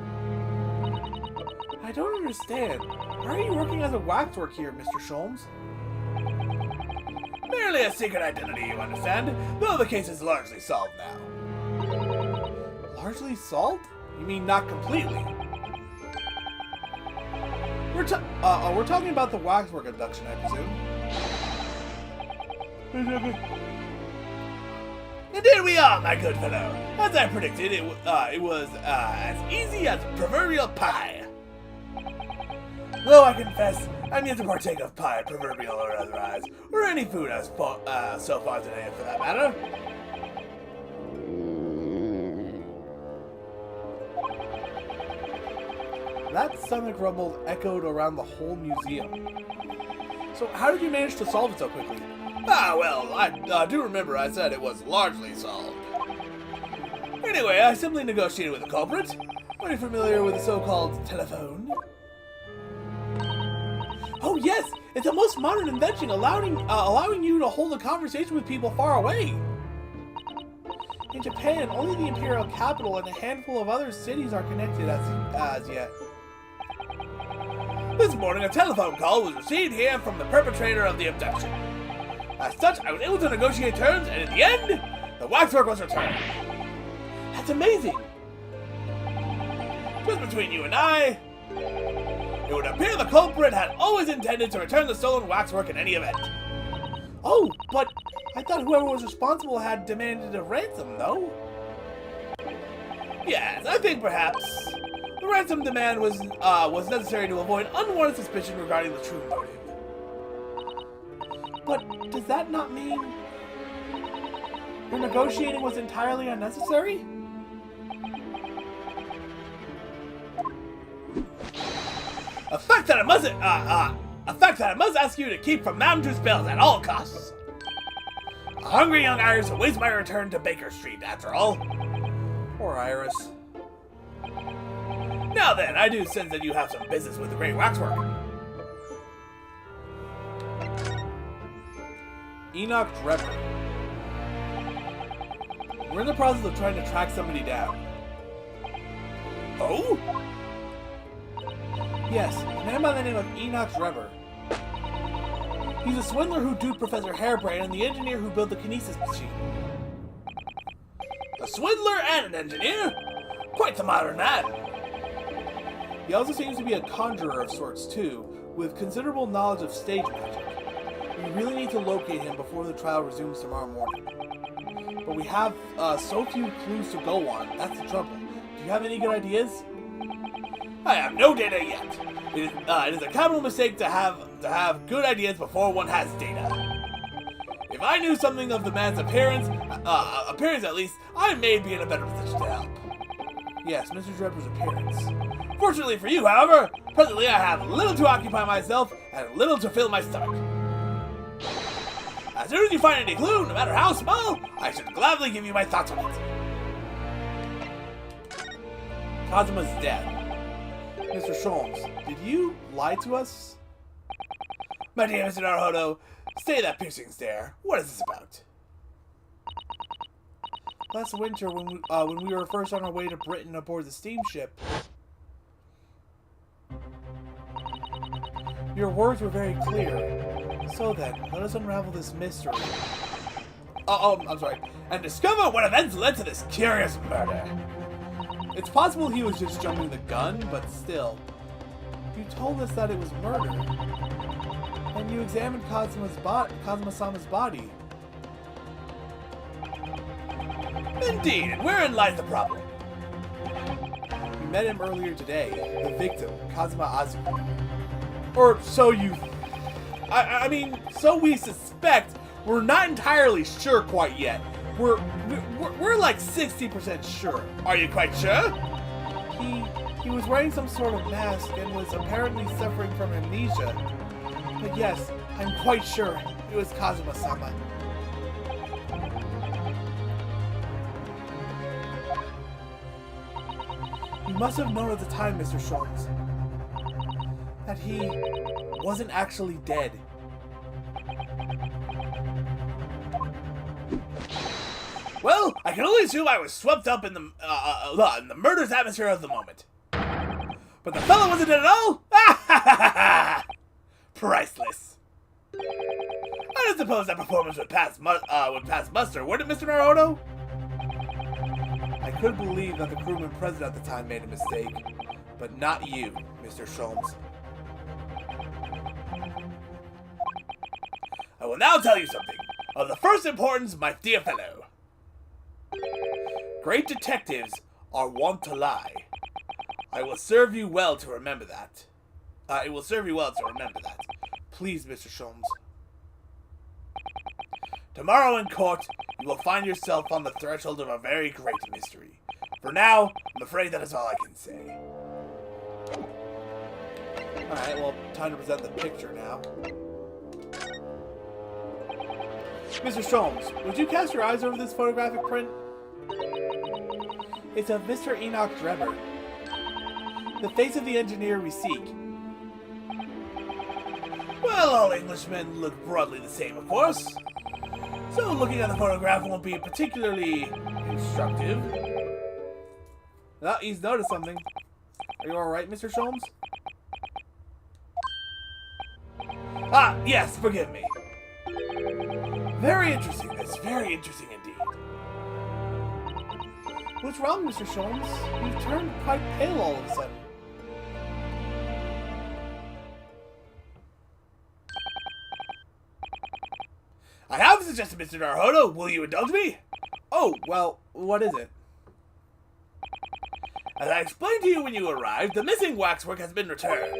I don't understand. Why are you working as a waxwork here, Mr. Sholmes? Merely a secret identity, you understand, though the case is largely solved now. Largely solved? You mean not completely? We're talking about the waxwork abduction, I presume. Indeed we are, my good fellow. As I predicted, it was as easy as proverbial pie. Though I confess, I'm yet to partake of pie, proverbial or otherwise, or any food so far today, for that matter. That stomach rumble echoed around the whole museum. So how did you manage to solve it so quickly? Ah, well, I do remember I said it was largely solved. Anyway, I simply negotiated with the culprit. Are you familiar with the so-called telephone? Oh yes, it's a most modern invention, allowing you to hold a conversation with people far away. In Japan, only the imperial capital and a handful of other cities are connected as yet. This morning, a telephone call was received here from the perpetrator of the abduction. As such, I was able to negotiate terms, and in the end, the waxwork was returned. That's amazing! Just between you and I, it would appear the culprit had always intended to return the stolen waxwork in any event. Oh, but I thought whoever was responsible had demanded a ransom, though? Yes, I think perhaps the ransom demand was necessary to avoid unwarranted suspicion regarding the true motive. But does that not mean your negotiating was entirely unnecessary? A fact that I must ask you to keep from Madame Tussauds at all costs. A hungry young Iris awaits my return to Baker Street, after all. Poor Iris. Now then, I do sense that you have some business with the Great Waxwork. Enoch Drebber. We're in the process of trying to track somebody down. Oh? Yes, a man by the name of Enoch Drebber. He's a swindler who duped Professor Harebrained and the engineer who built the kinesis machine. A swindler and an engineer? Quite the modern man. He also seems to be a conjurer of sorts, too, with considerable knowledge of stage magic. We really need to locate him before the trial resumes tomorrow morning. But we have so few clues to go on. That's the trouble. Do you have any good ideas? I have no data yet. It is a capital mistake to have good ideas before one has data. If I knew something of the man's appearance at least, I may be in a better position to help. Yes, Mr. Drebber's appearance. Fortunately for you, however, presently I have little to occupy myself and little to fill my stomach. As soon as you find any clue, no matter how small, I should gladly give you my thoughts on it. Kazuma's dead. Mr. Sholmes, did you lie to us? My dear Mr. Naruhodo, stay that piercing stare. What is this about? Last winter, when we were first on our way to Britain aboard the steamship, your words were very clear. So then, let us unravel this mystery. I'm sorry. And discover what events led to this curious murder. It's possible he was just jumping the gun, but still. You told us that it was murder. And you examined Kazuma-sama's body. Indeed, and wherein lies the problem? We met him earlier today, the victim, Kazuma Azuki. Or so you... I mean, so we suspect. We're not entirely sure quite yet. We're like 60% sure. Are you quite sure? He was wearing some sort of mask and was apparently suffering from amnesia. But yes, I'm quite sure it was Kazuma-sama. You must have known at the time, Mr. Sholmes, that he wasn't actually dead. Well, I can only assume I was swept up in the murderous atmosphere of the moment. But the fellow wasn't dead at all? Priceless. I don't suppose that performance would pass muster, would it, Mr. Naruhodo? I could believe that the crewman present at the time made a mistake, but not you, Mr. Sholmes. I will now tell you something of the first importance, my dear fellow. Great detectives are wont to lie. I will serve you well to remember that. Please, Mr. Sholmes. Tomorrow in court, you will find yourself on the threshold of a very great mystery. For now, I'm afraid that is all I can say. Alright, well, time to present the picture now. Mr. Sholmes, would you cast your eyes over this photographic print? It's of Mr. Enoch Drebber, the face of the engineer we seek. Well, all Englishmen look broadly the same, of course. So looking at the photograph won't be particularly instructive. Oh, he's noticed something. Are you alright, Mr. Sholmes? Ah, yes, forgive me. Very interesting, this. Very interesting indeed. What's wrong, Mr. Sholmes? You've turned quite pale all of a sudden. I have suggested, Mr. Naruhodo. Will you indulge me? Oh, well, what is it? As I explained to you when you arrived, the missing waxwork has been returned,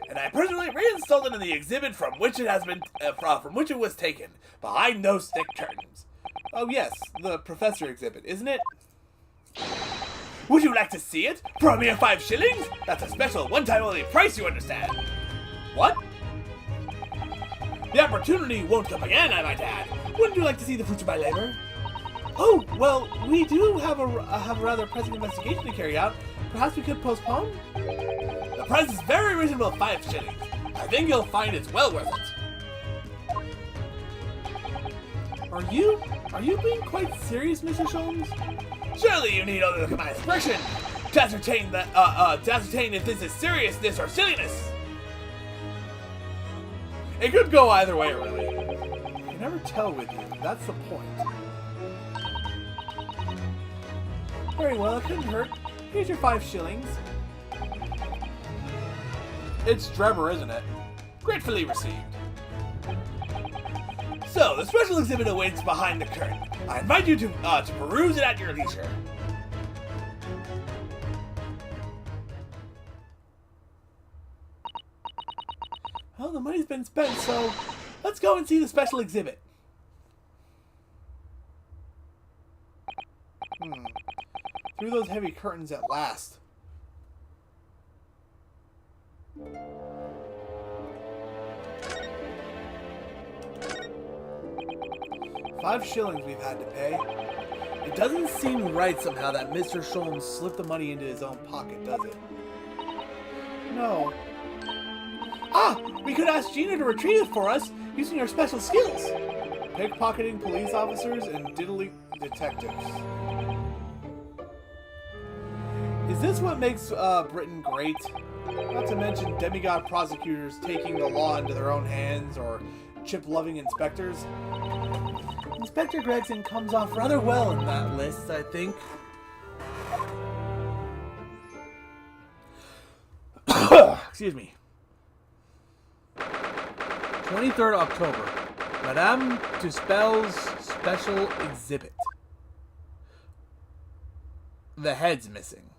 and I personally reinstalled it in the exhibit from which it has been, from which it was taken, behind those thick curtains. Oh yes, the professor exhibit, isn't it? Would you like to see it for a mere 5 shillings? That's a special, one-time only price, you understand. What? The opportunity won't come again, I might add. Wouldn't you like to see the fruits of my labor? Oh, well, we do have a rather pressing investigation to carry out. Perhaps we could postpone? The price is very reasonable, 5 shillings. I think you'll find it's well worth it. Are you being quite serious, Mr. Sholmes? Surely you need only look at my expression to ascertain that, to ascertain if this is seriousness or silliness. It could go either way, really. You can never tell with you. That's the point. Very well, it couldn't hurt. Here's your 5 shillings. It's Drebber, isn't it? Gratefully received. So, the special exhibit awaits behind the curtain. I invite you to peruse it at your leisure. Well, the money's been spent, so let's go and see the special exhibit. Through those heavy curtains at last. $5 we've had to pay. It doesn't seem right somehow that Mr. Sholmes slipped the money into his own pocket, does it? No. Ah! We could ask Gina to retrieve it for us using her special skills. Pickpocketing police officers and diddling detectives. Is this what makes Britain great? Not to mention demigod prosecutors taking the law into their own hands, or chip-loving inspectors. Inspector Gregson comes off rather well in that list, I think. Excuse me. 23rd October. Madame Tuspel's special exhibit. The head's missing.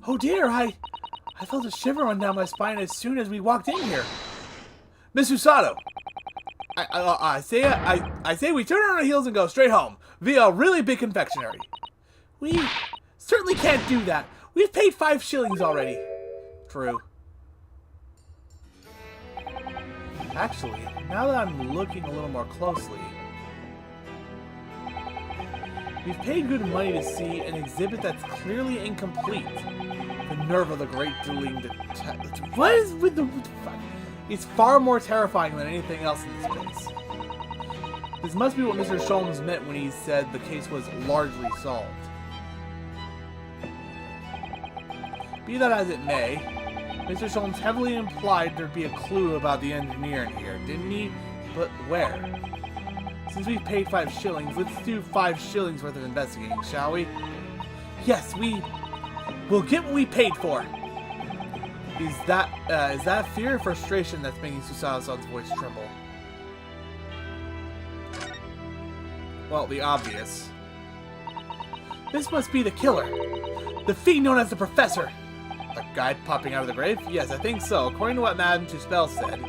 Oh dear, I felt a shiver run down my spine as soon as we walked in here. Miss Usato, I say we turn on our heels and go straight home via a really big confectionery. We certainly can't do that. We've paid $5 already. True. Actually, now that I'm looking a little more closely, we've paid good money to see an exhibit that's clearly incomplete. The nerve of the great dueling detective. What is with the fuck? It's far more terrifying than anything else in this place. This must be what Mr. Sholmes meant when he said the case was largely solved. Be that as it may, Mr. Sholmes heavily implied there'd be a clue about the engineer in here, didn't he? But where? Since we've paid $5, let's do $5 worth of investigating, shall we? Yes, we'll get what we paid for. Is that fear or frustration that's making Susato-san's voice tremble? Well, the obvious. This must be the killer. The fiend known as the Professor. A guy popping out of the grave? Yes, I think so. According to what Madame Tuspel said,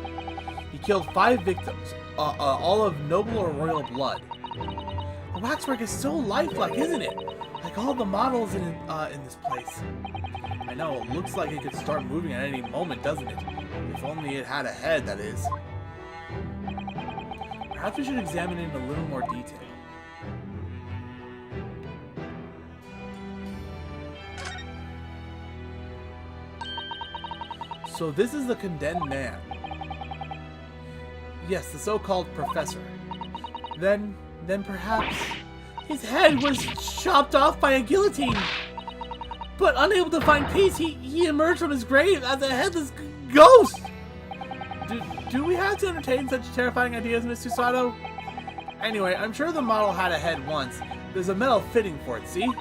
he killed 5 victims, all of noble or royal blood. The waxwork is so lifelike, isn't it? Like all the models in this place. I know, it looks like it could start moving at any moment, doesn't it? If only it had a head, that is. Perhaps we should examine it in a little more detail. So this is the condemned man. Yes, the so-called professor. Then perhaps his head was chopped off by a guillotine. But unable to find peace, he emerged from his grave as a headless ghost. Do we have to entertain such terrifying ideas, Miss Susato? Anyway, I'm sure the model had a head once. There's a metal fitting for it, see?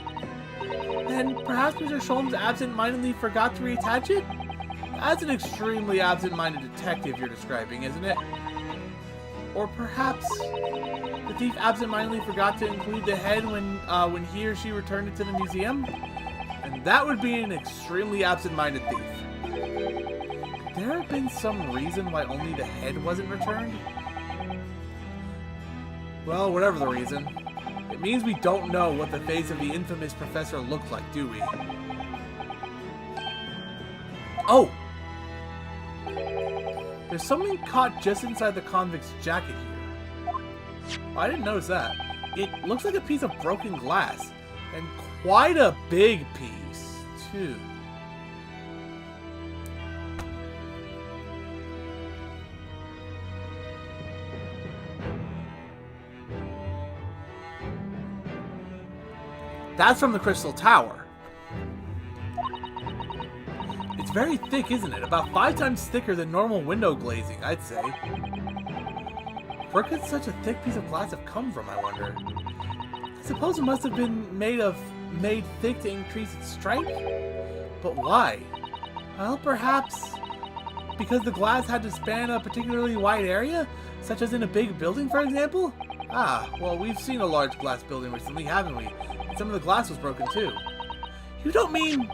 And perhaps Mr. Sholmes absent-mindedly forgot to reattach it? That's an extremely absent-minded detective you're describing, isn't it? Or perhaps the thief absent-mindedly forgot to include the head when he or she returned it to the museum? And that would be an extremely absent-minded thief. Could there have been some reason why only the head wasn't returned? Well, whatever the reason, it means we don't know what the face of the infamous professor looked like, do we? Oh! There's something caught just inside the convict's jacket here. Oh, I didn't notice that. It looks like a piece of broken glass. And quite a big piece, too. That's from the Crystal Tower. It's very thick, isn't it? About 5 times thicker than normal window glazing, I'd say. Where could such a thick piece of glass have come from, I wonder? I suppose it must have been made thick to increase its strength? But why? Well, perhaps because the glass had to span a particularly wide area, such as in a big building, for example? Ah, well, we've seen a large glass building recently, haven't we? And some of the glass was broken too. You don't mean...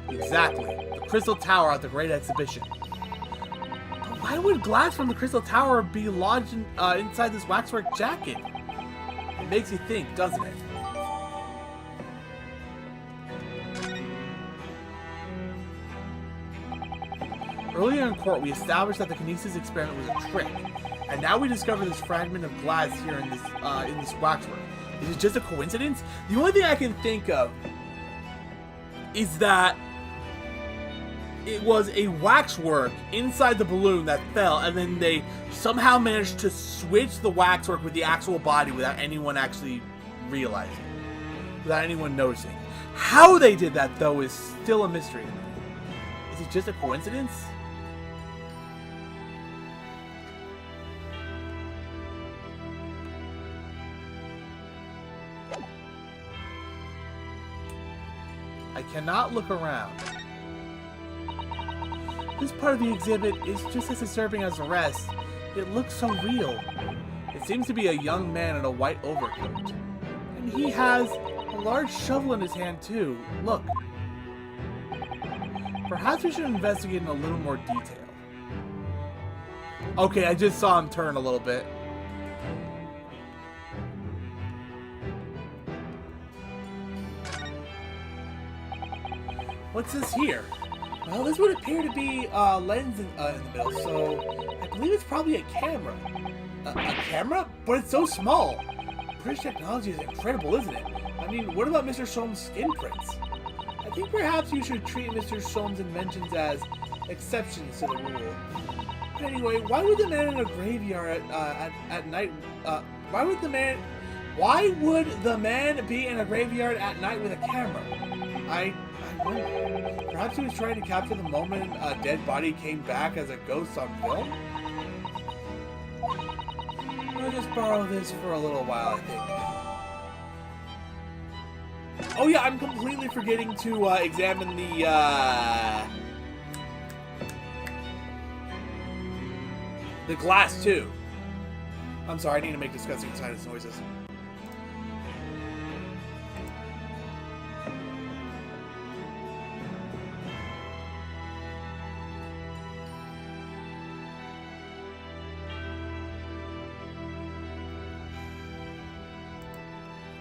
Exactly. The Crystal Tower at the Great Exhibition. But why would glass from the Crystal Tower be lodged inside this waxwork jacket? It makes you think, doesn't it? Earlier in court, we established that the Kinesis experiment was a trick, and now we discover this fragment of glass here in this waxwork. Is it just a coincidence? The only thing I can think of is that it was a waxwork inside the balloon that fell, and then they somehow managed to switch the waxwork with the actual body without anyone actually realizing, without anyone noticing. How they did that, though, is still a mystery to me. Is it just a coincidence? I cannot look around. This part of the exhibit is just as disturbing as the rest. It looks so real. It seems to be a young man in a white overcoat. And he has a large shovel in his hand too. Look. Perhaps we should investigate in a little more detail. Okay, I just saw him turn a little bit. What's this here? Well, this would appear to be a lens in the middle, so I believe it's probably a camera. A camera? But it's so small. British technology is incredible, isn't it? I mean, what about Mr. Soames' skin prints? I think perhaps you should treat Mr. Soames' inventions as exceptions to the rule. Anyway, why would the man in a graveyard at night? Why would the man be in a graveyard at night with a camera? I wonder. Perhaps he was trying to capture the moment a dead body came back as a ghost on film? I'll just borrow this for a little while, I think. Oh yeah, I'm completely forgetting to examine the glass too. I'm sorry, I need to make disgusting sinus noises.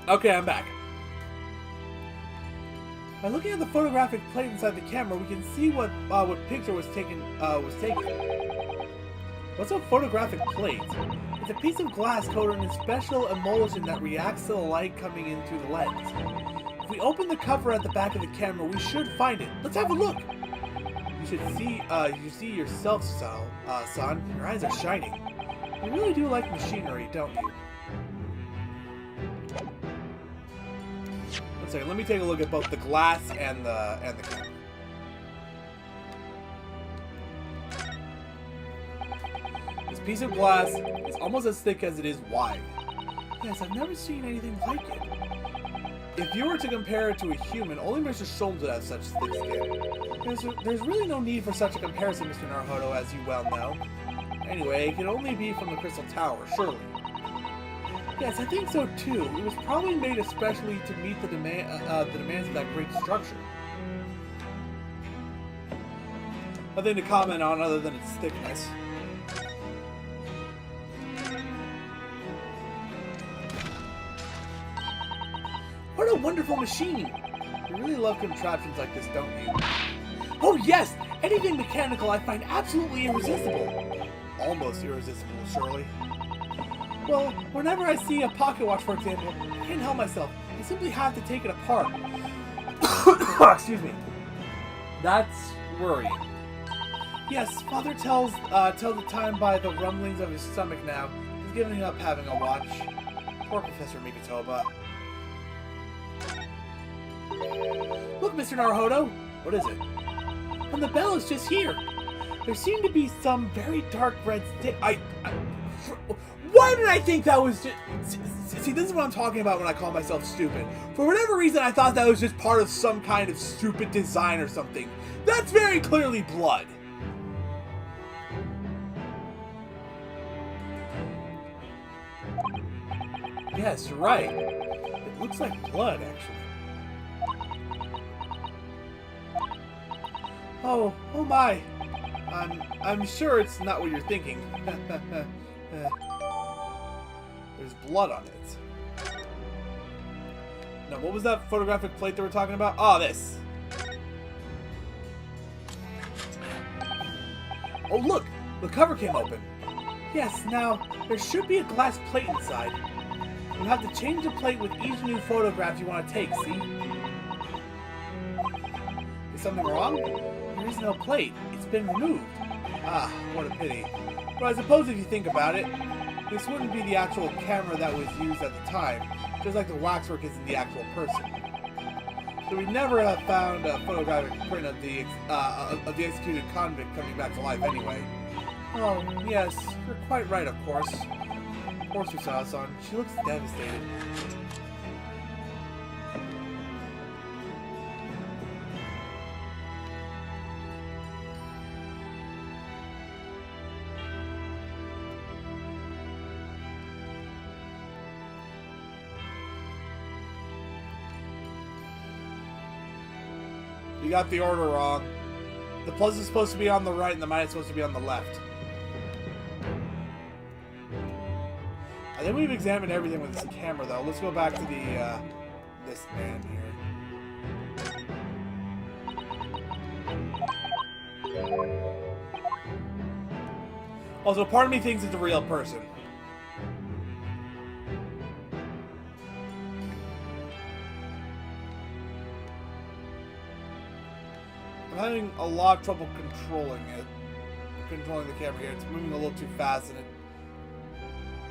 Okay, I'm back. By looking at the photographic plate inside the camera, we can see what picture was taken. What's a photographic plate? It's a piece of glass coated in a special emulsion that reacts to the light coming in through the lens. If we open the cover at the back of the camera, we should find it. Let's have a look. You see yourself, son. Your eyes are shining. You really do like machinery, don't you? One second, let me take a look at both the glass and the camera. This piece of glass is almost as thick as it is wide. Yes, I've never seen anything like it. If you were to compare it to a human, only Mr. Soames would have such thick skin. There's really no need for such a comparison, Mr. Naruhodo, as you well know. Anyway, it can only be from the Crystal Tower, surely. Yes, I think so too. It was probably made especially to meet the demands of that great structure. Nothing to comment on other than its thickness. What a wonderful machine! You really love contraptions like this, don't you? Oh yes! Anything mechanical I find absolutely irresistible. Almost irresistible, surely. Well, whenever I see a pocket watch, for example, I can't help myself. I simply have to take it apart. Excuse me. That's worrying. Yes, Father tells the time by the rumblings of his stomach now. He's giving up having a watch. Poor Professor Mikotoba. Look, Mr. Naruhodo! What is it? And the bell is just here. There seem to be some very dark red stick. Why did I think that was just... See, this is what I'm talking about when I call myself stupid. For whatever reason, I thought that was just part of some kind of stupid design or something. That's very clearly blood. Yes, you're right. It looks like blood, actually. Oh my. I'm sure it's not what you're thinking. There's blood on it. Now, what was that photographic plate that we're talking about? Oh, this. Oh, look! The cover came open. Yes, now, there should be a glass plate inside. You have to change the plate with each new photograph you want to take, see? Is something wrong? There is no plate. It's been removed. Ah, what a pity. But I suppose if you think about it, this wouldn't be the actual camera that was used at the time, just like the waxwork isn't the actual person. So we never have found a photographic print of the executed convict coming back to life anyway. Oh, yes, you're quite right, of course. Poor Susasan, she looks devastated. You got the order wrong. The plus is supposed to be on the right and the minus is supposed to be on the left. I think we've examined everything with this camera, though. Let's go back to the, this man here. Also, part of me thinks it's a real person. I'm having a lot of trouble controlling the camera here. It's moving a little too fast and it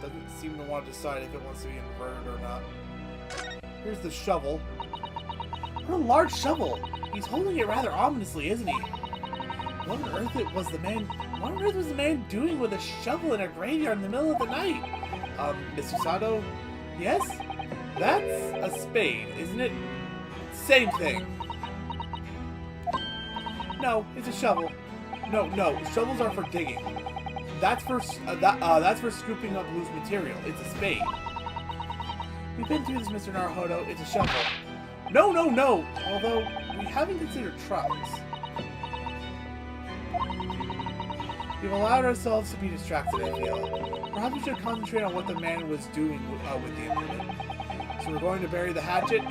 doesn't seem to want to decide if it wants to be inverted or not. Here's the shovel. What a large shovel! He's holding it rather ominously, isn't he? What on earth was the man doing with a shovel in a graveyard in the middle of the night? Mr. Sato? Yes? That's a spade, isn't it? Same thing. No, it's a shovel. No, shovels are for digging. That's for scooping up loose material. It's a spade. We've been through this, Mr. Naruhodo. It's a shovel. No. Although we haven't considered trucks. We've allowed ourselves to be distracted, I feel. Perhaps we should concentrate on what the man was doing with the implement. So we're going to bury the hatchet.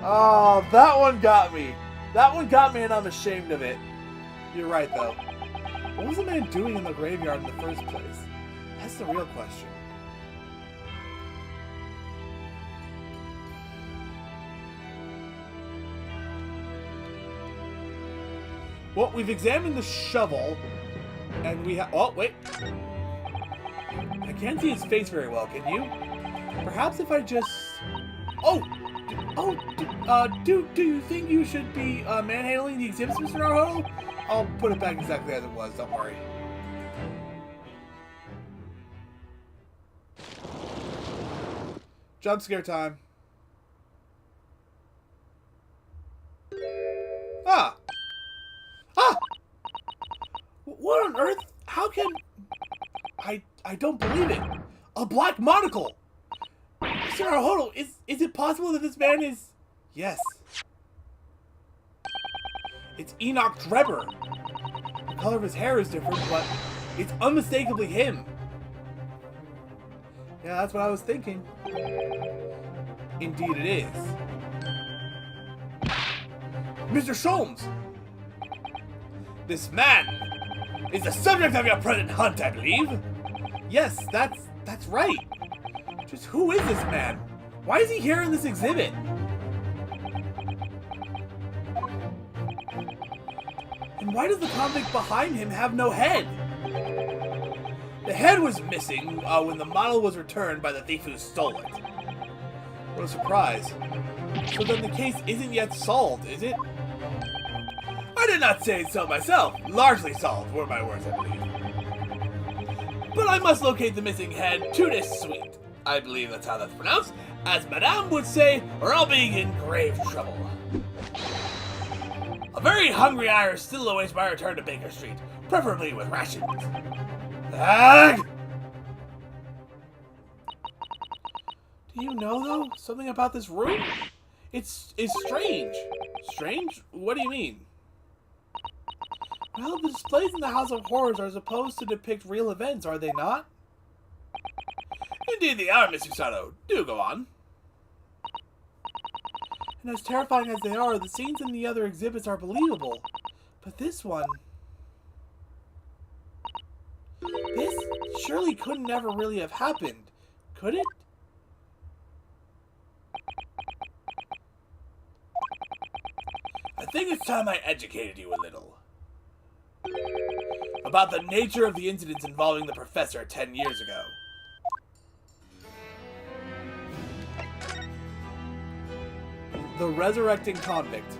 Oh, that one got me. That one got me and I'm ashamed of it. You're right, though. What was the man doing in the graveyard in the first place? That's the real question. Well, we've examined the shovel, and we have... Oh, wait. I can't see his face very well, can you? Perhaps if I just... Do you think you should be manhandling the exhibits, Mr. Naruhodo? I'll put it back exactly as it was, don't worry. Jump scare time. Ah! What on earth? How can... I don't believe it. A black monocle! Mr. Naruhodo, is it possible that this man is... Yes. It's Enoch Drebber. The color of his hair is different, but it's unmistakably him. Yeah, that's what I was thinking. Indeed it is. Mr. Sholmes! This man is the subject of your present hunt, I believe. Yes, that's right. Just who is this man? Why is he here in this exhibit? And why does the convict behind him have no head? The head was missing when the model was returned by the thief who stole it. What a surprise. So then the case isn't yet solved, is it? I did not say so myself. Largely solved, were my words, I believe. But I must locate the missing head to this suite. I believe that's how that's pronounced. As Madame would say, or I'll be in grave trouble. A very hungry Irish still awaits my return to Baker Street, preferably with rations. Ag! Do you know, though, something about this room? It's strange. Strange? What do you mean? Well, the displays in the House of Horrors are supposed to depict real events, are they not? Indeed they are, Mr. Sato. Do go on. And as terrifying as they are, the scenes in the other exhibits are believable. But this one... This surely could never really have happened, could it? I think it's time I educated you a little. About the nature of the incidents involving the professor 10 years ago. The resurrecting convict.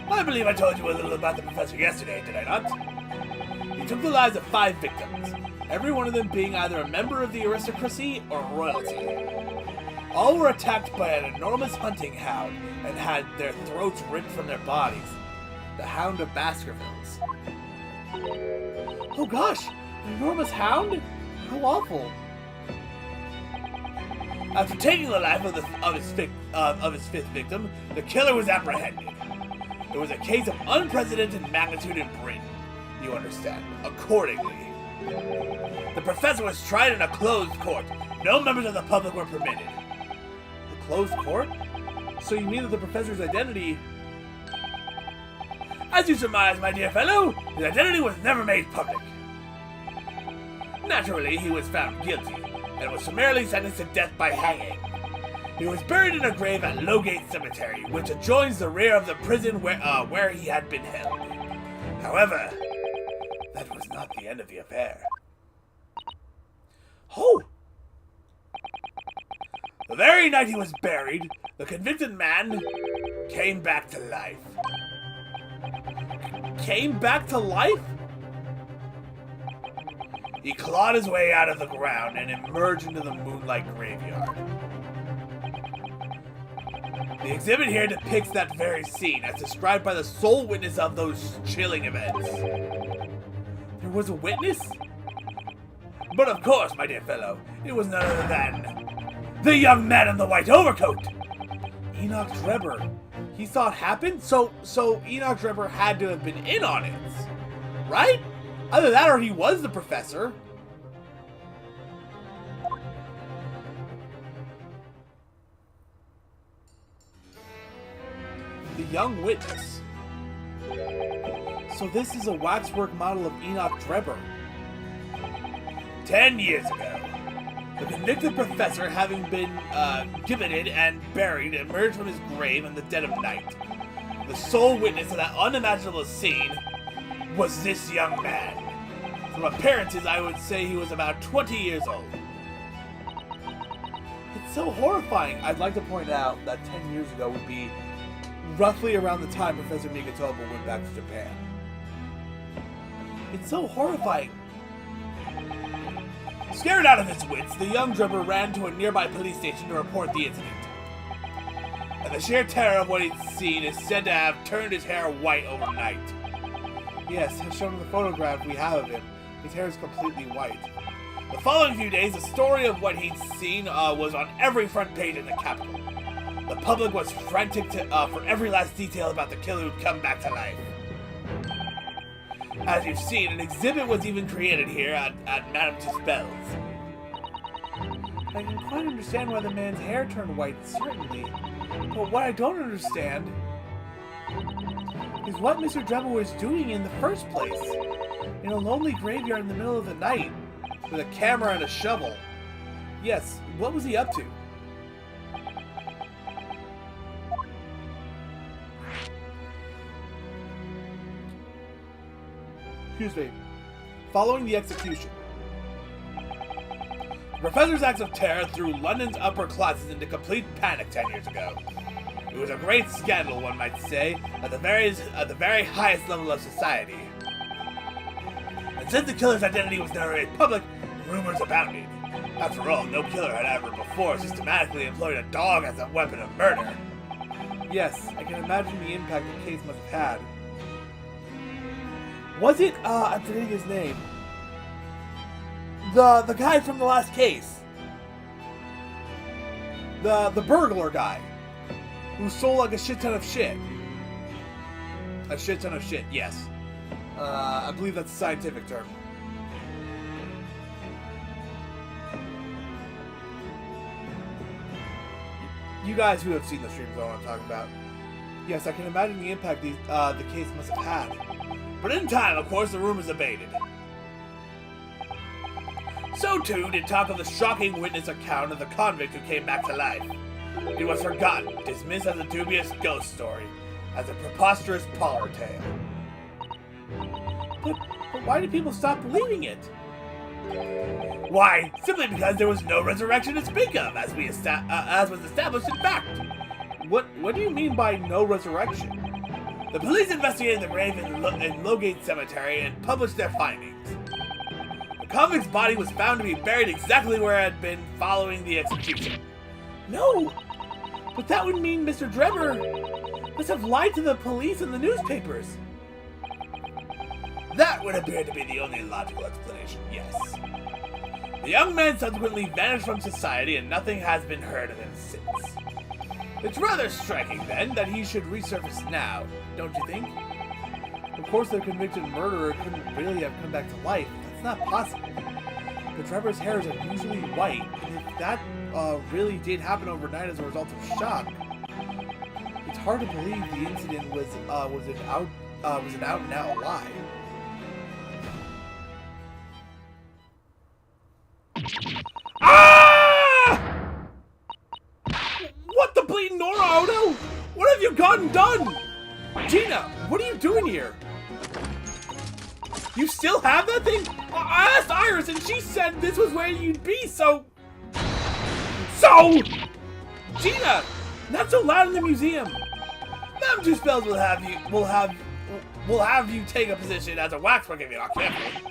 I believe I told you a little about the professor yesterday, did I not? He took the lives of 5 victims, every one of them being either a member of the aristocracy or royalty. All were attacked by an enormous hunting hound and had their throats ripped from their bodies. The Hound of Baskervilles. Oh gosh! An enormous hound? How awful. After taking the life of his fifth victim, the killer was apprehended. It was a case of unprecedented magnitude in Britain, you understand, accordingly. The professor was tried in a closed court. No members of the public were permitted. A closed court? So you mean that the professor's identity... As you surmise, my dear fellow, his identity was never made public. Naturally, he was found guilty, and was summarily sentenced to death by hanging. He was buried in a grave at Lowgate Cemetery, which adjoins the rear of the prison where he had been held. However, that was not the end of the affair. Oh! The very night he was buried, the convicted man came back to life. Came back to life? He clawed his way out of the ground and emerged into the moonlight graveyard. The exhibit here depicts that very scene as described by the sole witness of those chilling events. There was a witness? But of course, my dear fellow, it was none other than the young man in the white overcoat! Enoch Drebber. He saw it happen? So Enoch Drebber had to have been in on it, right? Either that or he was the professor. The young witness. So this is a waxwork model of Enoch Drebber. 10 years ago, the convicted professor, having been gibbeted and buried, emerged from his grave in the dead of night. The sole witness of that unimaginable scene was this young man. From appearances, I would say he was about 20 years old. It's so horrifying. I'd like to point out that 10 years ago would be roughly around the time Professor Migatomo went back to Japan. It's so horrifying. Scared out of his wits, the young Drebber ran to a nearby police station to report the incident. And the sheer terror of what he'd seen is said to have turned his hair white overnight. Yes, as shown in the photograph we have of him, his hair is completely white. The following few days, the story of what he'd seen was on every front page in the capital. The public was frantic for every last detail about the killer who'd come back to life. As you've seen, an exhibit was even created here at Madame Tussauds. I can quite understand why the man's hair turned white, certainly. But what I don't understand is what Mr. Drebber was doing in the first place. In a lonely graveyard in the middle of the night, with a camera and a shovel. Yes, what was he up to? Excuse me. Following the execution, the professor's acts of terror threw London's upper classes into complete panic 10 years ago. It was a great scandal, one might say, at the very highest level of society. And since the killer's identity was never made public, rumors abounded. After all, no killer had ever before systematically employed a dog as a weapon of murder. Yes, I can imagine the impact the case must have had. Was it, I'm forgetting his name. The guy from the last case. The burglar guy. Who stole like a shit ton of shit. A shit ton of shit, yes. I believe that's a scientific term. You guys who have seen the streams know what I'm talking about. Yes, I can imagine the impact the case must have had. But in time, of course, the rumors abated. So too did talk of the shocking witness account of the convict who came back to life. It was forgotten, dismissed as a dubious ghost story, as a preposterous parlor tale. But why did people stop believing it? Why? Simply because there was no resurrection to speak of, as was established in fact. What do you mean by no resurrection? The police investigated the grave in Logate Cemetery and published their findings. The convict's body was found to be buried exactly where it had been following the execution. No! But that would mean Mr. Drebber must have lied to the police and the newspapers. That would appear to be the only logical explanation, yes. The young man subsequently vanished from society and nothing has been heard of him since. It's rather striking, then, that he should resurface now, don't you think? Of course, the convicted murderer couldn't really have come back to life. That's not possible. But Trevor's hair is unusually white, and if that really did happen overnight as a result of shock, it's hard to believe the incident was an out-and-out lie. Ah! What the bleeding Nora, Odo? What have you gotten done? Gina, what are you doing here? You still have that thing? I asked Iris and she said this was where you'd be, so... Gina! Not so loud in the museum! Madame Two Spells will have you take a position as a waxwork if you're not careful.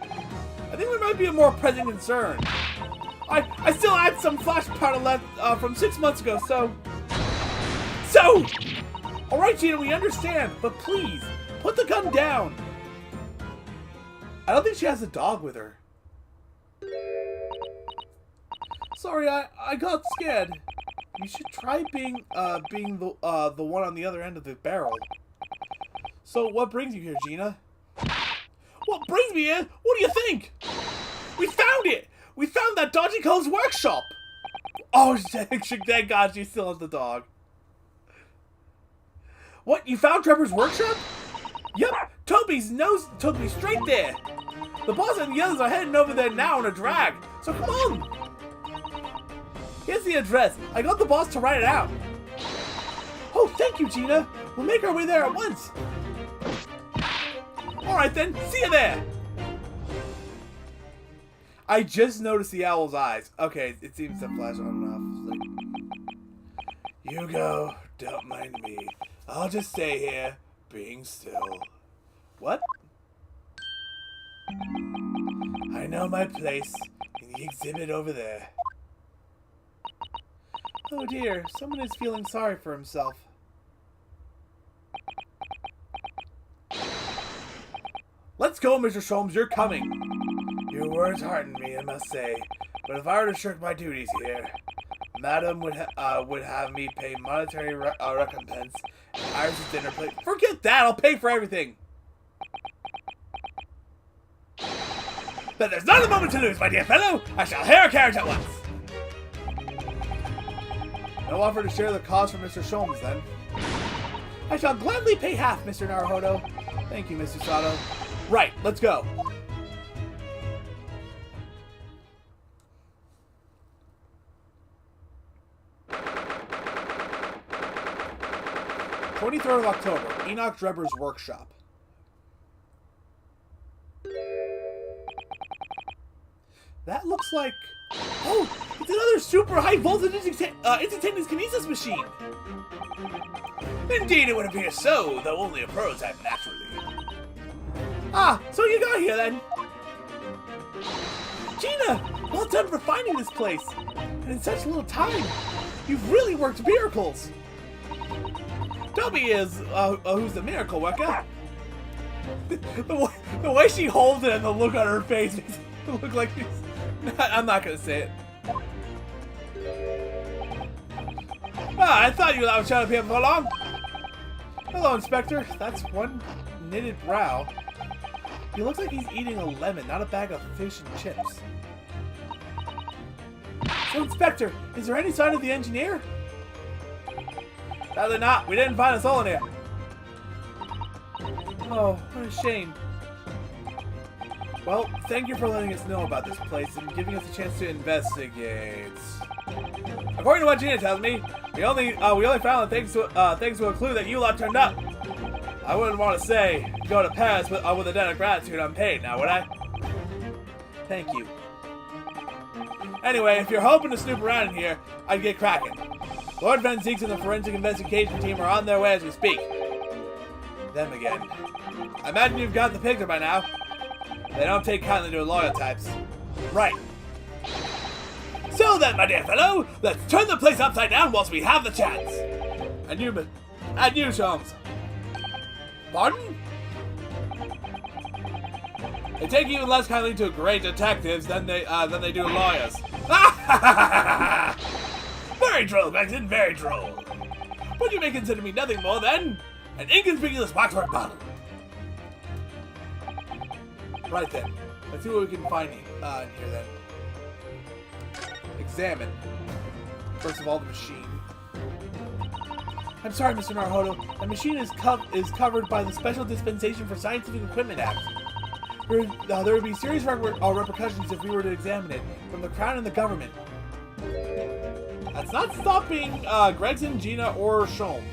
I think there might be a more pressing concern. I still had some flash powder left from 6 months ago, so... Alright, Gina, we understand, but please, put the gun down. I don't think she has a dog with her. Sorry, I got scared. You should try being the one on the other end of the barrel. So, what brings you here, Gina? What brings me here? What do you think? We found it! We found that Dodgy Cole's workshop! Oh, thank God she still has the dog. What, you found Trevor's workshop? Yep, Toby's nose took me straight there. The boss and the others are heading over there now on a drag, so come on! Here's the address. I got the boss to write it out. Oh, thank you, Gina. We'll make our way there at once. Alright then, see you there! I just noticed the owl's eyes. Okay, it seems to flash on and off. Like, you go, don't mind me. I'll just stay here, being still. What? I know my place in the exhibit over there. Oh dear, someone is feeling sorry for himself. Let's go, Mr. Sholmes, you're coming. Your words hearten me, I must say. But if I were to shirk my duties here, Madam would have me pay monetary recompense and Iris' dinner plate. Forget that! I'll pay for everything! But there's not a moment to lose, my dear fellow! I shall hire a carriage at once! No offer to share the cost for Mr. Sholmes, then. I shall gladly pay half, Mr. Naruhodo. Thank you, Mr. Sato. Right, let's go. (23rd of October), Enoch Drebber's workshop. That looks like... Oh! It's another super high voltage instantaneous kinesis machine! Indeed, it would appear so, though only a prototype naturally. Ah, so you got here then! Gina! Well done for finding this place! And in such little time! You've really worked miracles! Toby is, who's the miracle worker. The way she holds it and the look on her face makes it look like she's... I'm not gonna say it. Ah, I thought you allowed shadow people for long. Hello, Inspector. That's one knitted brow. He looks like he's eating a lemon, not a bag of fish and chips. So, Inspector, is there any sign of the engineer? Sadly not. We didn't find a soul in here. Oh, what a shame. Well, thank you for letting us know about this place and giving us a chance to investigate. According to what Gina tells me, we only found it thanks to a clue that you lot turned up. I wouldn't want to say go to Paris with a debt of gratitude unpaid, now would I? Thank you. Anyway, if you're hoping to snoop around in here, I'd get cracking. Lord Van Zeeks and the forensic investigation team are on their way as we speak. Them again. I imagine you've got the picture by now. They don't take kindly to loyal types. Right. So then, my dear fellow, let's turn the place upside down whilst we have the chance. And you, Sholmes. Pardon? They take even less kindly to great detectives than they do lawyers. Very droll, Gregson, very droll. But you may consider me nothing more than an inconspicuous waxwork bottle. Right then. Let's see what we can find in here then. Examine. First of all, the machine. I'm sorry, Mr. Naruhodo. The machine is covered by the Special Dispensation for Scientific Equipment Act. There would be serious repercussions if we were to examine it from the Crown and the government. That's not stopping Gregson, Gina, or Sholmes.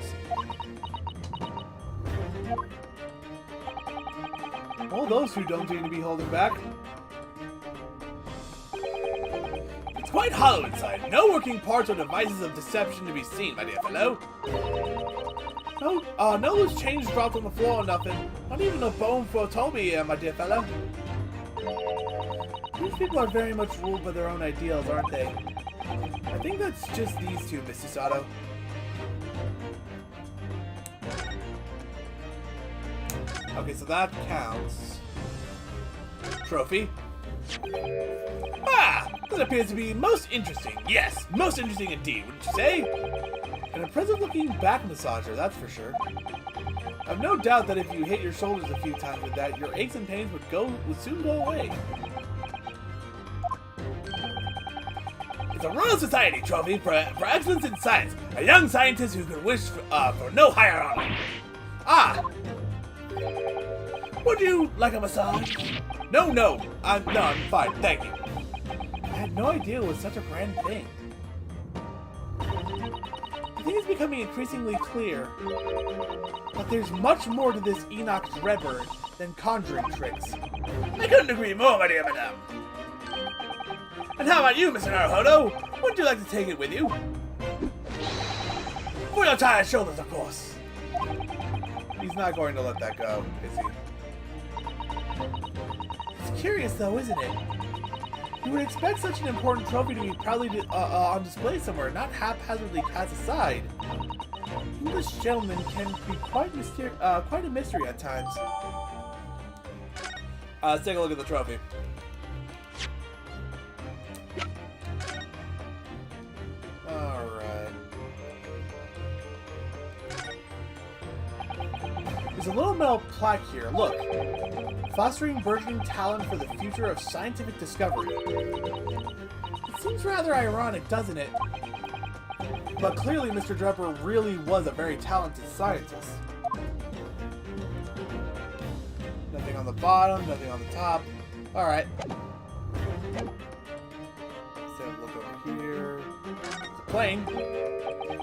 Well, those two don't seem to be holding back. It's quite hollow inside. No working parts or devices of deception to be seen, my dear fellow. No loose change dropped on the floor or nothing. Not even a bone for Toby, my dear fellow. These people are very much ruled by their own ideals, aren't they? I think that's just these two, Mr. Sato. Okay, so that counts. Trophy. Ah! This appears to be most interesting. Yes, most interesting indeed, wouldn't you say? An impressive-looking back massager, that's for sure. I've no doubt that if you hit your shoulders a few times with that, your aches and pains would soon go away. It's a Royal Society trophy for excellence in science. A young scientist who could wish for no higher honor. Ah! Would you like a massage? No, I'm fine, thank you. I had no idea it was such a grand thing. I think it's becoming increasingly clear that there's much more to this Enoch Redbird than conjuring tricks. I couldn't agree more, my dear madame. And how about you, Mr. Naruhodo? Wouldn't you like to take it with you? For your tired shoulders, of course. He's not going to let that go, is he? It's curious, though, isn't it? You would expect such an important trophy to be proudly on display somewhere, not haphazardly cast aside. English gentlemen can be quite a mystery at times. Let's take a look at the trophy. Alright. There's a little metal plaque here. Look. Fostering burgeoning talent for the future of scientific discovery. It seems rather ironic, doesn't it? But clearly Mr. Draper really was a very talented scientist. Nothing on the bottom, nothing on the top. Alright. Let's have a look over here. It's a plane.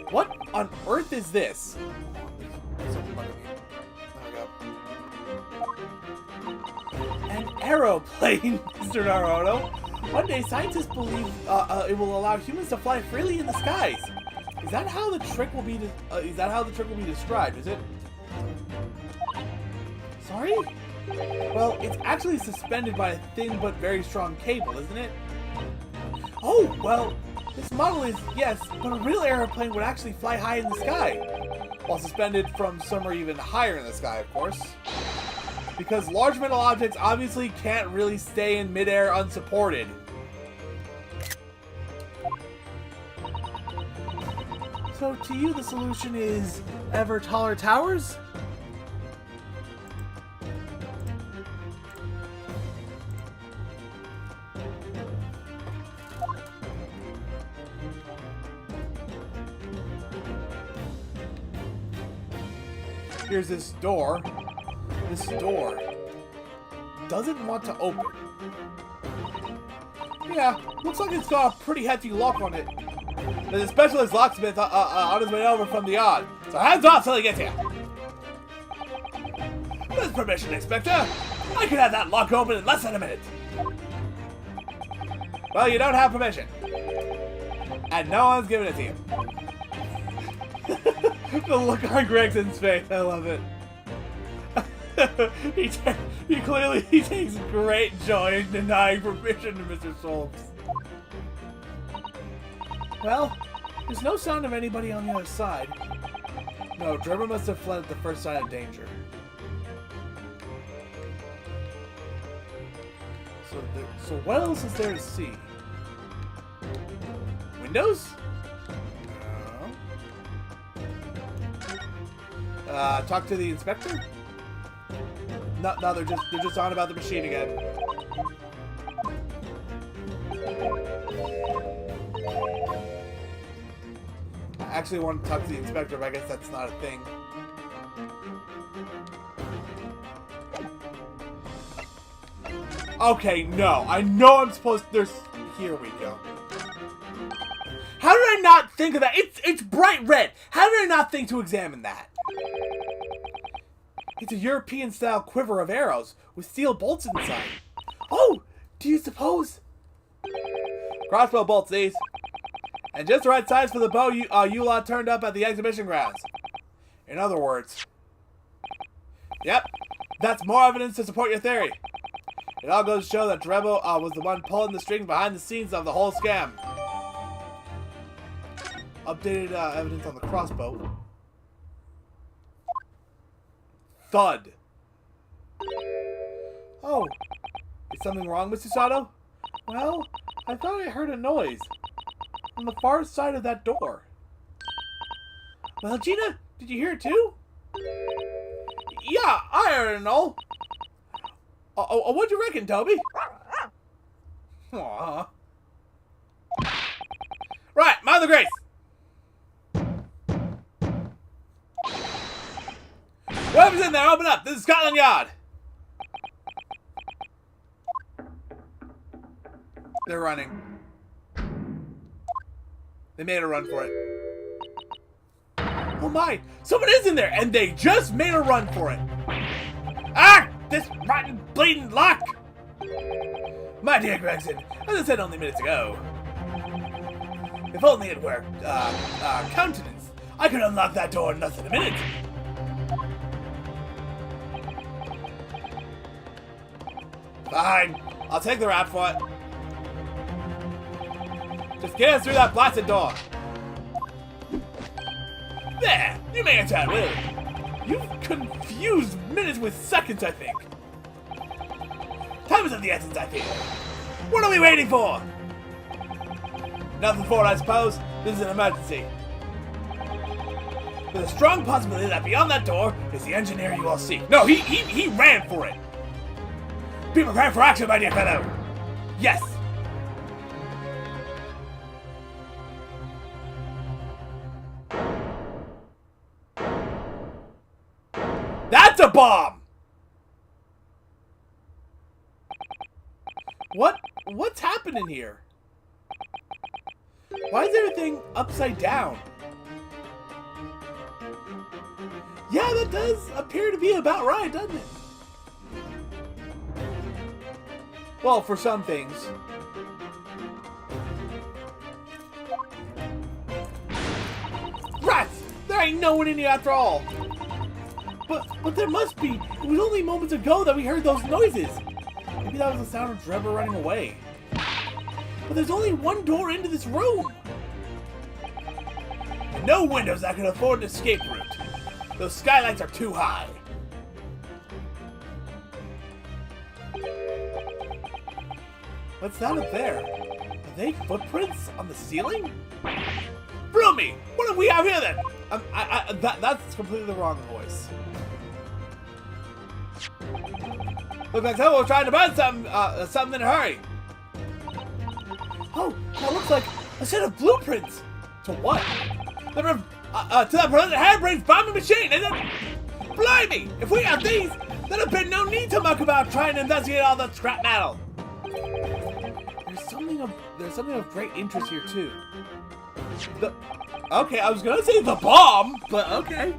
What on earth is this? There's something under me. An aeroplane, Mr. Naruhodo. One day, scientists believe it will allow humans to fly freely in the skies. Is that how the trick will be? Described? Is it? Sorry? Well, it's actually suspended by a thin but very strong cable, isn't it? Oh, well, this model is yes, but a real airplane would actually fly high in the sky, while suspended from somewhere even higher in the sky, of course. Because large metal objects obviously can't really stay in midair unsupported. So So to you, the solution is ever taller towers? Here's this door. This door doesn't want to open. Yeah, looks like it's got a pretty hefty lock on it. There's a specialist locksmith on his way over from the yard, so hands off till he gets here. With permission, Inspector, I can have that lock open in less than a minute. Well, you don't have permission. And no one's giving it to you. The look on Gregson's face, I love it. he clearly takes great joy in denying permission to Mr. Solms. Well, there's no sound of anybody on the other side. No, Drebber must have fled at the first sign of danger. So what else is there to see? Windows? No. Talk to the inspector? No, they're just on about the machine again. I actually want to talk to the inspector, but I guess that's not a thing. Okay, no. I know I'm supposed to... Here we go. How did I not think of that? It's bright red. How did I not think to examine that? It's a European-style quiver of arrows with steel bolts inside. Oh, do you suppose? Crossbow bolts, these. And just the right size for the bow you lot turned up at the exhibition grounds. In other words. Yep, that's more evidence to support your theory. It all goes to show that Drebbo was the one pulling the strings behind the scenes of the whole scam. Updated evidence on the crossbow. Thud. Oh, is something wrong, Mr. Sato? Well, I thought I heard a noise on the far side of that door. Well, Gina, did you hear it too? Yeah, I heard it all. What'd you reckon, Toby? Aww. Right, Mother Grace. Whoever's in there, open up. This is Scotland Yard. They're running. They made a run for it. Oh my! Someone is in there, and they just made a run for it. Ah! This rotten, bleeding lock! My dear Gregson, as I said only minutes ago, if only it were, countenance, I could unlock that door in less than a minute. Fine, I'll take the rap for it. Just get us through that blasted door. There, you may enter, will. You've confused minutes with seconds, I think. Time is of the essence, I feel. What are we waiting for? Nothing for it, I suppose. This is an emergency. There's a strong possibility that beyond that door is the engineer you all seek. No, he ran for it. Be prepared for action, my dear fellow. Yes. That's a bomb! What's happening here? Why is everything upside down? Yeah, that does appear to be about right, doesn't it? Well, for some things. Rats! There ain't no one in here after all! But there must be! It was only moments ago that we heard those noises! Maybe that was the sound of Drebber running away. But there's only one door into this room! And no windows that can afford an escape route. Those skylights are too high. What's that up there? Are they footprints on the ceiling? Broom tell me, what do we have here then? That's completely the wrong voice. Look like someone was trying to burn something in a hurry. Oh, that looks like a set of blueprints. To what? To that President Hairbrain's bombing machine, isn't it? Blimey! If we have these, there'd have been no need to muck about trying to investigate all that scrap metal. There's something of great interest here too. Okay, I was gonna say the bomb, but okay.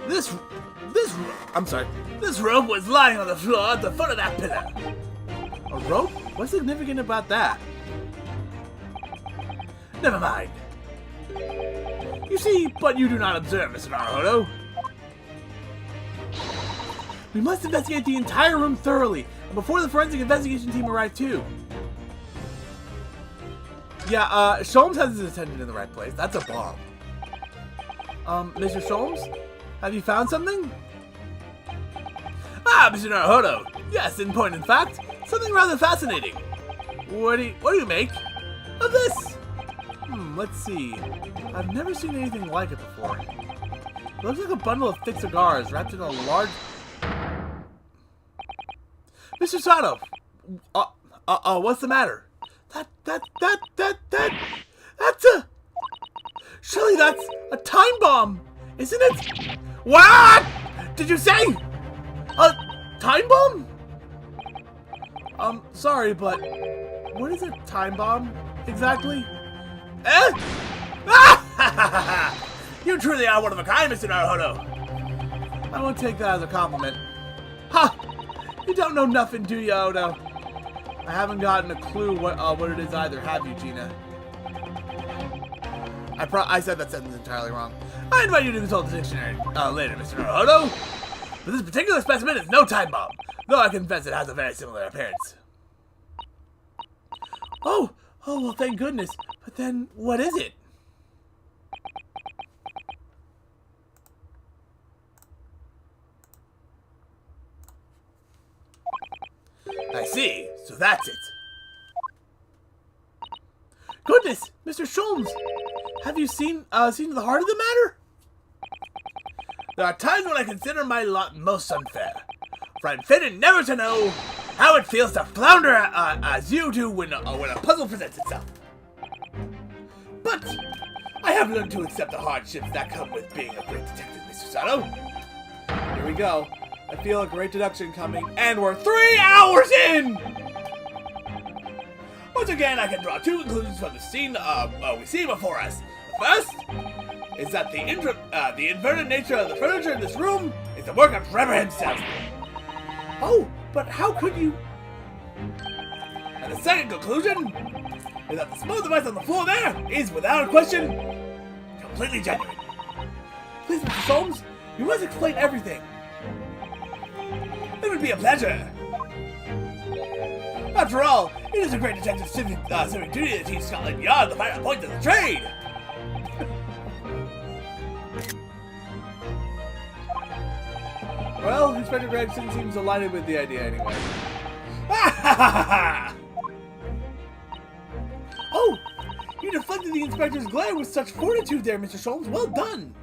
This rope was lying on the floor at the foot of that pillar. A rope? What's significant about that? Never mind. You see, but you do not observe, Mr. Naruhodo. We must investigate the entire room thoroughly, and before the forensic investigation team arrive too. Yeah, Sholmes has his attention in the right place. That's a bomb. Mr. Sholmes? Have you found something? Ah, Mr. Naruhodo. Yes, in point and fact, something rather fascinating. What do you make of this? Let's see. I've never seen anything like it before. It looks like a bundle of thick cigars wrapped in a large... Mr. Sato! What's the matter? That's a... Surely that's a time bomb, isn't it? What? Did you say? A time bomb? Sorry, but what is a time bomb exactly? Eh? You truly are one of a kind, Mr. Naruhodo. I won't take that as a compliment. Ha! You don't know nothing, do you, Odo? I haven't gotten a clue what it is either, have you, Gina? I said that sentence entirely wrong. I invite you to consult the dictionary later, Mr. Naruhodo. But this particular specimen is no time bomb, though I confess it has a very similar appearance. Oh, well, thank goodness. But then, what is it? I see. So that's it. Goodness, Mr. Sholmes, have you seen to the heart of the matter? There are times when I consider my lot most unfair, for I'm fated never to know how it feels to flounder as you do when a puzzle presents itself. But I have learned to accept the hardships that come with being a great detective, Mr. Sato. Here we go. I feel a great deduction coming, and we're 3 hours in! Once again, I can draw 2 conclusions from the scene we see before us. The first is that the inverted nature of the furniture in this room is the work of Trevor himself. Oh, but how could you... And the second conclusion is that the small device on the floor there is, without a question, completely genuine. Please, Mr. Sholmes, you must explain everything. It would be a pleasure. After all, it is a great detective's civic duty to teach Scotland Yard the finer points of the trade. Well, Inspector Gregson seems delighted with the idea anyway. Oh, you deflected the inspector's glare with such fortitude there, Mr. Sholmes. Well done.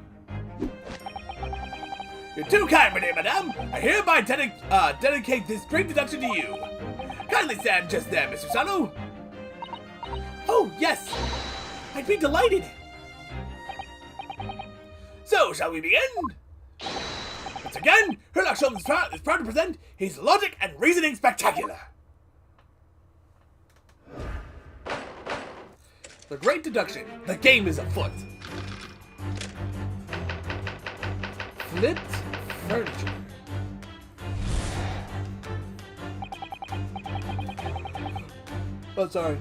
You're too kind, madame. I hereby dedicate this great deduction to you. Kindly stand just there, Mr. Sato. Oh, yes. I'd be delighted. So, shall we begin? Once again, Herlock Sholmes is proud to present his Logic and Reasoning Spectacular. The Great Deduction. The game is afoot. Flipped furniture. Oh, sorry.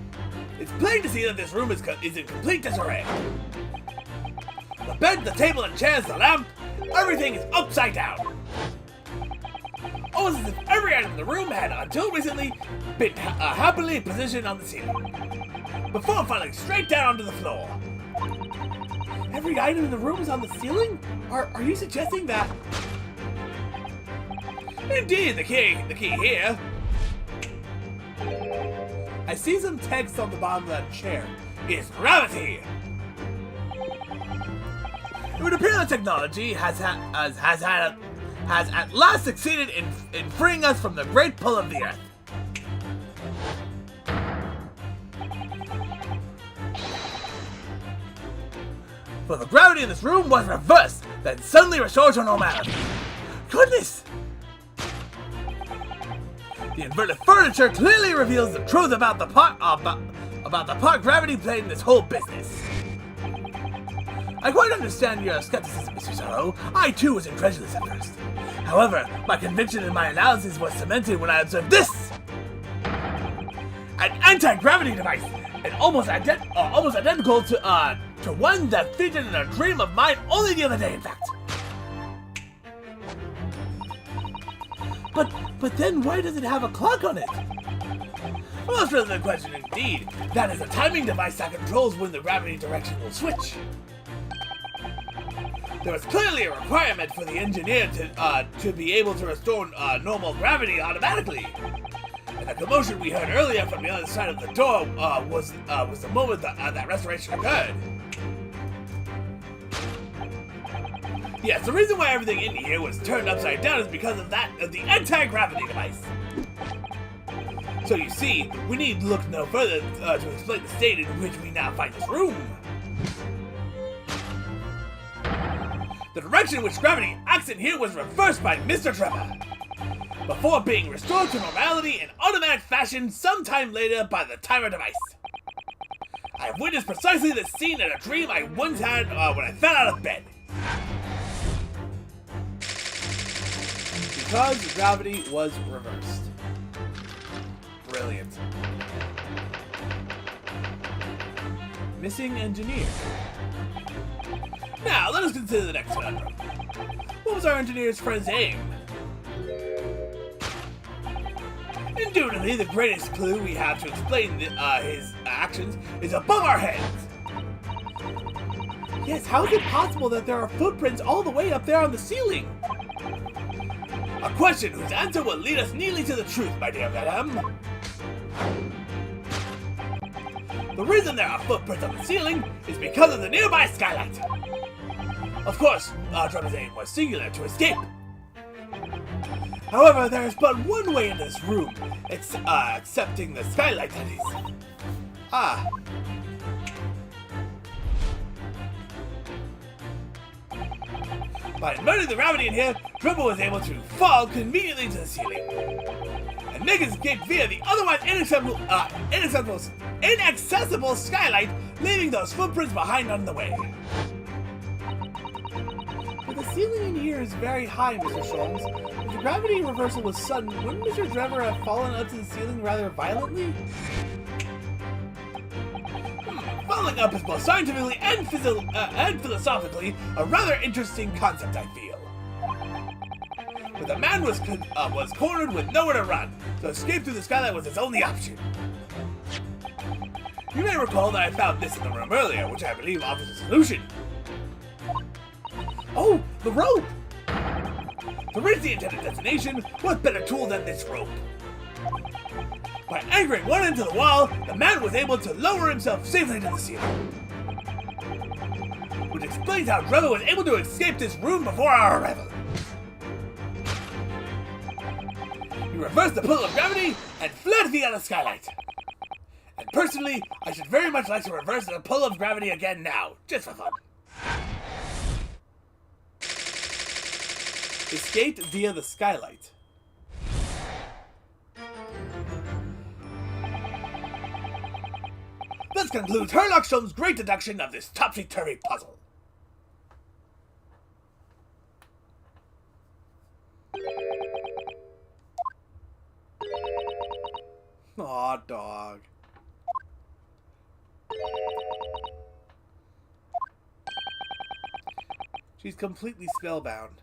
It's plain to see that this room is in complete disarray. The bed, the table, and chairs, the lamp, everything is upside down. Almost as if every item in the room had, until recently, been happily positioned on the ceiling, before falling straight down onto the floor. Every item in the room is on the ceiling? Are you suggesting that? Indeed, the key here. I see some text on the bottom of that chair. is gravity. It would appear that technology has at last succeeded in freeing us from the great pull of the Earth. For the gravity in this room was reversed, then suddenly restored to normality. Goodness! The inverted furniture clearly reveals the truth about the part gravity played in this whole business. I quite understand your skepticism, Mr. Zoro. I too was incredulous at first. However, my conviction in my analysis was cemented when I observed this! An anti-gravity device, and almost identical to one that featured in a dream of mine only the other day, in fact. But then why does it have a clock on it? A most relevant question indeed. That is a timing device that controls when the gravity direction will switch. There was clearly a requirement for the engineer to be able to restore normal gravity automatically. And the commotion we heard earlier from the other side of the door was the moment that restoration occurred. Yes, the reason why everything in here was turned upside down is because of the anti-gravity device. So you see, we need to look no further to explain the state in which we now find this room. The direction in which gravity acts in here was reversed by Mr. Trevor, before being restored to normality in automatic fashion sometime later by the timer device. I have witnessed precisely this scene in a dream I once had when I fell out of bed. Because gravity was reversed. Brilliant. Missing engineer. Now, let us consider the next conundrum. What was our engineer's friend's aim? Indubitably, the greatest clue we have to explain his actions is above our heads. Yes, how is it possible that there are footprints all the way up there on the ceiling? A question whose answer will lead us neatly to the truth, my dear madam. The reason there are footprints on the ceiling is because of the nearby skylight. Of course, Trevor's aim was singular, to escape. However, there is but one way into this room, excepting the skylight, that is. Ah. By inverting the gravity in here, Trevor was able to fall conveniently to the ceiling and make his escape via the otherwise inaccessible skylight, leaving those footprints behind on the way. But the ceiling in here is very high, Mr. Sholmes. If the gravity reversal was sudden, wouldn't Mr. Trevor have fallen up to the ceiling rather violently? Falling up is both scientifically and philosophically a rather interesting concept, I feel. But the man was cornered with nowhere to run, so escape through the skylight was his only option. You may recall that I found this in the room earlier, which I believe offers a solution. Oh, the rope! To reach the intended destination, what better tool than this rope? By anchoring one end to the wall, the man was able to lower himself safely to the ceiling. Which explains how Trevor was able to escape this room before our arrival. He reversed the pull of gravity and fled via the skylight. And personally, I should very much like to reverse the pull of gravity again now, just for fun. Escaped via the skylight. This concludes Herlock Sholmes' great deduction of this topsy-turvy puzzle. Aw, dog. She's completely spellbound.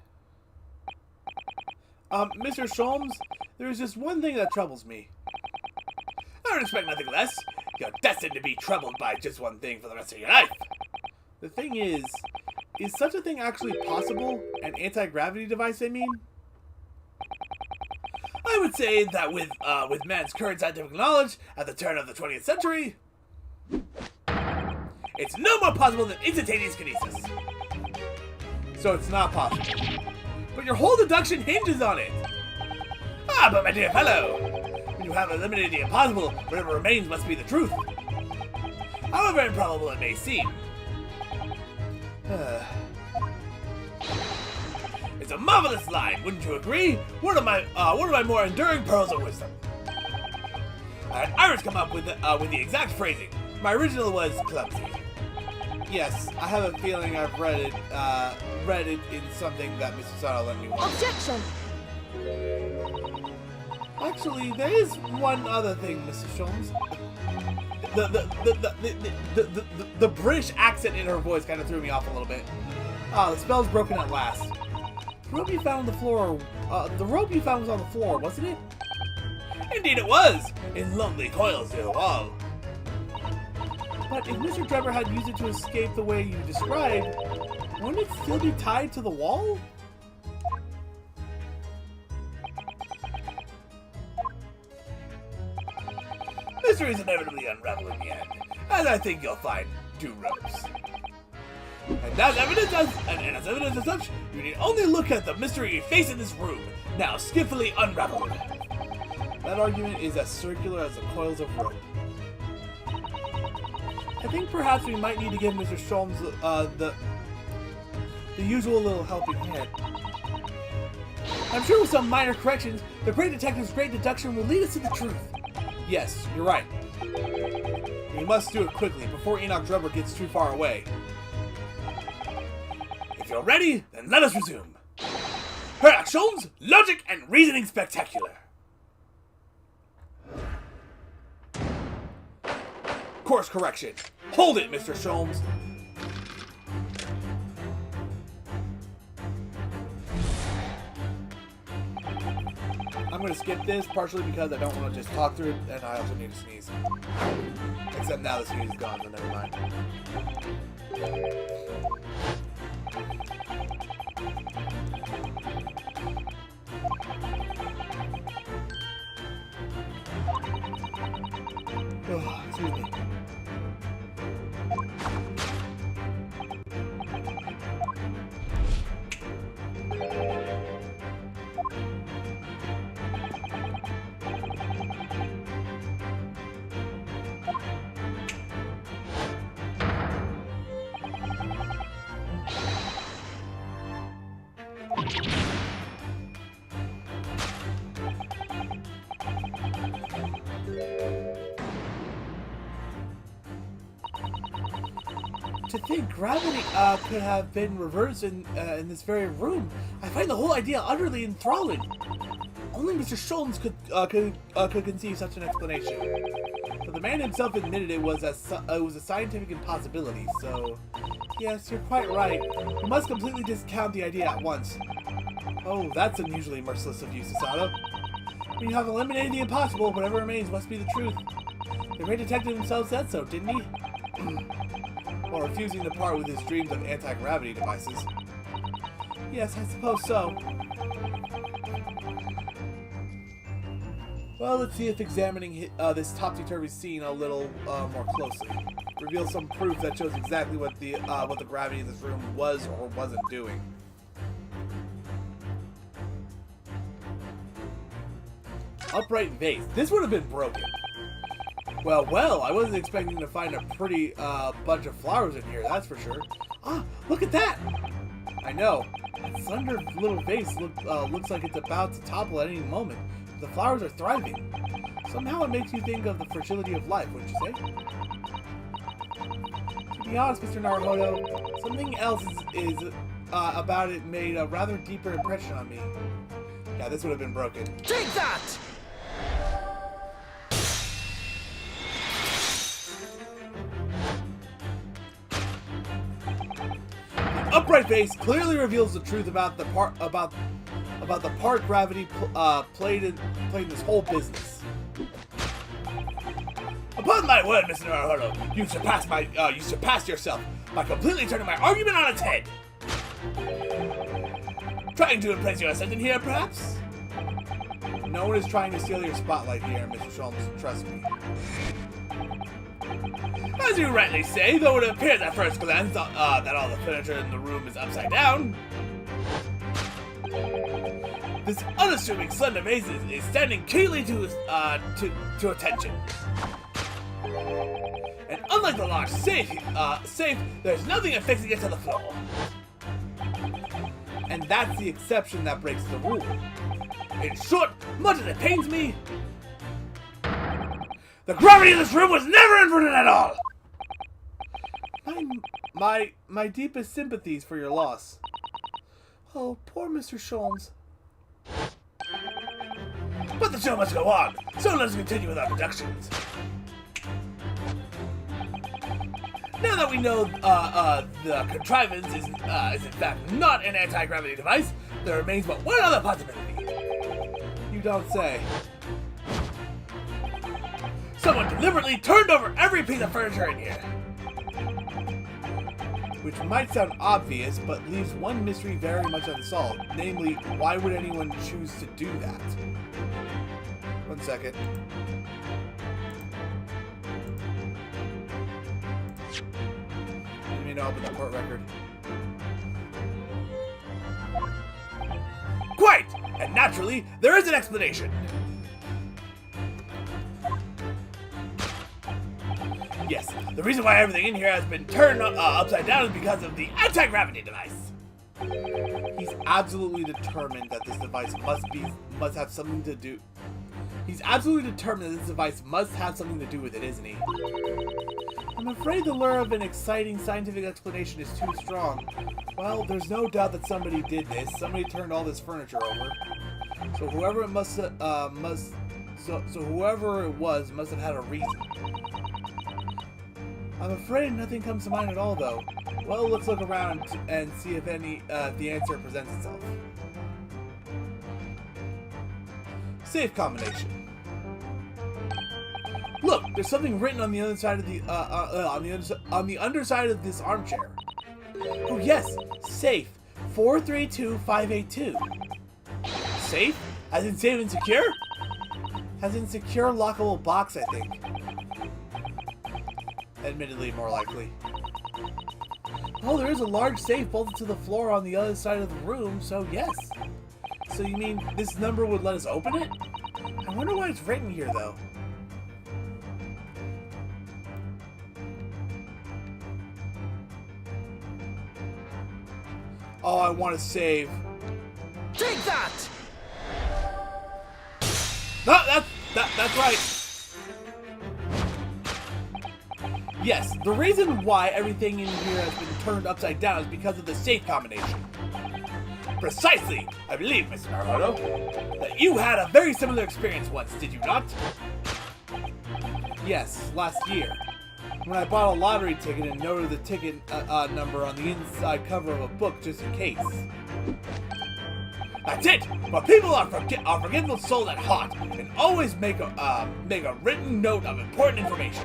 Mr. Sholmes, there is just one thing that troubles me. I don't expect nothing less. You're destined to be troubled by just one thing for the rest of your life. The thing is such a thing actually possible? An anti-gravity device, I mean? I would say that with man's current scientific knowledge at the turn of the 20th century, It's no more possible than instantaneous kinesis. So it's not possible. But your whole deduction hinges on it. Ah, but my dear fellow, when you have eliminated the impossible, whatever remains must be the truth. However improbable it may seem. It's a marvelous line, wouldn't you agree? One of my more enduring pearls of wisdom. I had Iris come up with the exact phrasing. My original was clumsy. Yes, I have a feeling I've read it in something that Mr. Sato let me watch. Objection! Actually, there is one other thing, Mr. Sholmes. The British accent in her voice kind of threw me off a little bit. Ah, the spell's broken at last. The rope you found on the floor, was on the floor, wasn't it? Indeed it was, in lonely coils to the wall. But if Mr. Trevor had used it to escape the way you described, wouldn't it still be tied to the wall? Mysteries inevitably unravel in the end, as I think you'll find two ropes. And as evidence as such, you need only look at the mystery you face in this room, now skillfully unraveled. That argument is as circular as the coils of rope. I think perhaps we might need to give Mr. Sholmes the usual little helping hand. I'm sure with some minor corrections, the great detective's great deduction will lead us to the truth. Yes, you're right. We must do it quickly, before Enoch Drebber gets too far away. If you're ready, then let us resume. Herlock Sholmes, logic and reasoning spectacular. Course correction. Hold it, Mr. Sholmes. I'm going to skip this, partially because I don't want to just talk through it, and I also need to sneeze. Except now the sneeze is gone, so never mind. Oh, excuse me. To think gravity could have been reversed in this very room, I find the whole idea utterly enthralling. Only Mr. Sholmes could conceive such an explanation. But the man himself admitted it was a scientific impossibility. So, yes, you're quite right. We must completely discount the idea at once. Oh, that's unusually merciless of you, Susato. When you have eliminated the impossible, whatever remains must be the truth. The great detective himself said so, didn't he? While refusing to part with his dreams of anti-gravity devices. Yes, I suppose so. Well, let's see if examining this topsy-turvy scene a little more closely reveals some proof that shows exactly what the gravity in this room was or wasn't doing. Upright vase. This would have been broken. Well, I wasn't expecting to find a pretty bunch of flowers in here, that's for sure. Ah, look at that! I know. That slender little vase looks like it's about to topple at any moment. The flowers are thriving. Somehow it makes you think of the fragility of life, wouldn't you say? To be honest, Mr. Naruhodo, something else is about it made a rather deeper impression on me. Yeah, this would have been broken. Take that! Upright vase clearly reveals the truth about the part gravity played in this whole business. Upon my word, Mr. Naruhodo, you surpassed yourself by completely turning my argument on its head. Trying to impress your assistant here, perhaps? No one is trying to steal your spotlight here, Mr. Sholmes. Trust me. As you rightly say, though it appears at first glance that all the furniture in the room is upside down, this unassuming slender vase is standing keenly to attention. And unlike the large safe, there's nothing affixing it to the floor. And that's the exception that breaks the rule. In short, much as it pains me, the gravity of this room was never inverted at all! My deepest sympathies for your loss. Oh, poor Mr. Sholmes. But the show must go on, so let's continue with our deductions. Now that we know the contrivance is in fact not an anti-gravity device, there remains but one other possibility. You don't say. Someone deliberately turned over every piece of furniture in here. Which might sound obvious, but leaves one mystery very much unsolved. Namely, why would anyone choose to do that? 1 second. Let me know open the court record. Quite! And naturally, there is an explanation. Yes, the reason why everything in here has been turned upside down is because of the anti-gravity device. He's absolutely determined that this device must have something to do. He's absolutely determined that this device must have something to do with it, isn't he? I'm afraid the lure of an exciting scientific explanation is too strong. Well, there's no doubt that somebody did this. Somebody turned all this furniture over. So whoever it whoever it was must have had a reason. I'm afraid nothing comes to mind at all, though. Well, let's look around and see if the answer presents itself. Safe combination. Look, there's something written on the other side of the on the underside of this armchair. Oh yes, safe 432582. Safe? As in safe and secure? As in secure lockable box, I think. Admittedly, more likely. Oh, there is a large safe bolted to the floor on the other side of the room, so yes. So you mean this number would let us open it? I wonder why it's written here, though. Oh, I want to save. Take that! No, that's right. Yes, the reason why everything in here has been turned upside down is because of the safe combination. Precisely! I believe, Mr. Naruto, that you had a very similar experience once, did you not? Yes, last year. When I bought a lottery ticket and noted the ticket number on the inside cover of a book just in case. That's it! But people are forgetful souls at heart and always make a written note of important information.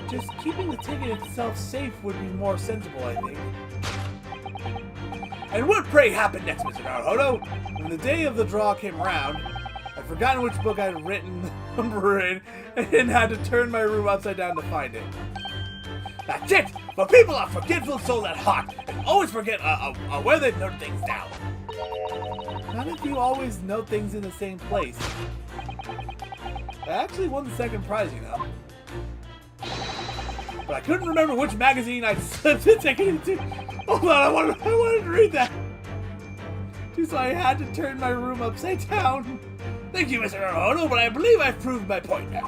Just keeping the ticket itself safe would be more sensible, I think. And what, pray, happened next, Mr. Naruto? When the day of the draw came around, I'd forgotten which book I'd written the number in and had to turn my room upside down to find it. That's it! But people are forgetful souls at heart and always forget where they note things down. Not if you always note things in the same place. I actually won the second prize, you know. But I couldn't remember which magazine I'd slipped the ticket into. Hold on, I wanted to read that. So I had to turn my room upside down. Thank you, Mr. Naruto, but I believe I've proved my point now.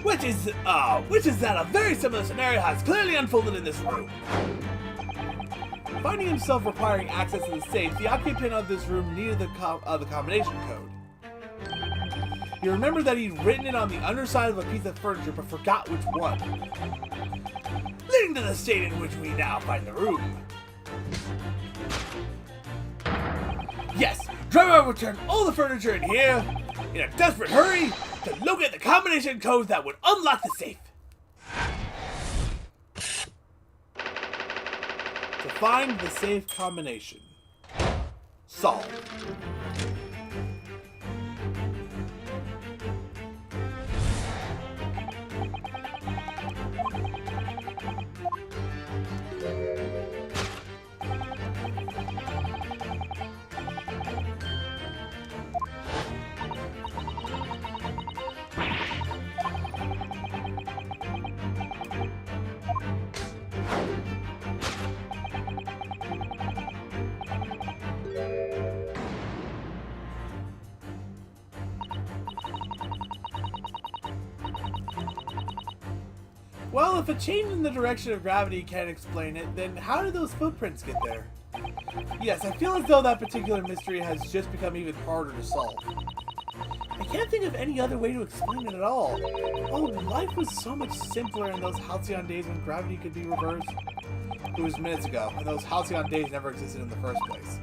Which is that a very similar scenario has clearly unfolded in this room. Finding himself requiring access to the safe, the occupant of this room needed the combination code. He remembered that he'd written it on the underside of a piece of furniture, but forgot which one. Leading to the state in which we now find the room. Yes, Driver returned all the furniture in here in a desperate hurry to locate the combination code that would unlock the safe. To find the safe combination. Solved. Well, if a change in the direction of gravity can't explain it, then how did those footprints get there? Yes, I feel as though that particular mystery has just become even harder to solve. I can't think of any other way to explain it at all. Oh, life was so much simpler in those halcyon days when gravity could be reversed. It was minutes ago, and those halcyon days never existed in the first place.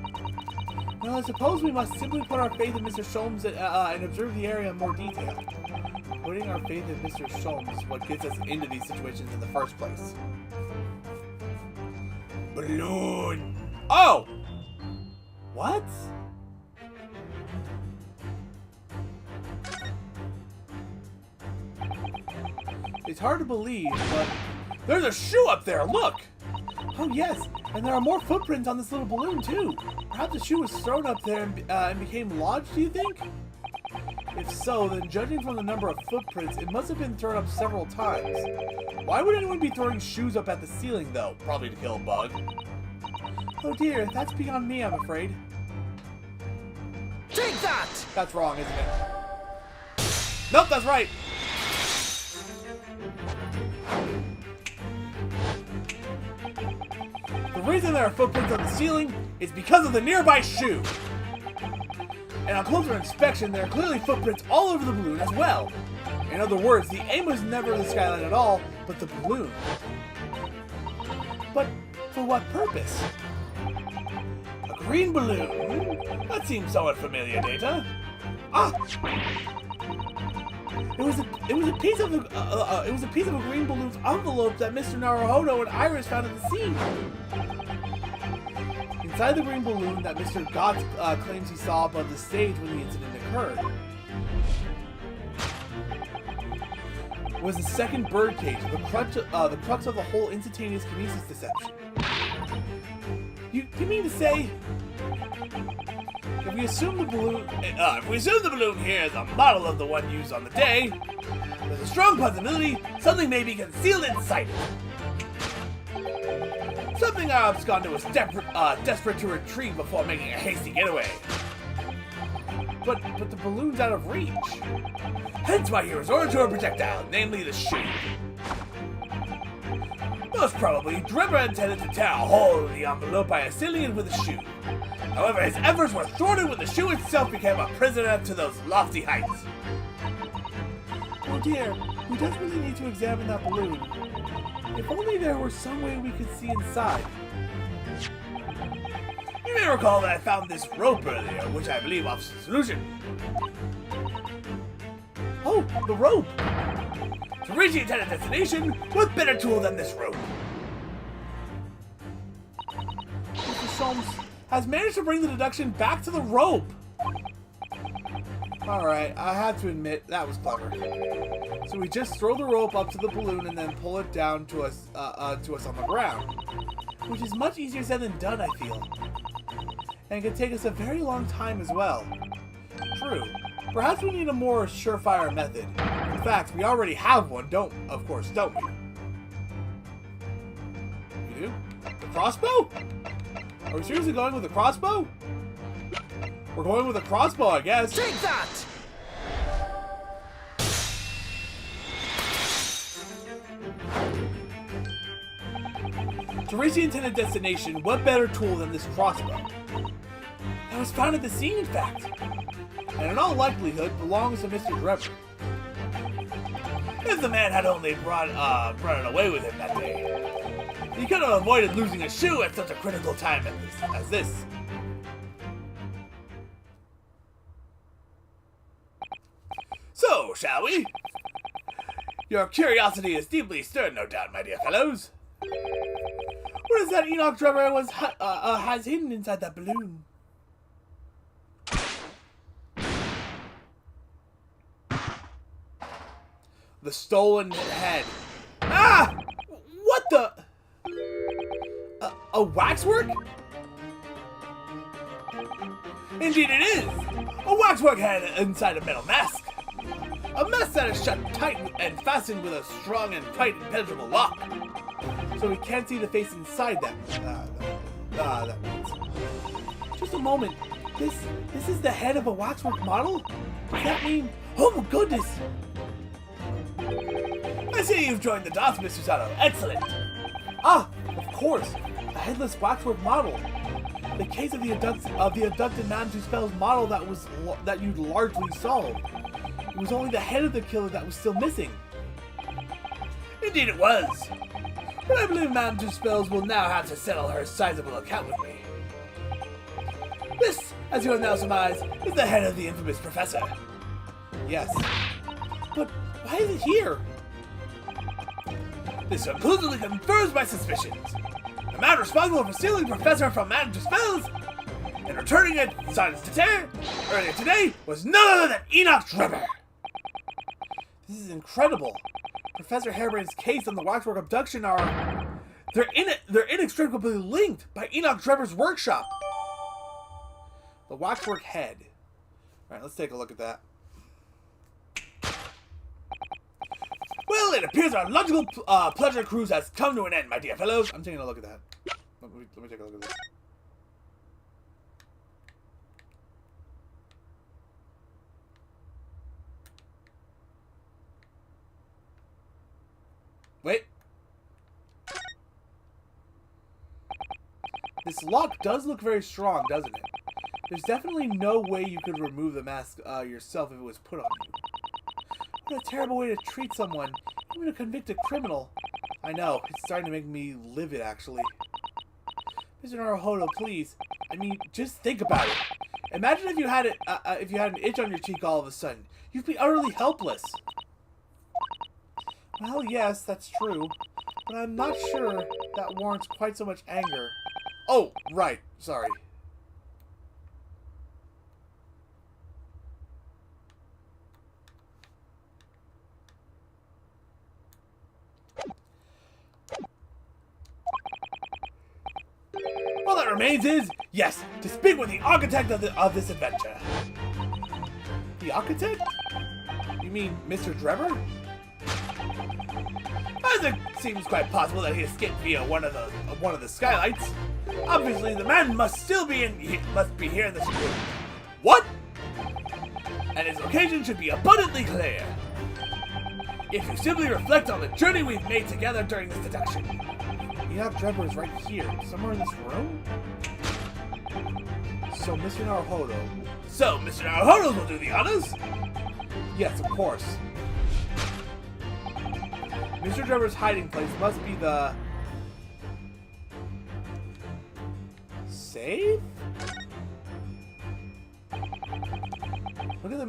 Well, I suppose we must simply put our faith in Mr. Sholmes and observe the area in more detail. Putting our faith in Mr. Sholmes is what gets us into these situations in the first place. Balloon! Oh! What? It's hard to believe, but there's a shoe up there, look! Oh yes, and there are more footprints on this little balloon too. Perhaps the shoe was thrown up there and became lodged, do you think? If so, then judging from the number of footprints, it must have been thrown up several times. Why would anyone be throwing shoes up at the ceiling though? Probably to kill a bug. Oh dear, that's beyond me, I'm afraid. Take that! That's wrong, isn't it? Nope, that's right! The reason there are footprints on the ceiling is because of the nearby shoe. And on closer inspection, there are clearly footprints all over the balloon as well. In other words, the aim was never the skyline at all, but the balloon. But for what purpose? A green balloon? That seems somewhat familiar, Data. Ah! It was a piece of a green balloon's envelope that Mr. Naruhodo and Iris found at the scene. Inside the green balloon that Mr. Gotts claims he saw above the stage when the incident occurred was the second birdcage, the crux of the whole instantaneous kinesis deception. You mean to say, if we assume the balloon here is a model of the one used on the day, there's a strong possibility something may be concealed inside it. Something our absconder was desperate to retrieve before making a hasty getaway. But the balloon's out of reach. Hence why he resorted to a projectile, namely the shoe. Most probably, Drebber intended to tear a hole in the envelope by sealing it with a shoe. However, his efforts were thwarted when the shoe itself became a prisoner to those lofty heights. Oh dear, we desperately need to examine that balloon. If only there were some way we could see inside. You may recall that I found this rope earlier, which I believe offers a solution. Oh, the rope! To reach the intended destination, what better tool than this rope? Mr. Sholmes has managed to bring the deduction back to the rope! Alright, I have to admit, that was clever. So we just throw the rope up to the balloon and then pull it down to us on the ground. Which is much easier said than done, I feel. And it can take us a very long time as well. True. Perhaps we need a more surefire method. In fact, we already have one, don't we? We do? The crossbow? Are we seriously going with the crossbow? We're going with a crossbow, I guess. Take that! To reach the intended destination, what better tool than this crossbow? That was found at the scene, in fact. And in all likelihood, belongs to Mr. Drebber. If the man had only brought it away with him that day, he could have avoided losing a shoe at such a critical time as this. So, shall we? Your curiosity is deeply stirred, no doubt, my dear fellows. What is that Enoch Drebber has hidden inside that balloon? The stolen head. Ah! What the? A waxwork? Indeed it is! A waxwork head inside a metal mask. A mask that is shut tight and fastened with a strong and quite impenetrable lock. So we can't see the face inside that means. Just a moment. This is the head of a waxwork model? Does that mean... Oh my goodness! I I see you've joined the dots, Mr. Sato. Excellent. Ah, of course. The headless waxwork model. The case of the abducted Madame Tuspel's model that you'd largely solved. It was only the head of the killer that was still missing. Indeed it was. But I believe Madame Tuspel's will now have to settle her sizable account with me. This, as you have now surmised, is the head of the infamous professor. Yes. But why is it here? This conclusively confirms my suspicions. The man responsible for stealing Professor from Madame Tuspel's and returning it Science to Terre earlier today was none other than Enoch Drebber. This is incredible. Professor Harebrain's case and the Waxwork abduction they're inextricably linked by Enoch Drebber's workshop. The Waxwork head. Alright, let's take a look at that. Well, it appears our logical pleasure cruise has come to an end, my dear fellows. I'm taking a look at that. Let me take a look at this. Wait. This lock does look very strong, doesn't it? There's definitely no way you could remove the mask yourself if it was put on you. What a terrible way to treat someone, even a convicted criminal. I know, it's starting to make me livid, actually. Mr. Naruhodo, please. I mean, just think about it. Imagine if you had an itch on your cheek all of a sudden. You'd be utterly helpless. Well, yes, that's true. But I'm not sure that warrants quite so much anger. Oh, right. Sorry. All that remains is, yes, to speak with the architect of this adventure. The architect? You mean Mr. Drebber? As it seems quite possible that he escaped via one of the skylights. Obviously, the man must be here in this room. What? And his location should be abundantly clear. If you simply reflect on the journey we've made together during this deduction. Enoch Drebber is right here, somewhere in this room? So, Mr. Naruhodo. So, Mr. Naruhodo will do the honors? Yes, of course. Mr. Drebber's hiding place must be the... safe? Look at the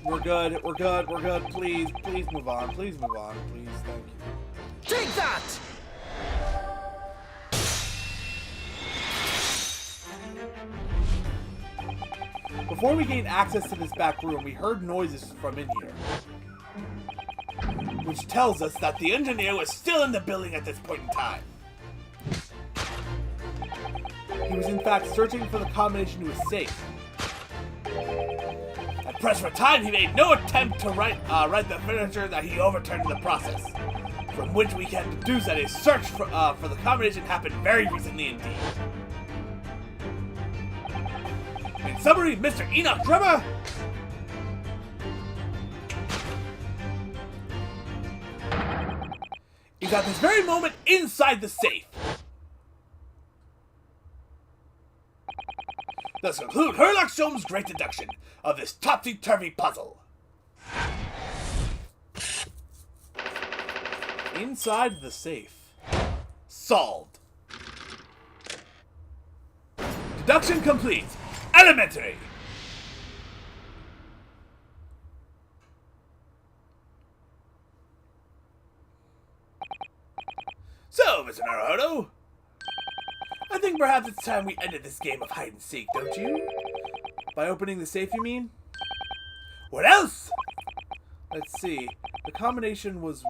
We're good. Please move on. Please, thank you. Take that! Before we gained access to this back room, we heard noises from in here. Which tells us that the engineer was still in the building at this point in time. He was in fact searching for the combination to his safe. At press for time, he made no attempt to write the furniture that he overturned in the process. From which we can deduce that his search for the combination happened very recently indeed. In summary, Mr. Enoch Drebber is at this very moment inside the safe. Thus conclude Herlock Sholmes' great deduction of this topsy-turvy puzzle. Inside the safe. Solved. Deduction complete. Elementary. So, Mr. Naruhodo, I think perhaps it's time we ended this game of hide and seek, don't you? By opening the safe, you mean? What else? Let's see. The combination was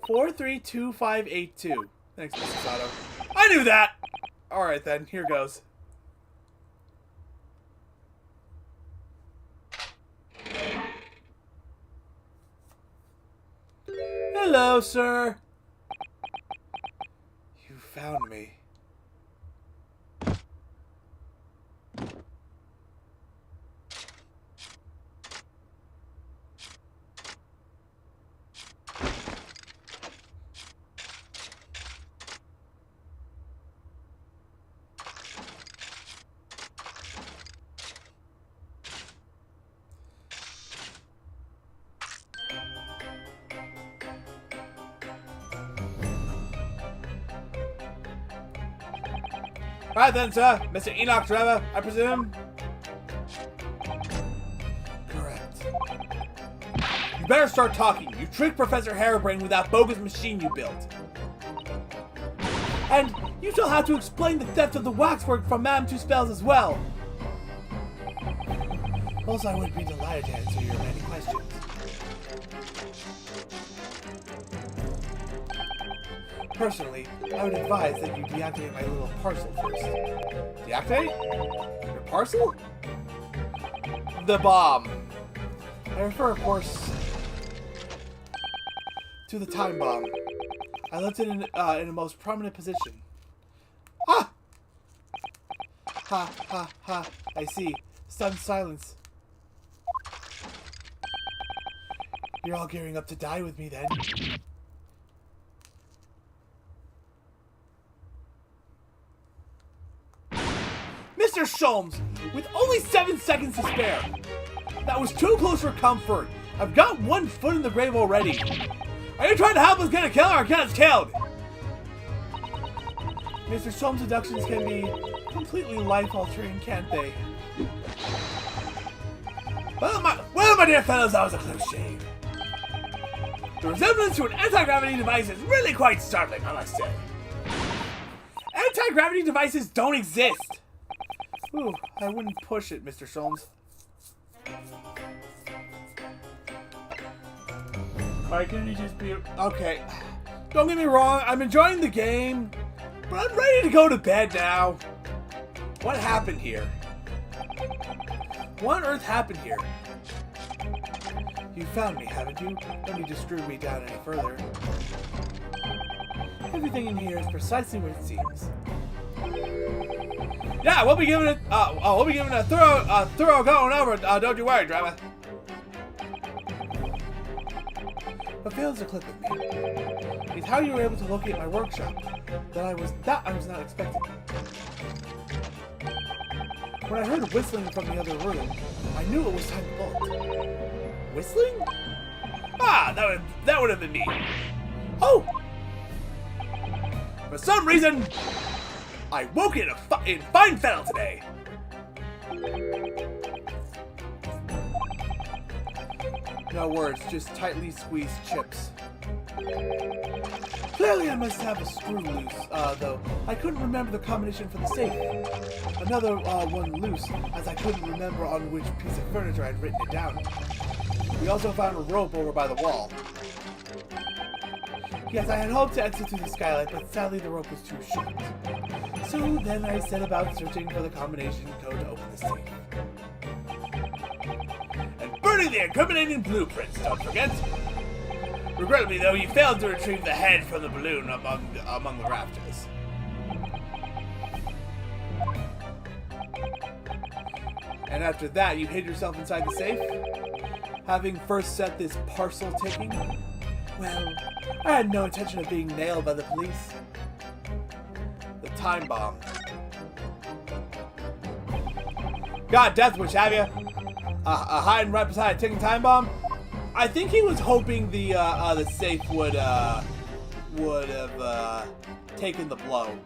1432582. Thanks, Mr. Sato. I knew that! Alright then, here goes. Hello, sir. You found me. Right then, sir. Mr. Enoch Trevor, I presume? Correct. You better start talking. You tricked Professor Harebrained with that bogus machine you built. And you still have to explain the theft of the waxwork from Madame Two Spells as well. Also, I would be delighted to answer your many questions. Personally, I would advise that you deactivate my little parcel first. Deactivate? Your parcel? The bomb. I refer, of course, to the time bomb. I left it in a most prominent position. Ah! Ha, ha, ha. I see. Stunned silence. You're all gearing up to die with me, then. Mr. Sholmes, with only 7 seconds to spare. That was too close for comfort. I've got one foot in the grave already. Are you trying to help us get a killer or get us killed? Mr. Sholmes' deductions can be completely life-altering, can't they? Well, my dear fellows, that was a close shave. The resemblance to an anti-gravity device is really quite startling, I must say. Anti-gravity devices don't exist. Ooh, I wouldn't push it, Mr. Sholmes. Why couldn't you just be... Okay. Don't get me wrong, I'm enjoying the game, but I'm ready to go to bed now. What happened here? What on earth happened here? You found me, haven't you? Don't need to screw me down any further. Everything in here is precisely what it seems. Yeah, we'll be giving it a thorough going over. Don't you worry, driver. What fails to click with me is how you were able to locate my workshop. That I was not expecting. When I heard whistling from the other room, I knew it was time to bolt. Whistling? Ah, that would have been me. Oh! For some reason, I woke in fine fettle today. No words, just tightly squeezed chips. Clearly I must have a screw loose, though. I couldn't remember the combination for the safe. Another one loose, as I couldn't remember on which piece of furniture I'd written it down. We also found a rope over by the wall. Yes, I had hoped to exit through the skylight, but sadly the rope was too short. So then I set about searching for the combination code to open the safe. And burning the incriminating blueprints, don't forget! Regrettably, though, you failed to retrieve the head from the balloon among the rafters. And after that, you hid yourself inside the safe? Having first set this parcel ticking? Well, I had no intention of being nailed by the police. The time bomb. God, Deathwish, have you? Hiding right beside a ticking time bomb? I think he was hoping the safe would have taken the blow.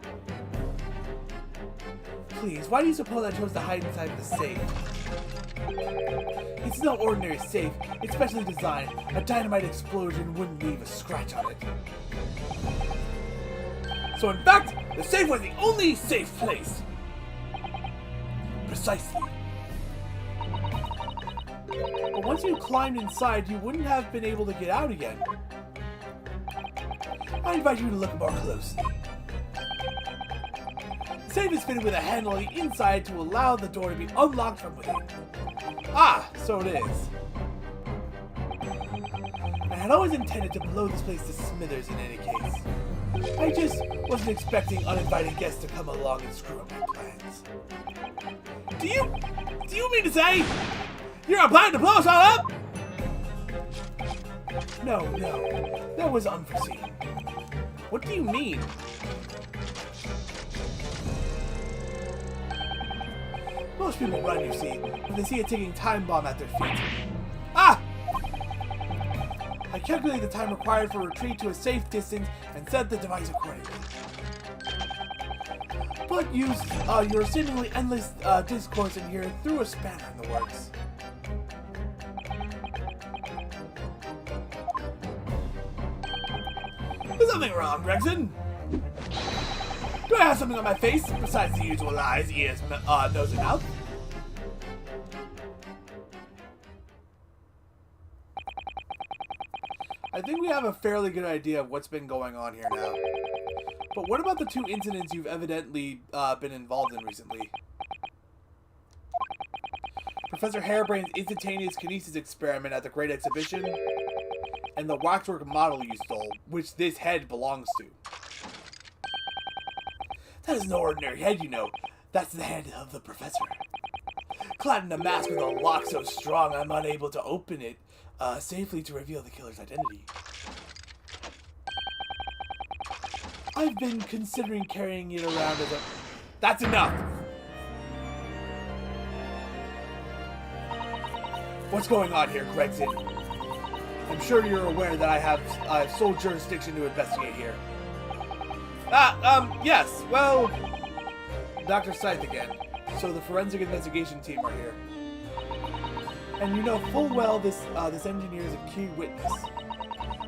Please, why do you suppose I chose to hide inside the safe? It's no ordinary safe. It's specially designed. A dynamite explosion wouldn't leave a scratch on it. So in fact, the safe was the only safe place. Precisely. But once you climbed inside, you wouldn't have been able to get out again. I invite you to look more closely. The safe is fitted with a handle on the inside to allow the door to be unlocked from within. Ah, so it is. I had always intended to blow this place to smithers in any case. I just wasn't expecting uninvited guests to come along and screw up my plans. Do you mean to say you're planning to blow us all up? No, that was unforeseen. What do you mean? Most people run, you see, when they see a ticking time bomb at their feet. Ah! I calculated the time required for retreat to a safe distance and set the device accordingly. but use your seemingly endless discourse in here threw a spanner in the works. Is something wrong, Gregson? Do I have something on my face besides the usual eyes, ears, nose, and mouth? I think we have a fairly good idea of what's been going on here now. But what about the two incidents you've evidently been involved in recently? Professor Harebrain's instantaneous kinesis experiment at the Great Exhibition, and the waxwork model you stole, which this head belongs to. That is no ordinary head, you know. That's the head of the professor. Clad in a mask with a lock so strong I'm unable to open it safely to reveal the killer's identity. I've been considering carrying it around as a... That's enough! What's going on here, Gregson? I'm sure you're aware that I have sole jurisdiction to investigate here. Yes, well... Dr. Scythe again. So the forensic investigation team are here. And you know full well this engineer is a key witness.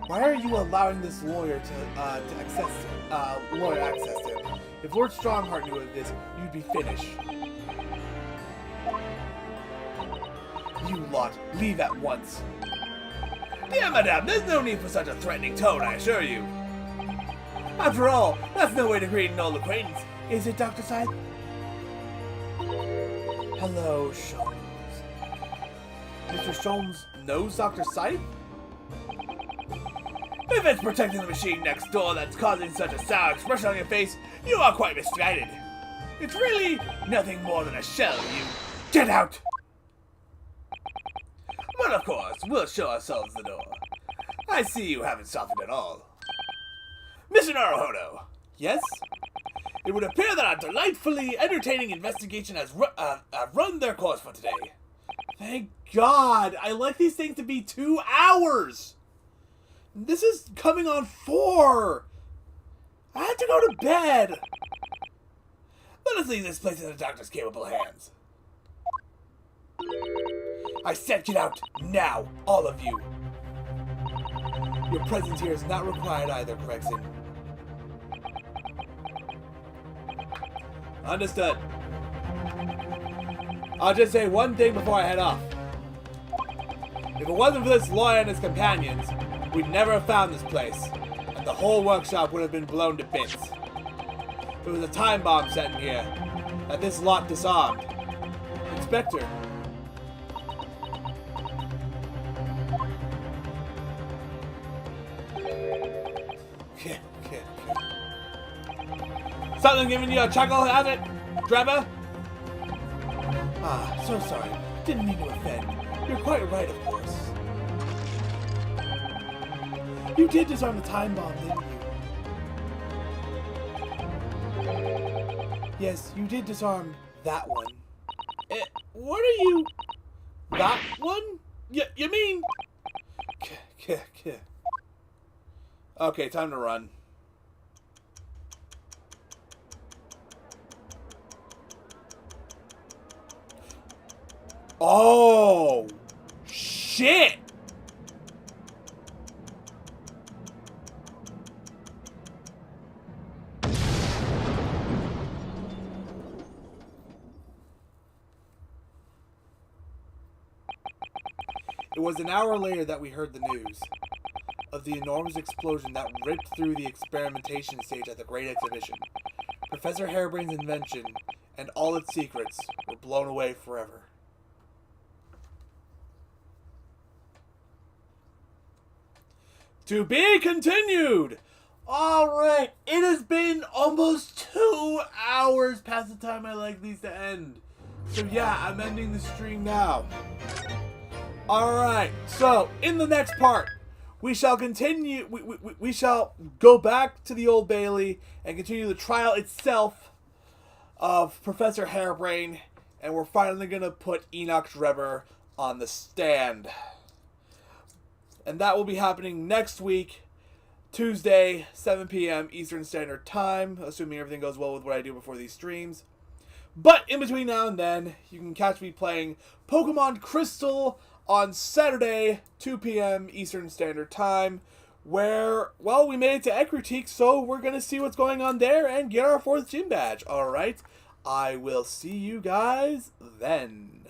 Why are you allowing this lawyer to access to him? If Lord Strongheart knew of this, you'd be finished. You lot, leave at once. Dear madame, there's no need for such a threatening tone, I assure you. After all, that's no way to greet an old acquaintance, is it, Dr. Scythe? Hello, Sholmes. Mr. Sholmes knows Dr. Scythe? If it's protecting the machine next door that's causing such a sour expression on your face, you are quite misguided. It's really nothing more than a shell, you... Get out! But of course, we'll show ourselves the door. I see you haven't softened at all. Mr. Naruhodo. Yes? It would appear that our delightfully entertaining investigation has run their course for today. Thank God! I like these things to be 2 hours! This is coming on 4! I have to go to bed! Let us leave this place in the doctor's capable hands. I said get out, now, all of you! Your presence here is not required either, Gregson. Understood. I'll just say one thing before I head off. If it wasn't for this lawyer and his companions, we'd never have found this place, and the whole workshop would have been blown to bits. There was a time bomb set in here that this lot disarmed. Inspector. Something giving you a chuckle, has it, Drebber? Ah, so sorry. Didn't mean to offend. You're quite right, of course. You did disarm the time bomb, didn't you? Yes, you did disarm that one. What are you... That one? You mean... Okay, time to run. Oh! Shit! It was an hour later that we heard the news of the enormous explosion that ripped through the experimentation stage at the Great Exhibition. Professor Harebrain's invention and all its secrets were blown away forever. To be continued! Alright, it has been almost 2 hours past the time I like these to end. So yeah, I'm ending the stream now. Alright, so in the next part, we shall continue, we shall go back to the Old Bailey and continue the trial itself of Professor Harebrain, and we're finally going to put Enoch Drebber on the stand. And that will be happening next week. Tuesday, 7 p.m. Eastern Standard Time, assuming everything goes well with what I do before these streams. But in between now and then, you can catch me playing Pokemon Crystal on Saturday, 2 p.m. Eastern Standard Time, where, well, we made it to Ecruteak, so we're going to see what's going on there and get our 4th gym badge. Alright, I will see you guys then.